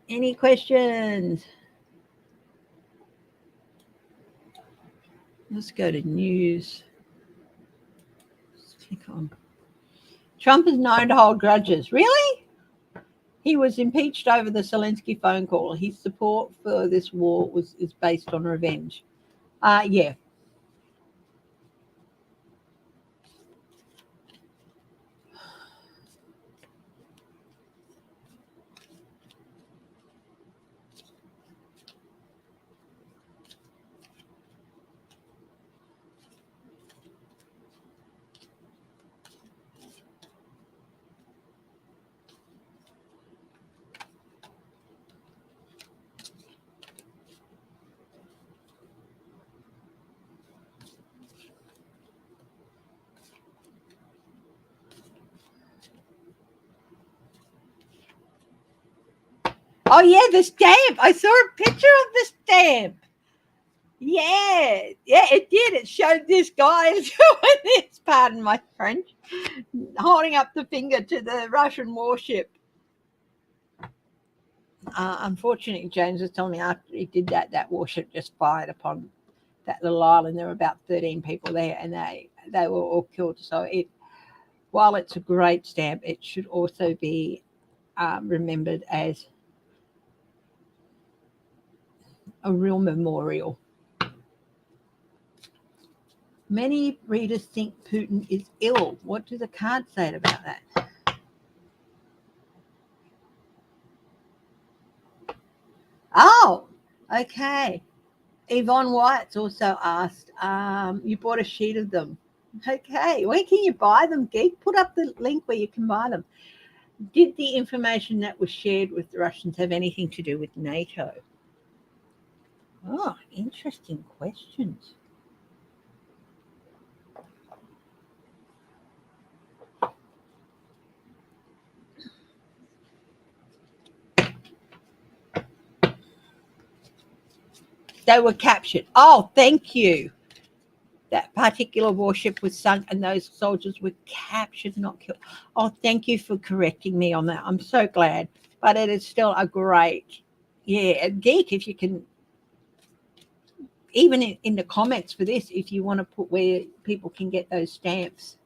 Any questions? Let's go to news. Let's click on. Trump is known to hold grudges. Really? He was impeached over the Zelensky phone call. His support for this war is based on revenge. Yeah. Oh, yeah, the stamp. I saw a picture of the stamp. Yeah, it did. It showed this guy doing this, pardon my French, holding up the finger to the Russian warship. Unfortunately, James was telling me after he did that, that warship just fired upon that little island. There were about 13 people there, and they were all killed. So while it's a great stamp, it should also be remembered as a real memorial. Many readers think Putin is ill. What do the cards say about that? Oh, okay. Yvonne White's also asked, you bought a sheet of them. Okay, where can you buy them, Geek? Put up the link where you can buy them. Did the information that was shared with the Russians have anything to do with NATO? Oh, interesting questions. They were captured. Oh, thank you. That particular warship was sunk and those soldiers were captured, not killed. Oh, thank you for correcting me on that. I'm so glad. But it is still a great, yeah, Geek, if you can, even in the comments for this, if you want to put where people can get those stamps.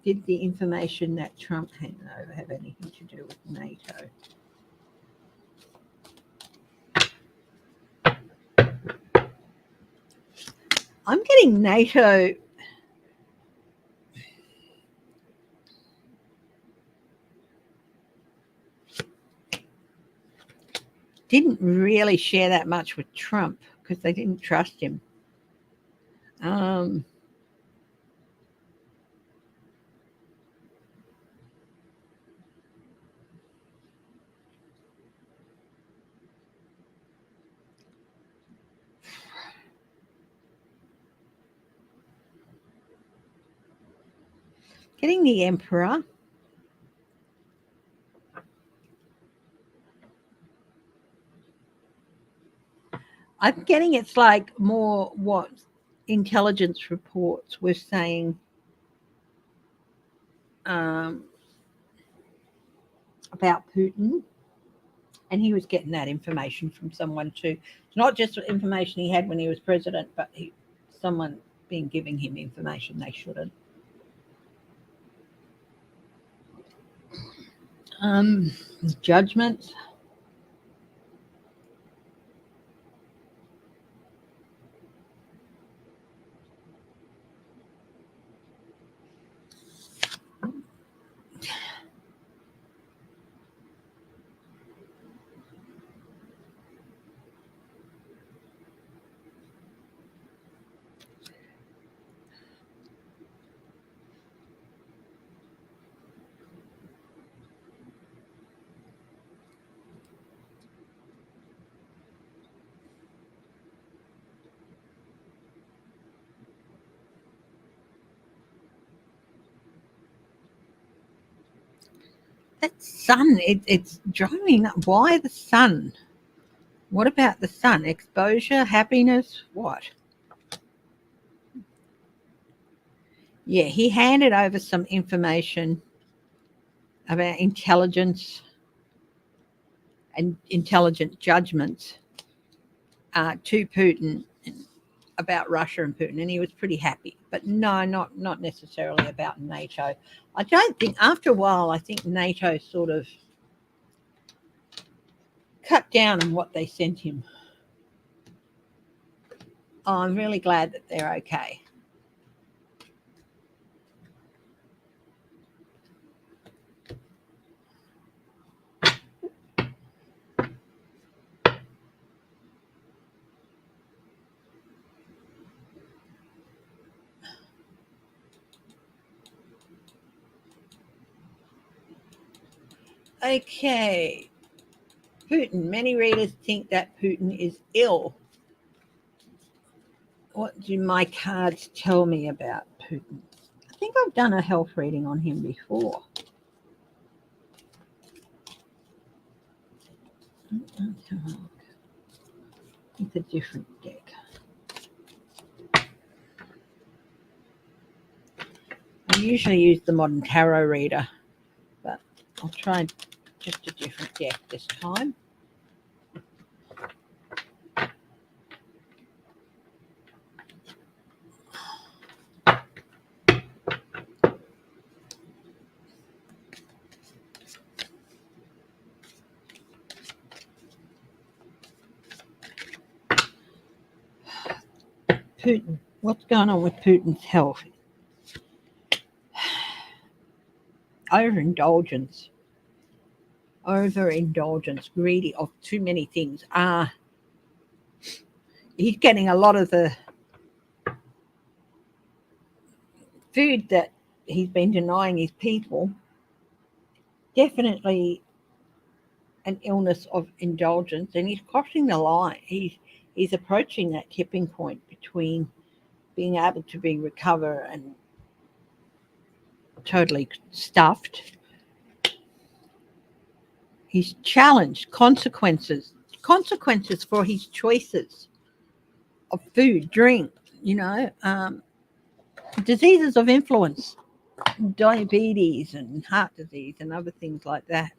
Did the information that Trump handed over have anything to do with NATO? I'm getting NATO. Didn't really share that much with Trump because they didn't trust him. Getting the Emperor. I'm getting it's like more what intelligence reports were saying about Putin, and he was getting that information from someone too. It's not just information he had when he was president, but someone been giving him information they shouldn't. Judgments. That sun, it's driving me nuts. Why the sun? What about the sun? Exposure, happiness, what? Yeah, he handed over some information about intelligence and intelligent judgments to Putin about Russia and Putin, and he was pretty happy. But no, not necessarily about NATO. I don't think after a while, I think NATO sort of cut down on what they sent him. Oh, I'm really glad that they're okay. Okay. Putin. Many readers think that Putin is ill. What do my cards tell me about Putin? I think think I've done a health reading on him before. Let's have a look. It's a different deck. I usually use the Modern Tarot Reader, but I'll try just a different deck this time. Putin. What's going on with Putin's health? Overindulgence, greedy of too many things. He's getting a lot of the food that he's been denying his people. Definitely an illness of indulgence, and he's crossing the line. He's approaching that tipping point between being able to be recover and totally stuffed. He's challenged consequences for his choices of food, drink, diseases of influence, diabetes and heart disease and other things like that.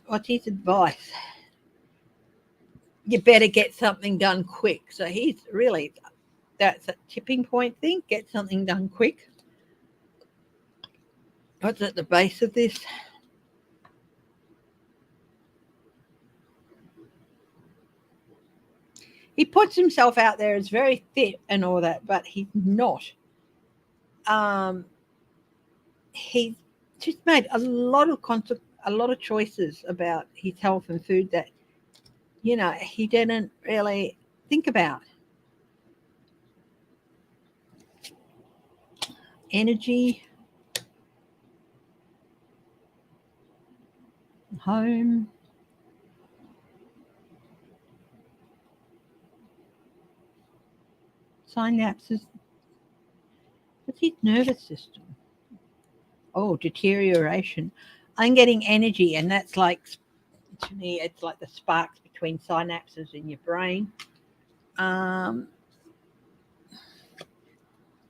What's his advice? You better get something done quick. So he's really, that's a tipping point thing. Get something done quick. What's at the base of this? He puts himself out there as very fit and all that, but he's not. He's just made a lot of choices about his health and food that, he didn't really think about. Energy, home, synapses. What's his nervous system? Oh, deterioration. I'm getting energy, and that's like, to me, it's like the sparks between synapses in your brain.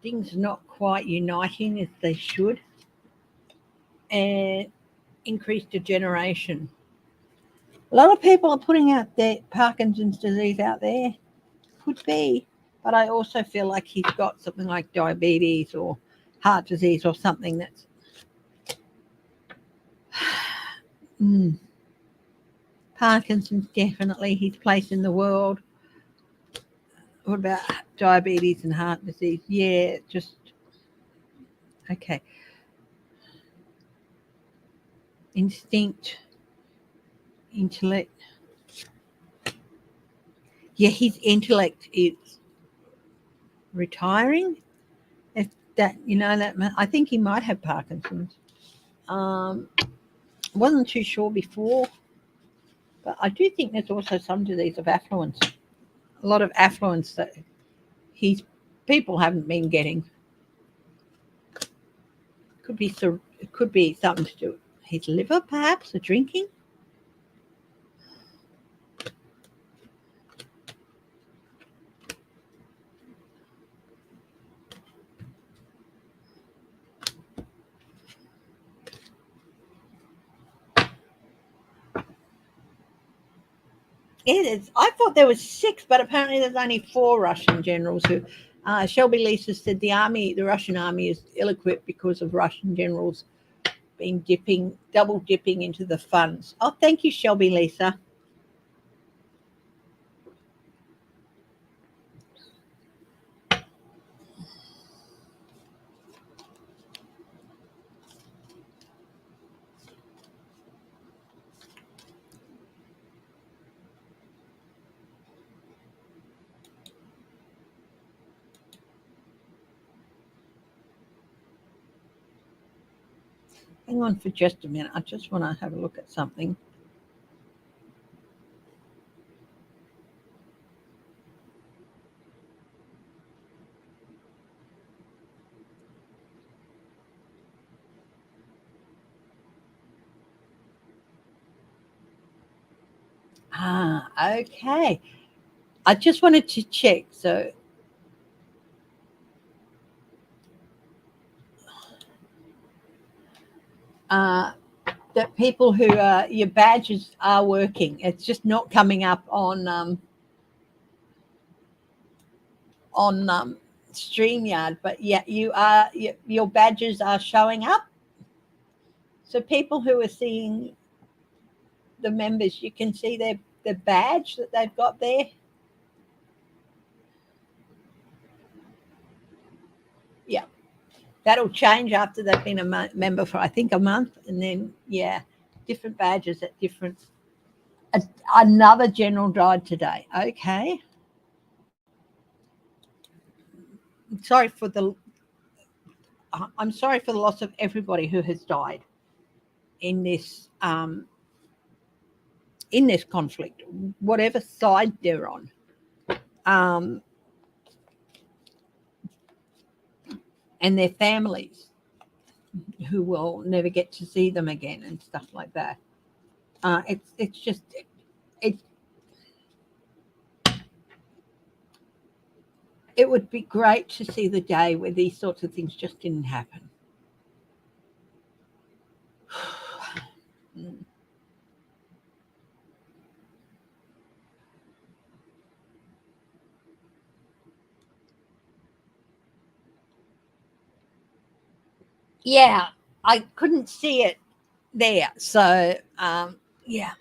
Things not quite uniting as they should, and increased degeneration. A lot of people are putting out their Parkinson's disease out there. Could be, but I also feel like he's got something like diabetes or heart disease or something that's Parkinson's, definitely his place in the world. What about diabetes and heart disease? Yeah, just okay. Instinct, intellect. Yeah, his intellect is retiring. If that, that I think he might have Parkinson's. Wasn't too sure before, but I do think there's also some disease of affluence. A lot of affluence that his people haven't been getting. It could be something to do with his liver, perhaps, or drinking. It is. I thought there was 6, but apparently there's only 4 Russian generals who. Shelby Lisa said the Russian army is ill-equipped because of Russian generals been double dipping into the funds. Oh, thank you, Shelby Lisa. Hang on for just a minute. I just want to have a look at something. Okay. I just wanted to check. So, uh, that people who your badges are working. It's just not coming up on StreamYard, but yeah, your badges are showing up. So people who are seeing the members, you can see their badge that they've got there. Yeah, that'll change after they've been a member for I think a month, and then yeah, different badges at different. Another general died today. Okay, sorry for the. I'm sorry for the loss of everybody who has died in this conflict, whatever side they're on. Um, and their families who will never get to see them again and stuff like that. It's just it it would be great to see the day where these sorts of things just didn't happen. Yeah, I couldn't see it there, so yeah.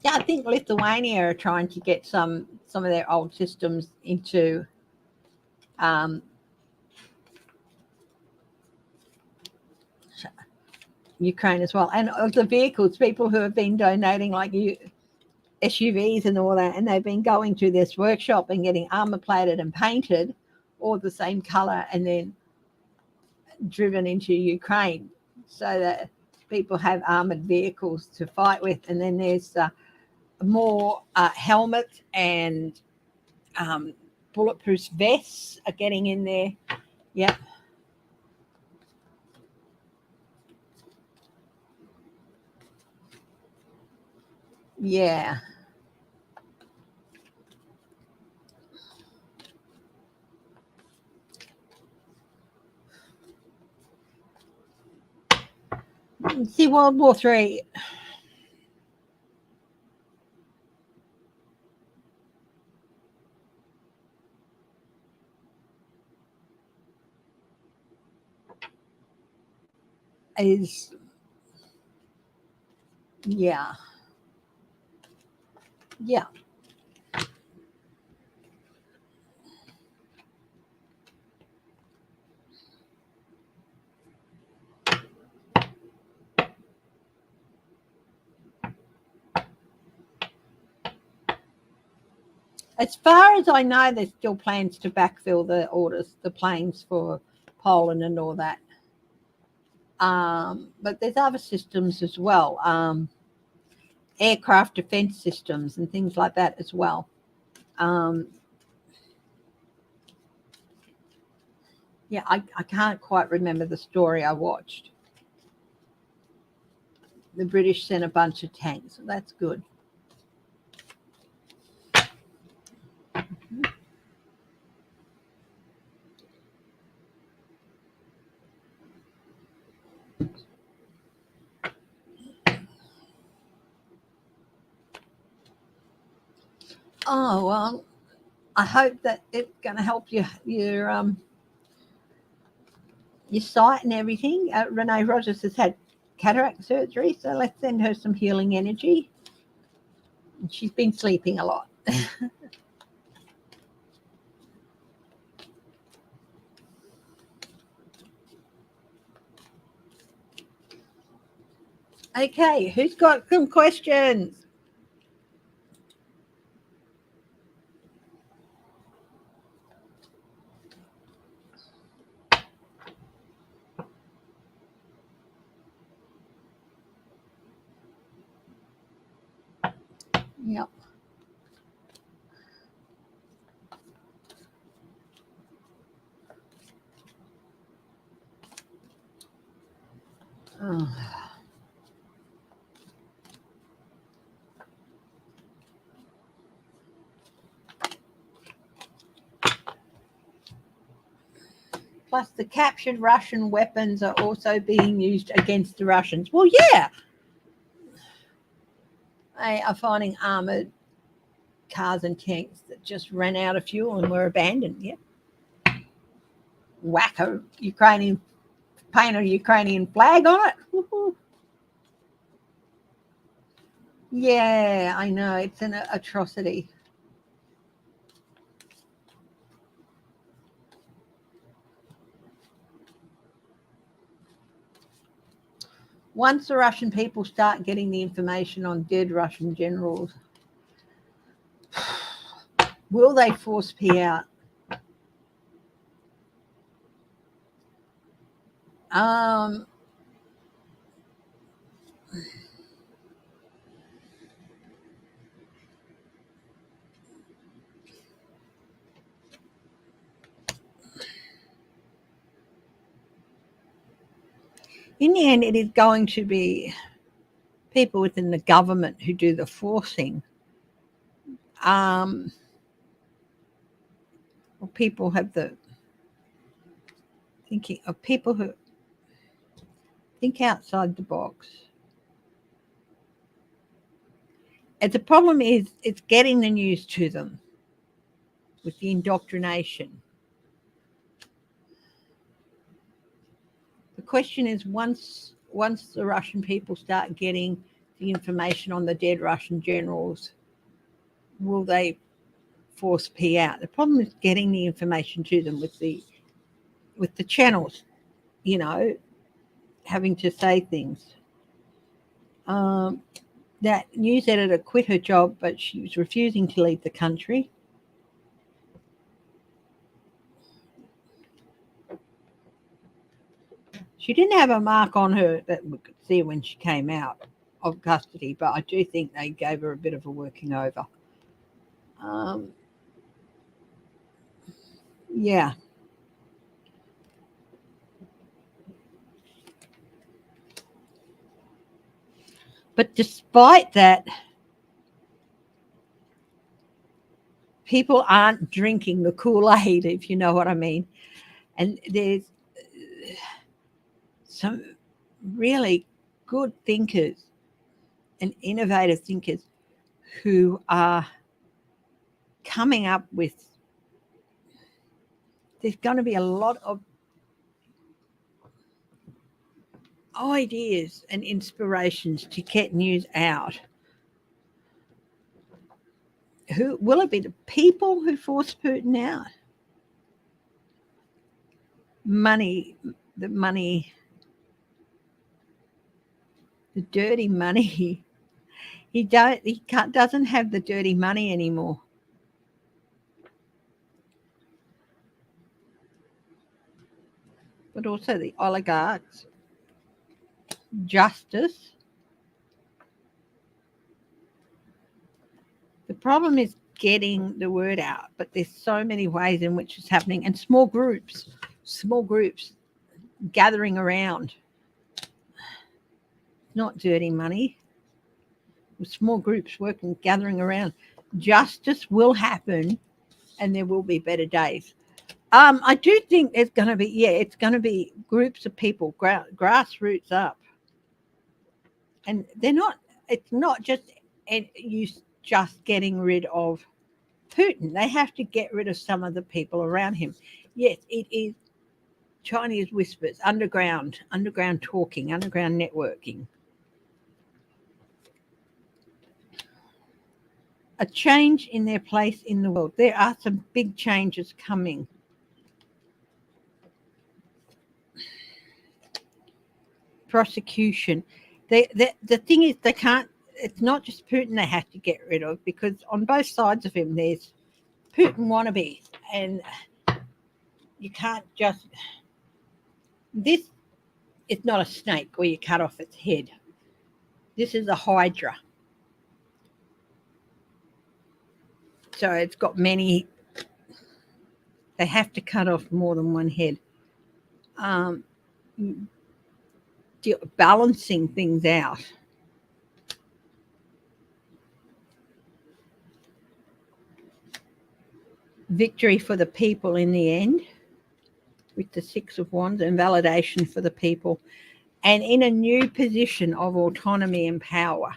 Yeah, I think Lithuania are trying to get some of their old systems into um, Ukraine as well, and of the vehicles, people who have been donating like you SUVs and all that, and they've been going to this workshop and getting armor plated and painted, all the same color, and then driven into Ukraine, so that people have armored vehicles to fight with. And then there's more helmets and um, bulletproof vests are getting in there. Yeah. Yeah. See, World War Three. Is yeah, yeah. As far as I know, there's still plans to backfill the orders, the planes for Poland and all that. But there's other systems as well, aircraft defense systems and things like that as well. Um, yeah, I can't quite remember the story I watched. The British sent a bunch of tanks, so that's good. Oh well, I hope that it's going to help your sight and everything. Renee Rogers has had cataract surgery, so let's send her some healing energy. She's been sleeping a lot. Okay, who's got some questions? Yep. Oh. Plus, the captured Russian weapons are also being used against the Russians. Well, yeah, they are finding armored cars and tanks that just ran out of fuel and were abandoned. Yeah, whack a Ukrainian paint a Ukrainian flag on it. Woo-hoo. Yeah, I know, it's an atrocity. Once the Russian people start getting the information on dead Russian generals, will they force P out? In the end, it is going to be people within the government who do the forcing. Or people have the thinking of people who think outside the box. And the problem is it's getting the news to them with the indoctrination. The question is, once the Russian people start getting the information on the dead Russian generals, will they force P out? The problem is getting the information to them with the channels, having to say things. That news editor quit her job, but she was refusing to leave the country. She didn't have a mark on her that we could see when she came out of custody, but I do think they gave her a bit of a working over. Yeah. But despite that, people aren't drinking the Kool-Aid, if you know what I mean. And there's some really good thinkers and innovative thinkers who are coming up with, there's going to be a lot of ideas and inspirations to get news out. Who will it be? The people who force Putin out? Money, the dirty money. He doesn't have the dirty money anymore. But also the oligarchs, justice. The problem is getting the word out, but there's so many ways in which it's happening, and small groups gathering around. Not dirty money. Small groups working, gathering around. Justice will happen, and there will be better days. I do think it's going to be groups of people, grassroots up, and it's not just getting rid of Putin. They have to get rid of some of the people around him. Yes, it is Chinese whispers, underground talking, underground networking. A change in their place in the world. There are some big changes coming. Prosecution. The thing is, they can't. It's not just Putin they have to get rid of, because on both sides of him there's Putin wannabes, and you can't just. This is not a snake where you cut off its head. This is a hydra. So it's got many. They have to cut off more than one head. balancing things out. Victory for the people in the end, with the Six of Wands, and validation for the people, and in a new position of autonomy and power.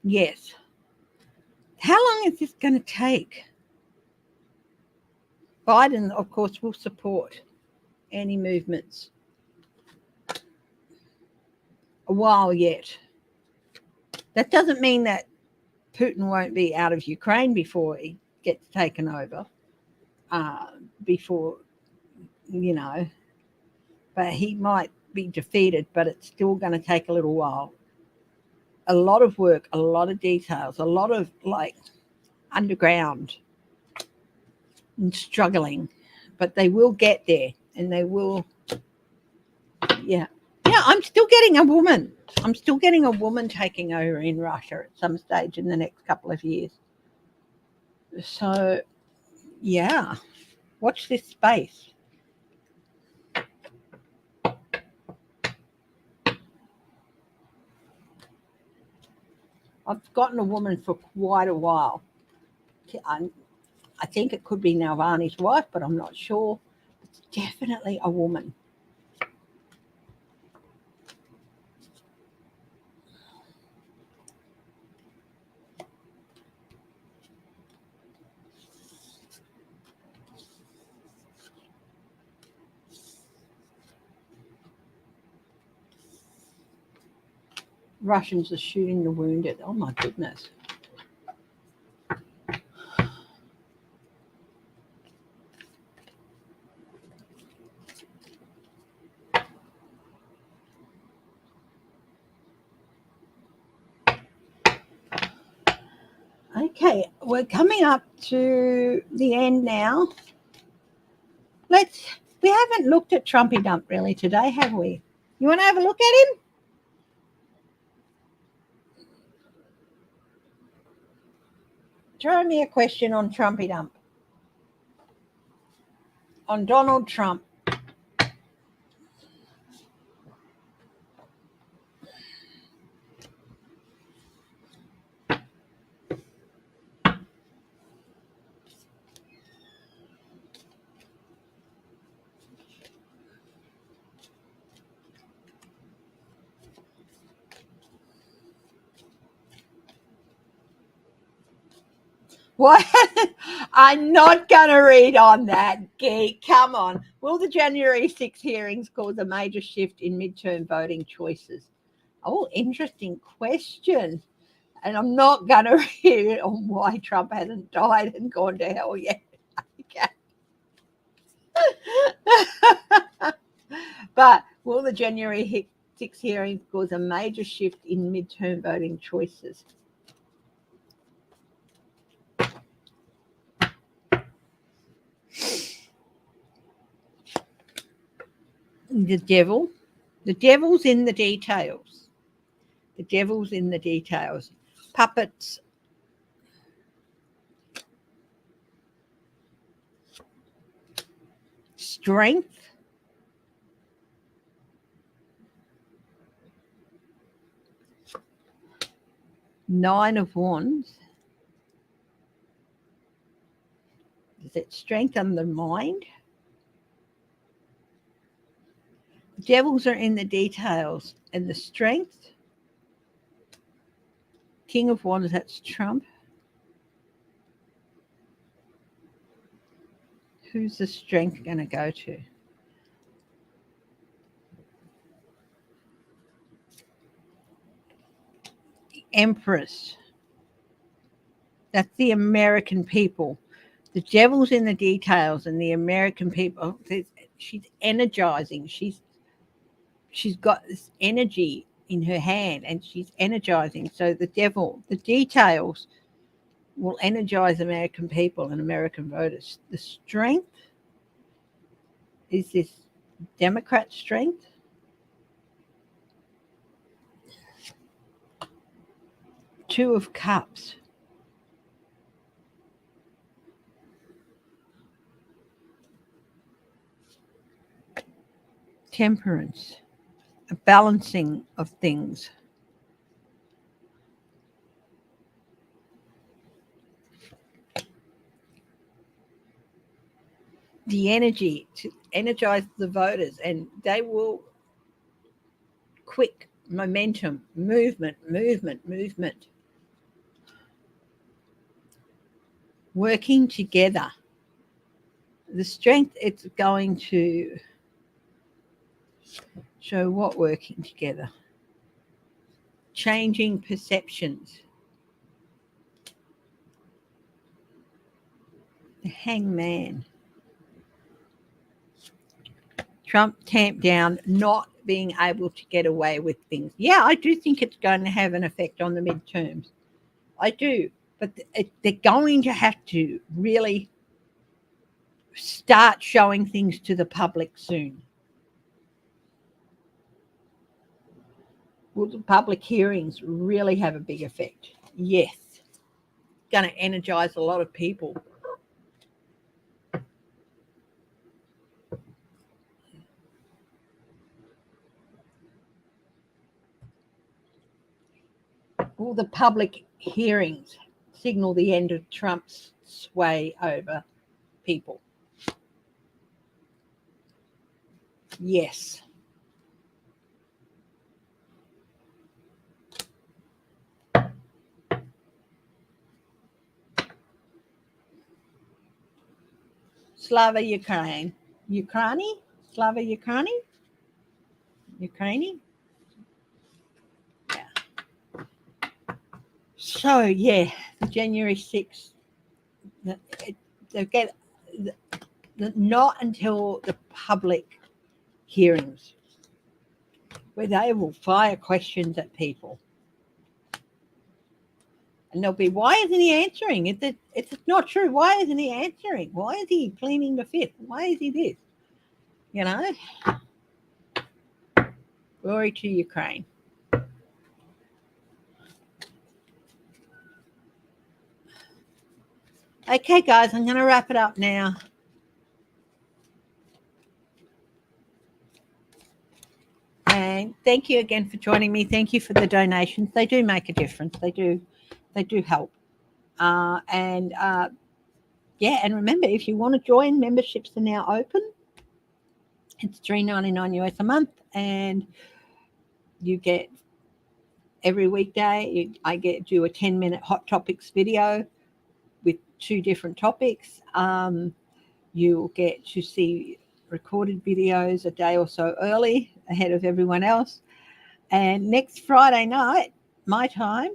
Yes. How long is this going to take? Biden, of course, will support any movements a while yet. That doesn't mean that Putin won't be out of Ukraine before he gets taken over, before, but he might be defeated, but it's still going to take a little while. A lot of work, a lot of details, a lot of underground and struggling, but they will get there, and they will. Yeah, I'm still getting a woman. I'm still getting a woman taking over in Russia at some stage in the next couple of years. So, yeah, watch this space. I've gotten a woman for quite a while. I think it could be Navalny's wife, but I'm not sure. It's definitely a woman. Russians are shooting the wounded. Oh my goodness. Okay, we're coming up to the end now. We haven't looked at Trumpy Dump really today, have we? You want to have a look at him? Throw me a question on Trumpy Dump. On Donald Trump. What? I'm not going to read on that, geek. Come on. Will the January 6 hearings cause a major shift in midterm voting choices? Oh, interesting question. And I'm not going to read it on why Trump hasn't died and gone to hell yet. Okay. But will the January 6 hearings cause a major shift in midterm voting choices? The devil's in the details. The devil's in the details. Puppets. Strength. Nine of Wands. Is it strength on the mind? Devils are in the details. And the strength. King of Wands, that's Trump. Who's the strength going to go to? Empress. That's the American people. The devil's in the details, and the American people. She's energizing. She's got this energy in her hand, and she's energizing. So the devil, the details, will energize American people and American voters. The strength is this Democrat strength. Two of Cups. temperance, a balancing of things. The energy to energize the voters, and they will quick momentum, movement, working together. The strength it's going to show what working together. Changing perceptions. The hangman. Trump tamped down not being able to get away with things. Yeah, I do think it's going to have an effect on the midterms. I do. But they're going to have to really start showing things to the public soon. Will the public hearings really have a big effect? Yes. It's going to energize a lot of people. Will the public hearings signal the end of Trump's sway over people? Yes. Slava Ukraine. Ukraine? Slava Ukraine? Ukraine? Yeah. So, yeah, the January 6th, not until the public hearings where they will fire questions at people. And they'll be, why isn't he answering? It's not true. Why isn't he answering? Why is he pleading the fifth? Why is he this? You know? Glory to Ukraine. Okay, guys, I'm going to wrap it up now. And thank you again for joining me. Thank you for the donations. They do make a difference. They do help. And remember, if you want to join, memberships are now open. It's $3.99 US a month, and you get every weekday. I do a 10-minute hot topics video with 2 different topics. You'll get to see recorded videos a day or so early ahead of everyone else. And next Friday night, my time,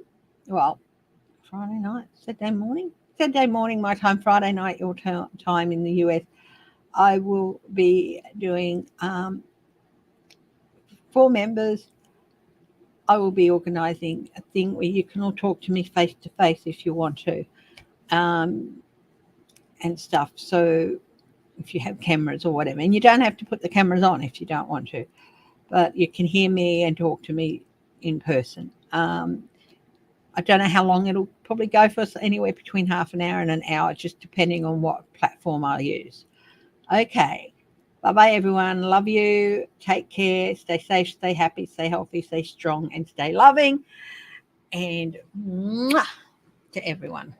Friday night, Saturday morning, my time, Friday night, your time in the US, I will be doing, for members, I will be organising a thing where you can all talk to me face to face if you want to, and stuff. So if you have cameras or whatever, and you don't have to put the cameras on if you don't want to, but you can hear me and talk to me in person. I don't know how long it'll probably go for, anywhere between half an hour and an hour, just depending on what platform I use. Okay. Bye-bye, everyone. Love you. Take care. Stay safe, stay happy, stay healthy, stay strong, and stay loving. And mwah, to everyone.